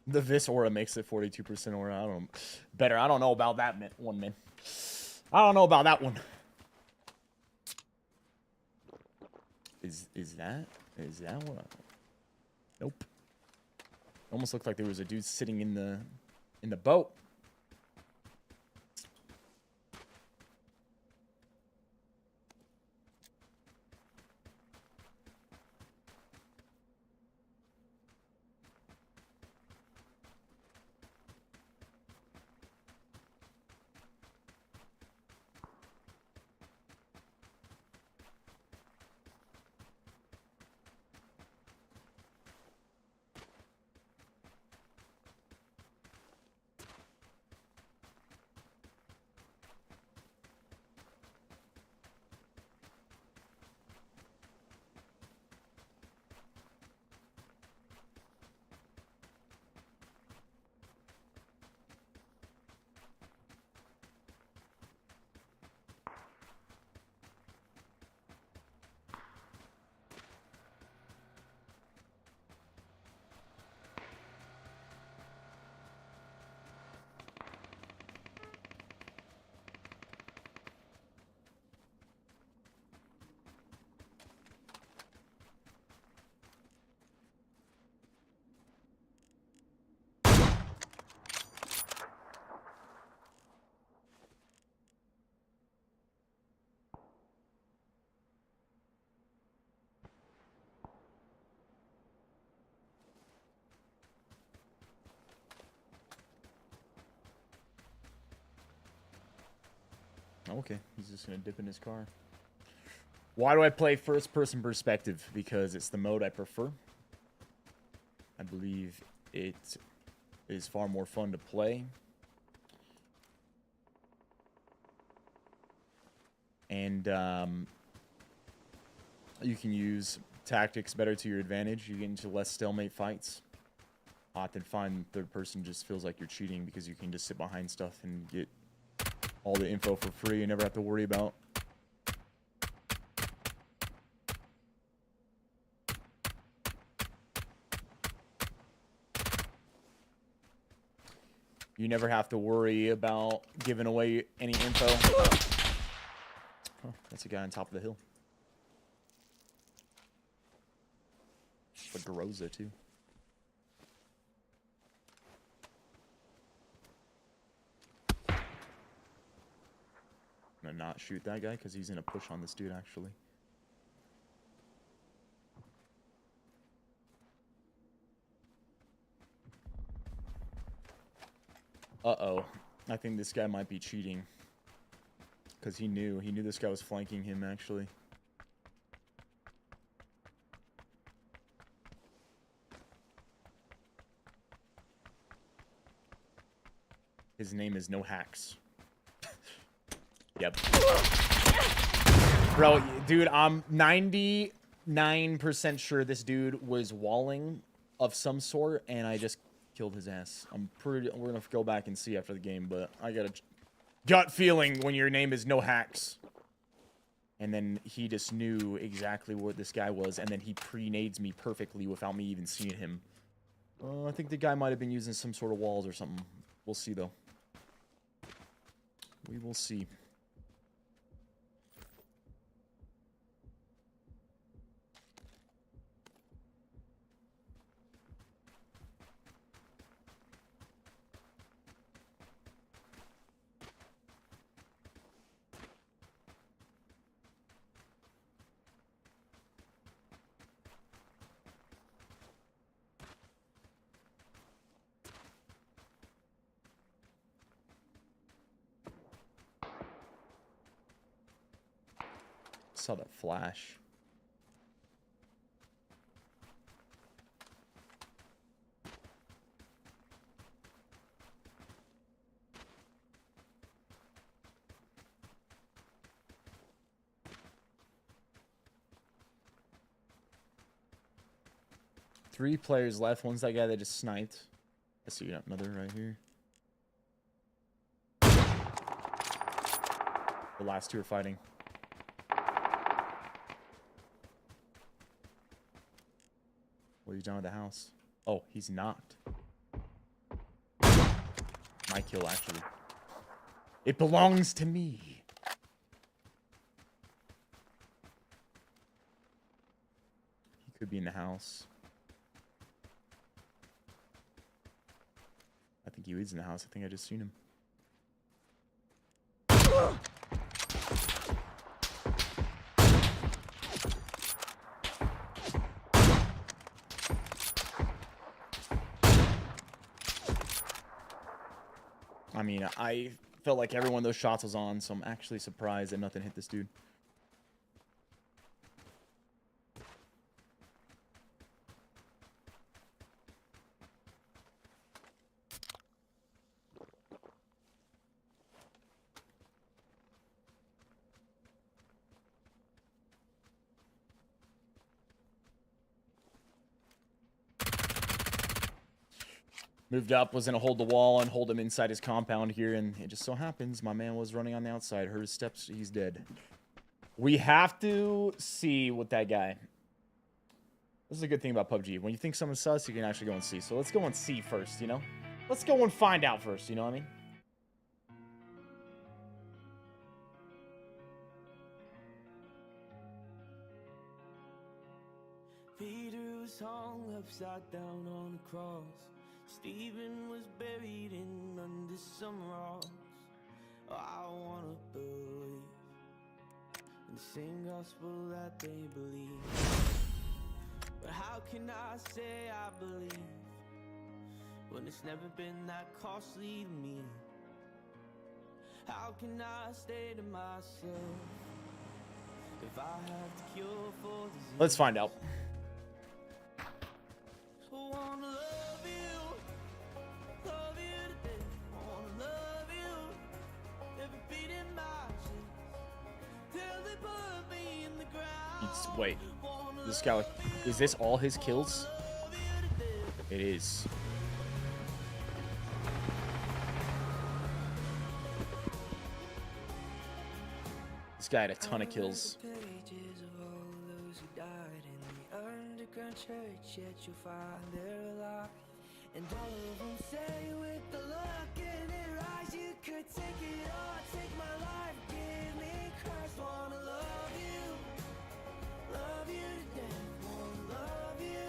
The Viss aura makes it 42% aura. I don't better. I don't know about that one, man. I don't know about that one. Is that what? Nope. Almost looked like there was a dude sitting in the boat. Okay, he's just gonna dip in his car. Why do I play first-person perspective? Because it's the mode I prefer. I believe it is far more fun to play. And you can use tactics better to your advantage. You get into less stalemate fights. I often find third person just feels like you're cheating because you can just sit behind stuff and get all the info for free and never have to worry about. You never have to worry about giving away any info. Oh, that's a guy on top of the hill. But Groza too. I'm gonna not shoot that guy because he's gonna push on this dude actually. Uh-oh. I think this guy might be cheating. Because he knew this guy was flanking him, actually. His name is No Hacks. Yep. Bro, dude, I'm 99% sure this dude was walling of some sort, and I just killed his ass. We're gonna go back and see after the game, but I got a gut feeling when your name is No Hacks. And then he just knew exactly what this guy was, and then he pre-nades me perfectly without me even seeing him. I think the guy might have been using some sort of walls or something. We'll see, though. We will see. Saw that flash. Three players left. One's that guy that just sniped. I see another right here. The last two are fighting. Well, he's down at the house. Oh, he's not. My kill, actually. It belongs to me. He could be in the house. I think he is in the house. I think I just seen him. I mean, I felt like every one of those shots was on, so I'm actually surprised that nothing hit this dude. Moved up, was gonna hold the wall and hold him inside his compound here, and it just so happens my man was running on the outside. Heard his steps, he's dead. We have to see what that guy... This is a good thing about PUBG. When you think someone's sus, you can actually go and see. So let's go and see first, you know? Let's go and find out first, you know what I mean? Peter was hung upside down on a cross. Stephen was buried in under some rocks. Oh, I wanna believe in the same gospel that they believe. But how can I say I believe when it's never been that costly to me? How can I stay to myself if I have to cure for disease? Let's find out. Wanna love you to death. Wanna love you, every beat in my chest, till they put me in the ground. Wait, this guy, is this all his kills? It is. This guy had a ton of kills. Pages of all those who died in the underground church, yet you'll find they're alive. And all of them say with the look in their eyes, you could take it or take my life. Give me Christ, wanna love you to death. Wanna love you,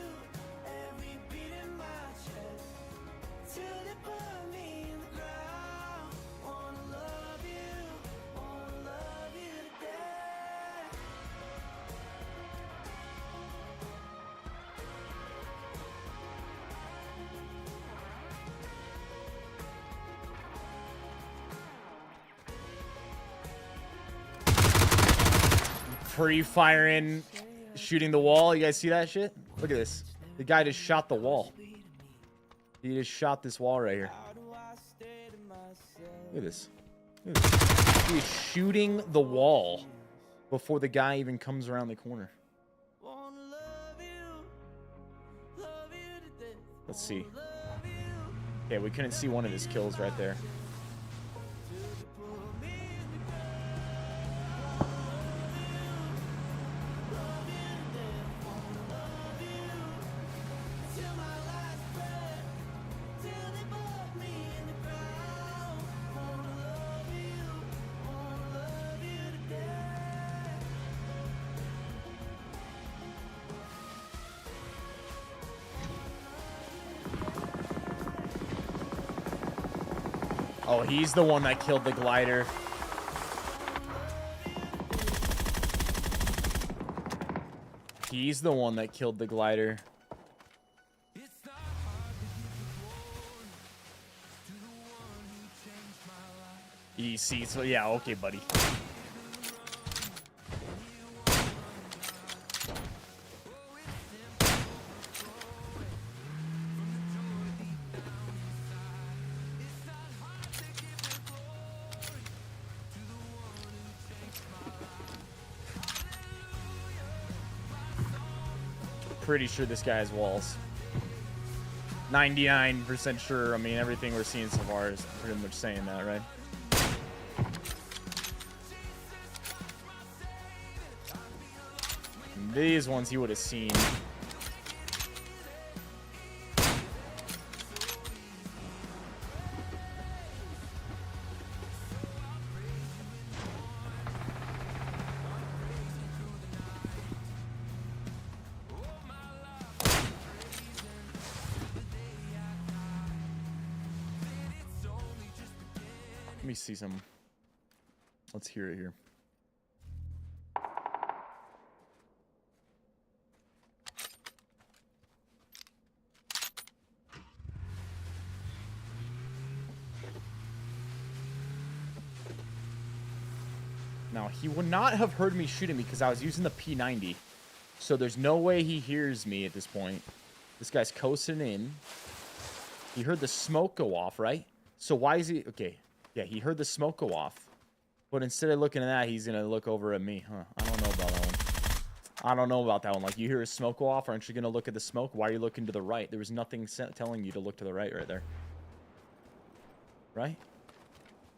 every beat in my chest, till they put me in the ground. Wanna love you to death. Pre-firing, shooting the wall. You guys see that shit? Look at this. The guy just shot the wall. He just shot this wall right here. Look at this. Look at this. He is shooting the wall before the guy even comes around the corner. Let's see. Yeah, we couldn't see one of his kills right there. Oh, he's the one that killed the glider. He's the one that killed the glider. EC, so yeah, okay, buddy. Pretty sure this guy has walls. 99% sure. I mean, everything we're seeing so far is pretty much saying that, right? And these ones you would have seen. Let me see some. Let's hear it here. Now, he would not have heard me shooting me because I was using the P90. So there's no way he hears me at this point. This guy's coasting in. He heard the smoke go off, right? So why is he... Okay. Yeah, he heard the smoke go off. But instead of looking at that, he's going to look over at me. Huh. I don't know about that one. I don't know about that one. Like, you hear a smoke go off, aren't you going to look at the smoke? Why are you looking to the right? There was nothing telling you to look to the right there. Right?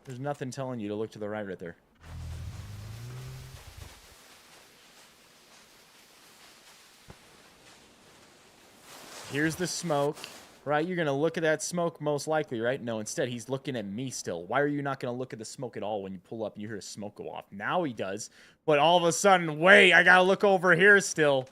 There's nothing telling you to look to the right there. Here's the smoke. Right? You're going to look at that smoke most likely, right? No, instead, he's looking at me still. Why are you not going to look at the smoke at all when you pull up and you hear a smoke go off? Now he does. But all of a sudden, wait, I got to look over here still.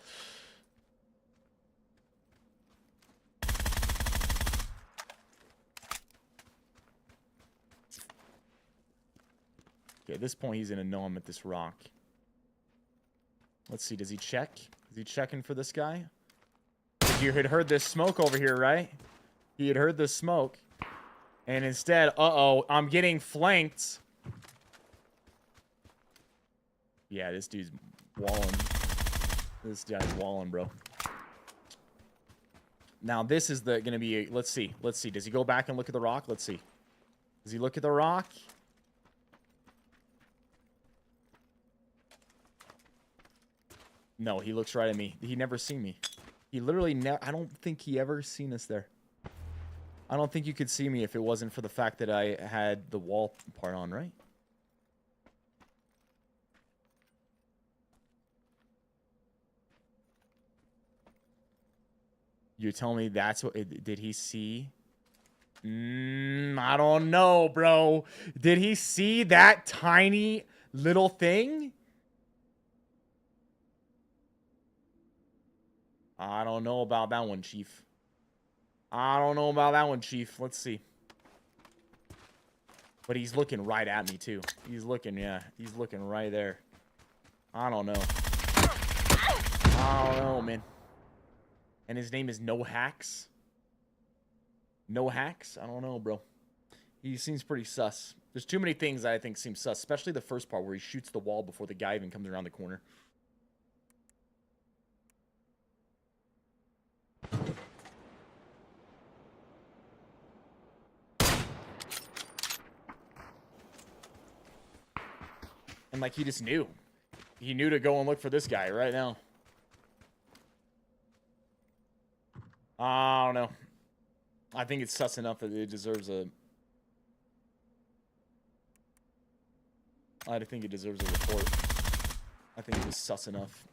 Okay, at this point, he's going to know I'm at this rock. Let's see. Does he check? Is he checking for this guy? You had heard this smoke over here, right? He had heard this smoke. And instead, uh-oh, I'm getting flanked. Yeah, this dude's walling. This guy's walling, bro. Now, this is the gonna be... Let's see. Let's see. Does he go back and look at the rock? Let's see. Does he look at the rock? No, he looks right at me. He never seen me. He literally never... I don't think he ever seen us there. I don't think you could see me if it wasn't for the fact that I had the wall part on, right? You tell me that's what... Did he see? I don't know, bro. Did he see that tiny little thing? I don't know about that one, Chief. I don't know about that one, Chief. Let's see. But he's looking right at me, too. He's looking, yeah. He's looking right there. I don't know. I don't know, man. And his name is No Hacks. No Hacks? I don't know, bro. He seems pretty sus. There's too many things that I think seem sus, especially the first part where he shoots the wall before the guy even comes around the corner. And like he just knew. He knew to go and look for this guy right now. I don't know. I think it's sus enough that it deserves a... I think it deserves a report. I think it was sus enough.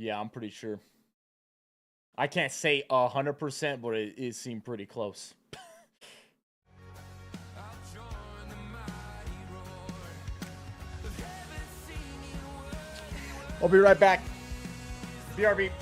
Yeah, I'm pretty sure. I can't say 100%, but it seemed pretty close. I'll be right back. BRB.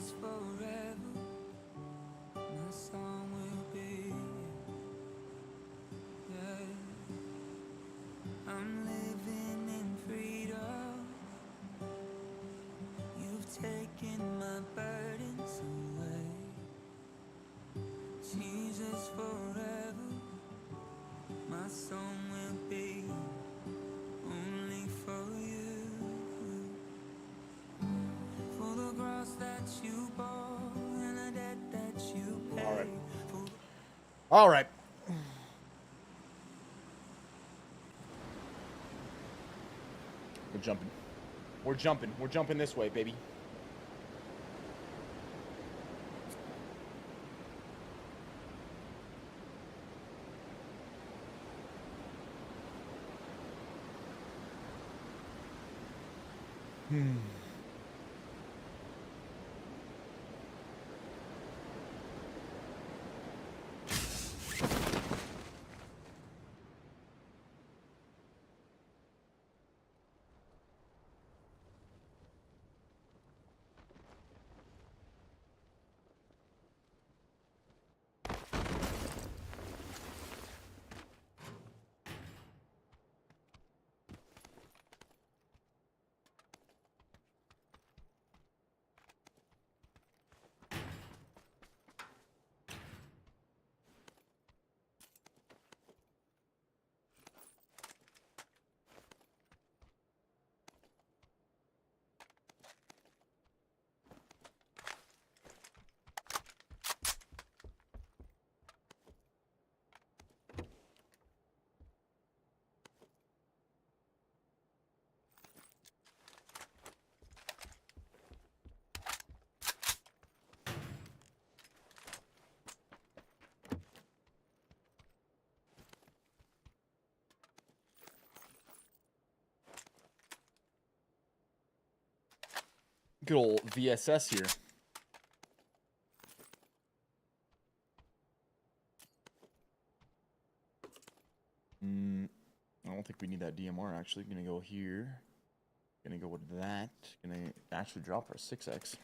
Jesus forever, my song will be. Yeah. I'm living in freedom. You've taken my burdens away. Jesus forever, my song will be only for you. For the cross that you bore and the debt that you paid. All right. All right. We're jumping. We're jumping. We're jumping this way, baby. Good old VSS here. I don't think we need that DMR actually. Gonna go here. Gonna go with that. Gonna actually drop our 6x.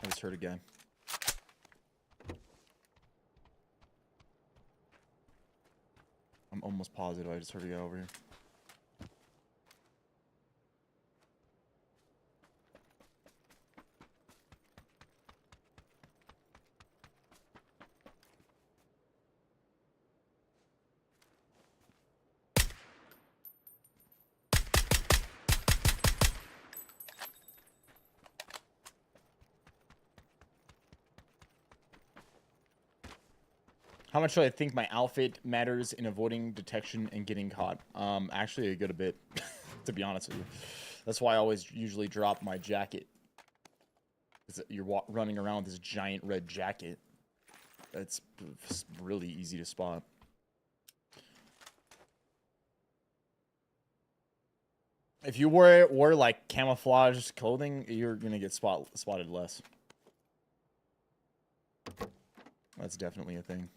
I just heard a guy. I'm almost positive I just heard a guy over here. How much do I think my outfit matters in avoiding detection and getting caught? Actually a good bit, to be honest with you. That's why I always usually drop my jacket. You're running around with this giant red jacket. That's really easy to spot. If you wear like camouflage clothing, you're gonna get spotted less. That's definitely a thing.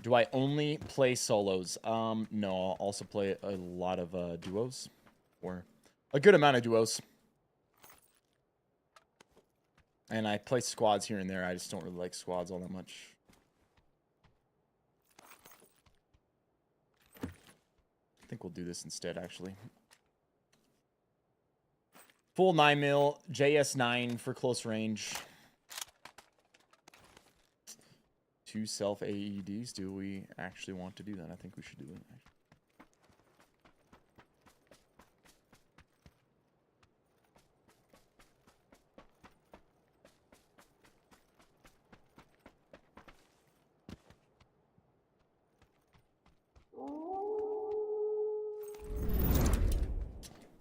Do I only play solos? No, I'll also play a lot of duos, or a good amount of duos. And I play squads here and there. I just don't really like squads all that much. I think we'll do this instead, actually. Full 9mm, JS9 for close range. 2 self AEDs. Do we actually want to do that? I think we should do it.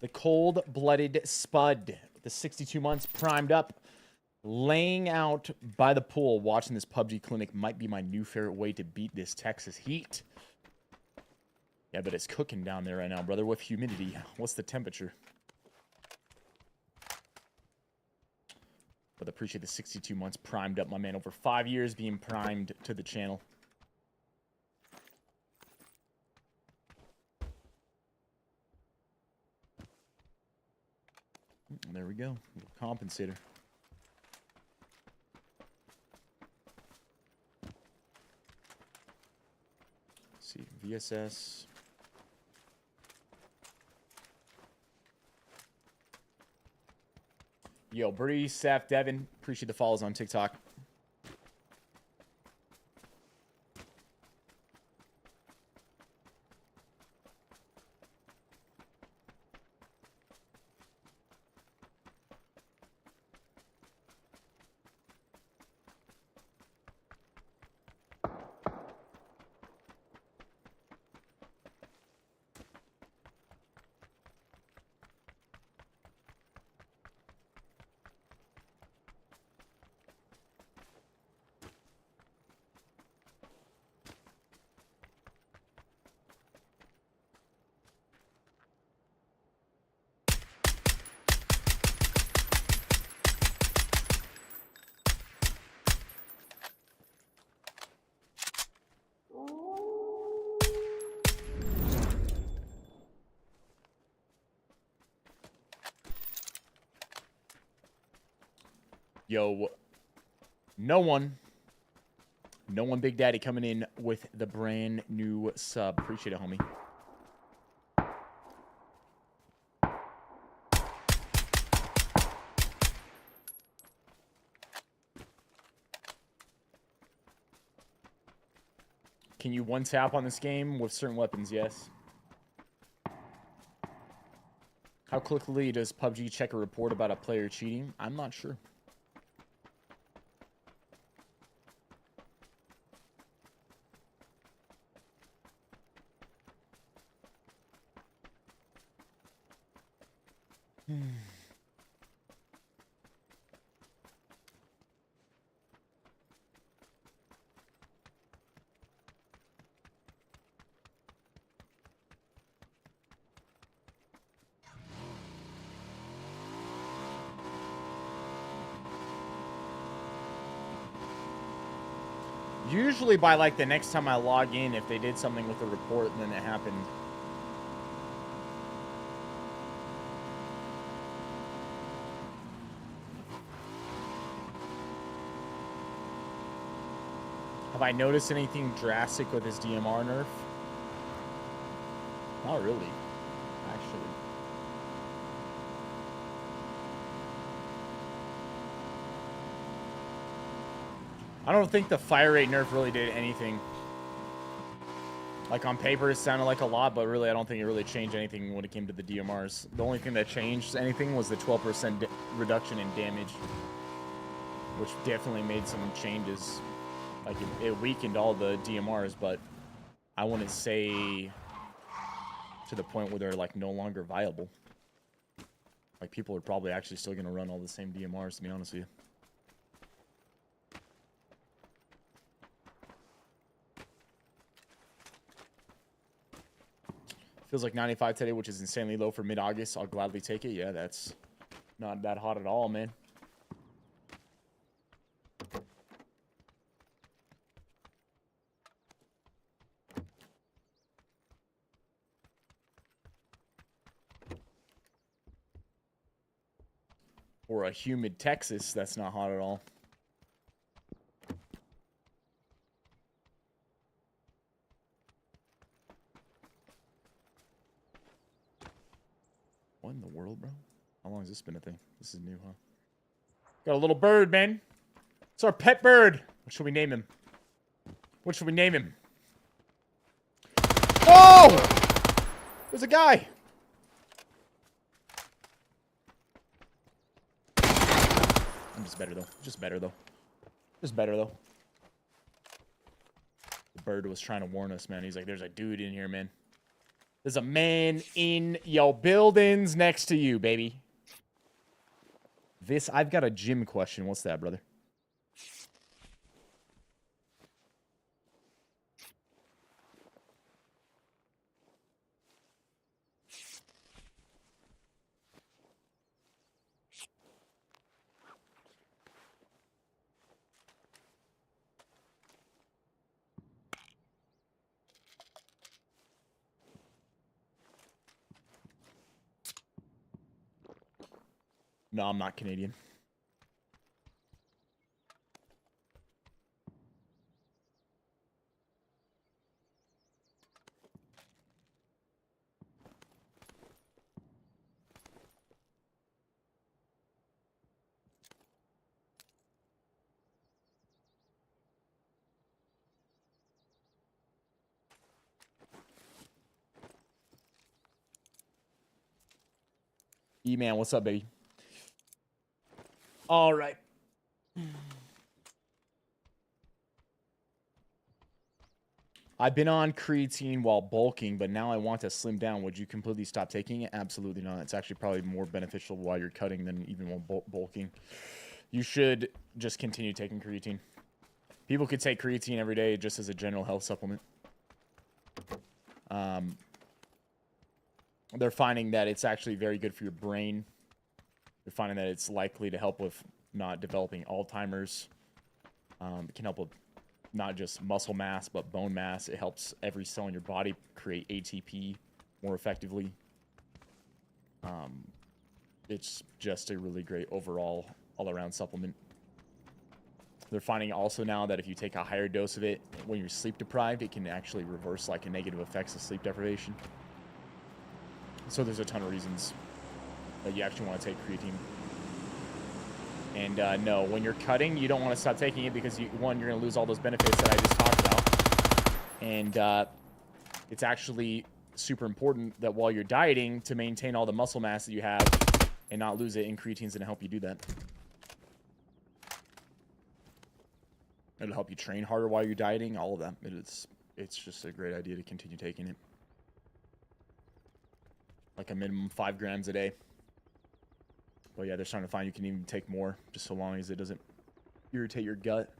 The cold-blooded spud. The 62 months primed up. Laying out by the pool, watching this PUBG clinic might be my new favorite way to beat this Texas heat. Yeah, but it's cooking down there right now, brother, with humidity. What's the temperature? But appreciate the 62 months primed up, my man. Over 5 years being primed to the channel. There we go. Compensator. Let's see, VSS. Yo, Bree, Seth, Devin, appreciate the follows on TikTok. Yo, no one Big Daddy coming in with the brand new sub. Appreciate it, homie. Can you one tap on this game with certain weapons? Yes. How quickly does PUBG check a report about a player cheating? I'm not sure. Usually by like the next time I log in, if they did something with the report, then it happened. Have I noticed anything drastic with this DMR nerf? Not really, actually. I don't think the fire rate nerf really did anything. Like on paper, it sounded like a lot, but really, I don't think it really changed anything when it came to the DMRs. The only thing that changed anything was the 12% reduction in damage, which definitely made some changes. Like it weakened all the DMRs, but I wouldn't say to the point where they're like no longer viable. Like people are probably actually still going to run all the same DMRs, to be honest with you. Feels like 95 today, which is insanely low for mid-August. I'll gladly take it. Yeah, that's not that hot at all, man. Or a humid Texas, that's not hot at all. What in the world, bro? How long has this been a thing? This is new, huh? Got a little bird, man. It's our pet bird. What should we name him? What should we name him? Whoa! There's a guy. I'm just better, though. Just better, though. Just better, though. The bird was trying to warn us, man. He's like, there's a dude in here, man. There's a man in your buildings next to you, baby. Viss, I've got a gym question. What's that, brother? No, I'm not Canadian. E-man, what's up, baby? All right. I've been on creatine while bulking, but now I want to slim down. Would you completely stop taking it? Absolutely not. It's actually probably more beneficial while you're cutting than even while bulking. You should just continue taking creatine. People could take creatine every day just as a general health supplement. They're finding that it's actually very good for your brain. They're finding that it's likely to help with not developing Alzheimer's. It can help with not just muscle mass, but bone mass. It helps every cell in your body create ATP more effectively. It's just a really great overall, all-around supplement. They're finding also now that if you take a higher dose of it when you're sleep deprived, it can actually reverse like a negative effects of sleep deprivation. So there's a ton of reasons that you actually want to take creatine. And no, when you're cutting, you don't want to stop taking it because, one, you're going to lose all those benefits that I just talked about. And it's actually super important that while you're dieting to maintain all the muscle mass that you have and not lose it, and creatine's going to help you do that. It'll help you train harder while you're dieting, all of that. It's just a great idea to continue taking it. Like a minimum 5 grams a day. But yeah, they're starting to find you can even take more, just so long as it doesn't irritate your gut.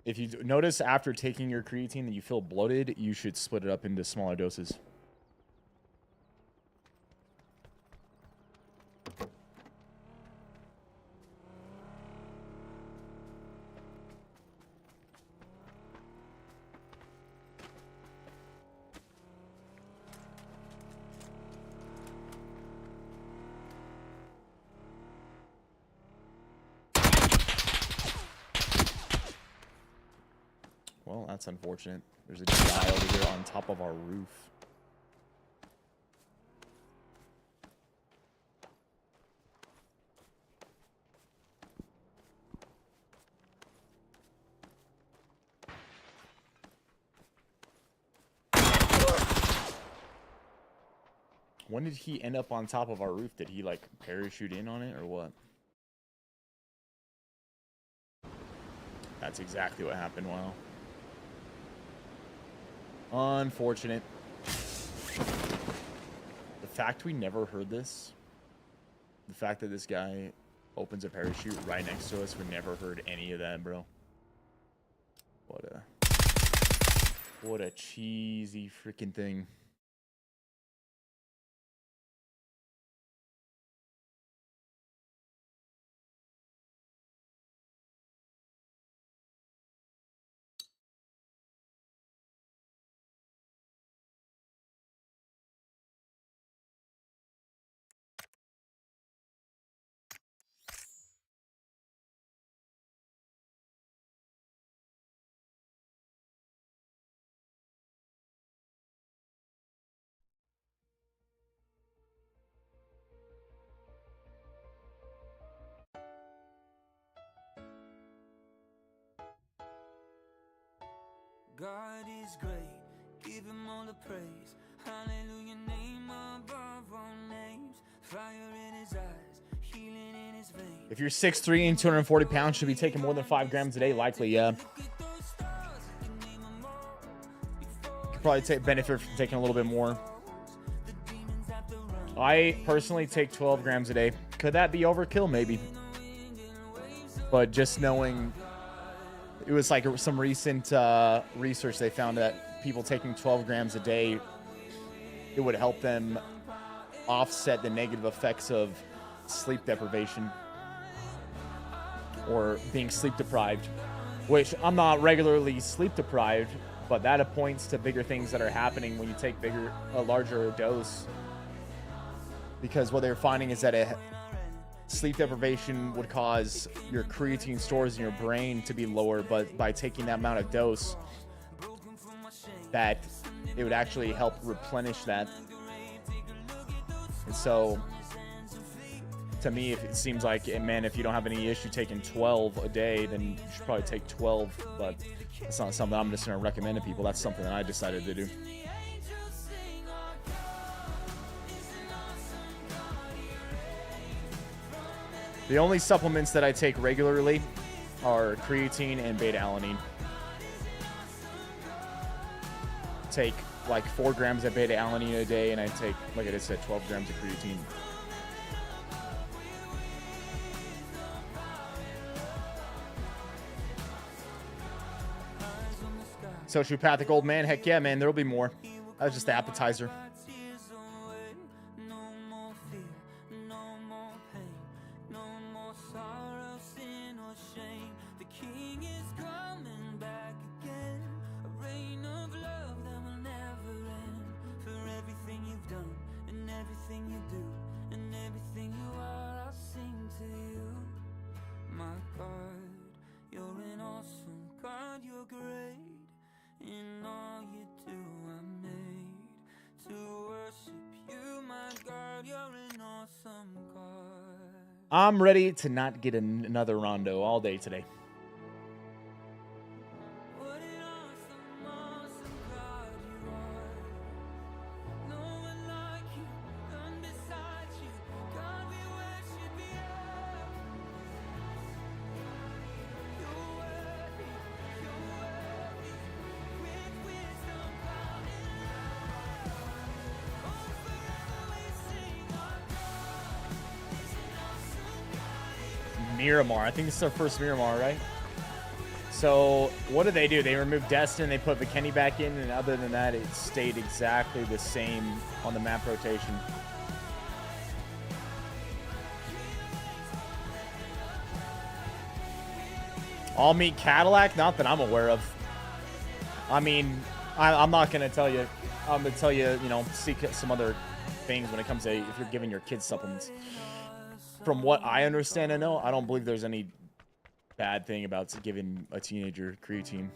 If you notice after taking your creatine that you feel bloated, you should split it up into smaller doses. Well, that's unfortunate. There's a guy over here on top of our roof. When did he end up on top of our roof? Did he, like, parachute in on it or what? That's exactly what happened. Wow. Unfortunate. The fact we never heard this, the fact that this guy opens a parachute right next to us, we never heard any of that, bro. What a cheesy freaking thing. God is great, give him all the praise. Hallelujah, name above all names. Fire in his eyes, healing in his veins. If you're 6'3" and 240 pounds, should be taking more than 5 grams a day. Likely, yeah. Could probably benefit from taking a little bit more. I personally take 12 grams a day. Could that be overkill? Maybe. But just knowing, it was like some recent research, they found that people taking 12 grams a day, it would help them offset the negative effects of sleep deprivation or being sleep deprived, which I'm not regularly sleep deprived, but that points to bigger things that are happening when you take a larger dose. Because what they're finding is that sleep deprivation would cause your creatine stores in your brain to be lower, but by taking that amount of dose, that it would actually help replenish that. And so, to me, if it seems like, man, if you don't have any issue taking 12 a day, then you should probably take 12. But that's not something I'm just going to recommend to people. That's something that I decided to do. The only supplements that I take regularly are creatine and beta-alanine. Take like 4 grams of beta-alanine a day, and I take, like I just said, 12 grams of creatine. Sociopathic old man, heck yeah, man, there'll be more. That was just the appetizer. I'm ready to not get another rondo all day today. Miramar. I think this is our first Miramar, right? So what do? They removed Destin, they put McKinney back in, and other than that, it stayed exactly the same on the map rotation. All meet Cadillac? Not that I'm aware of. I mean, I'm not going to tell you. I'm going to tell you, you know, seek some other things when it comes to if you're giving your kids supplements. From what I understand and know, I don't believe there's any bad thing about giving a teenager creatine.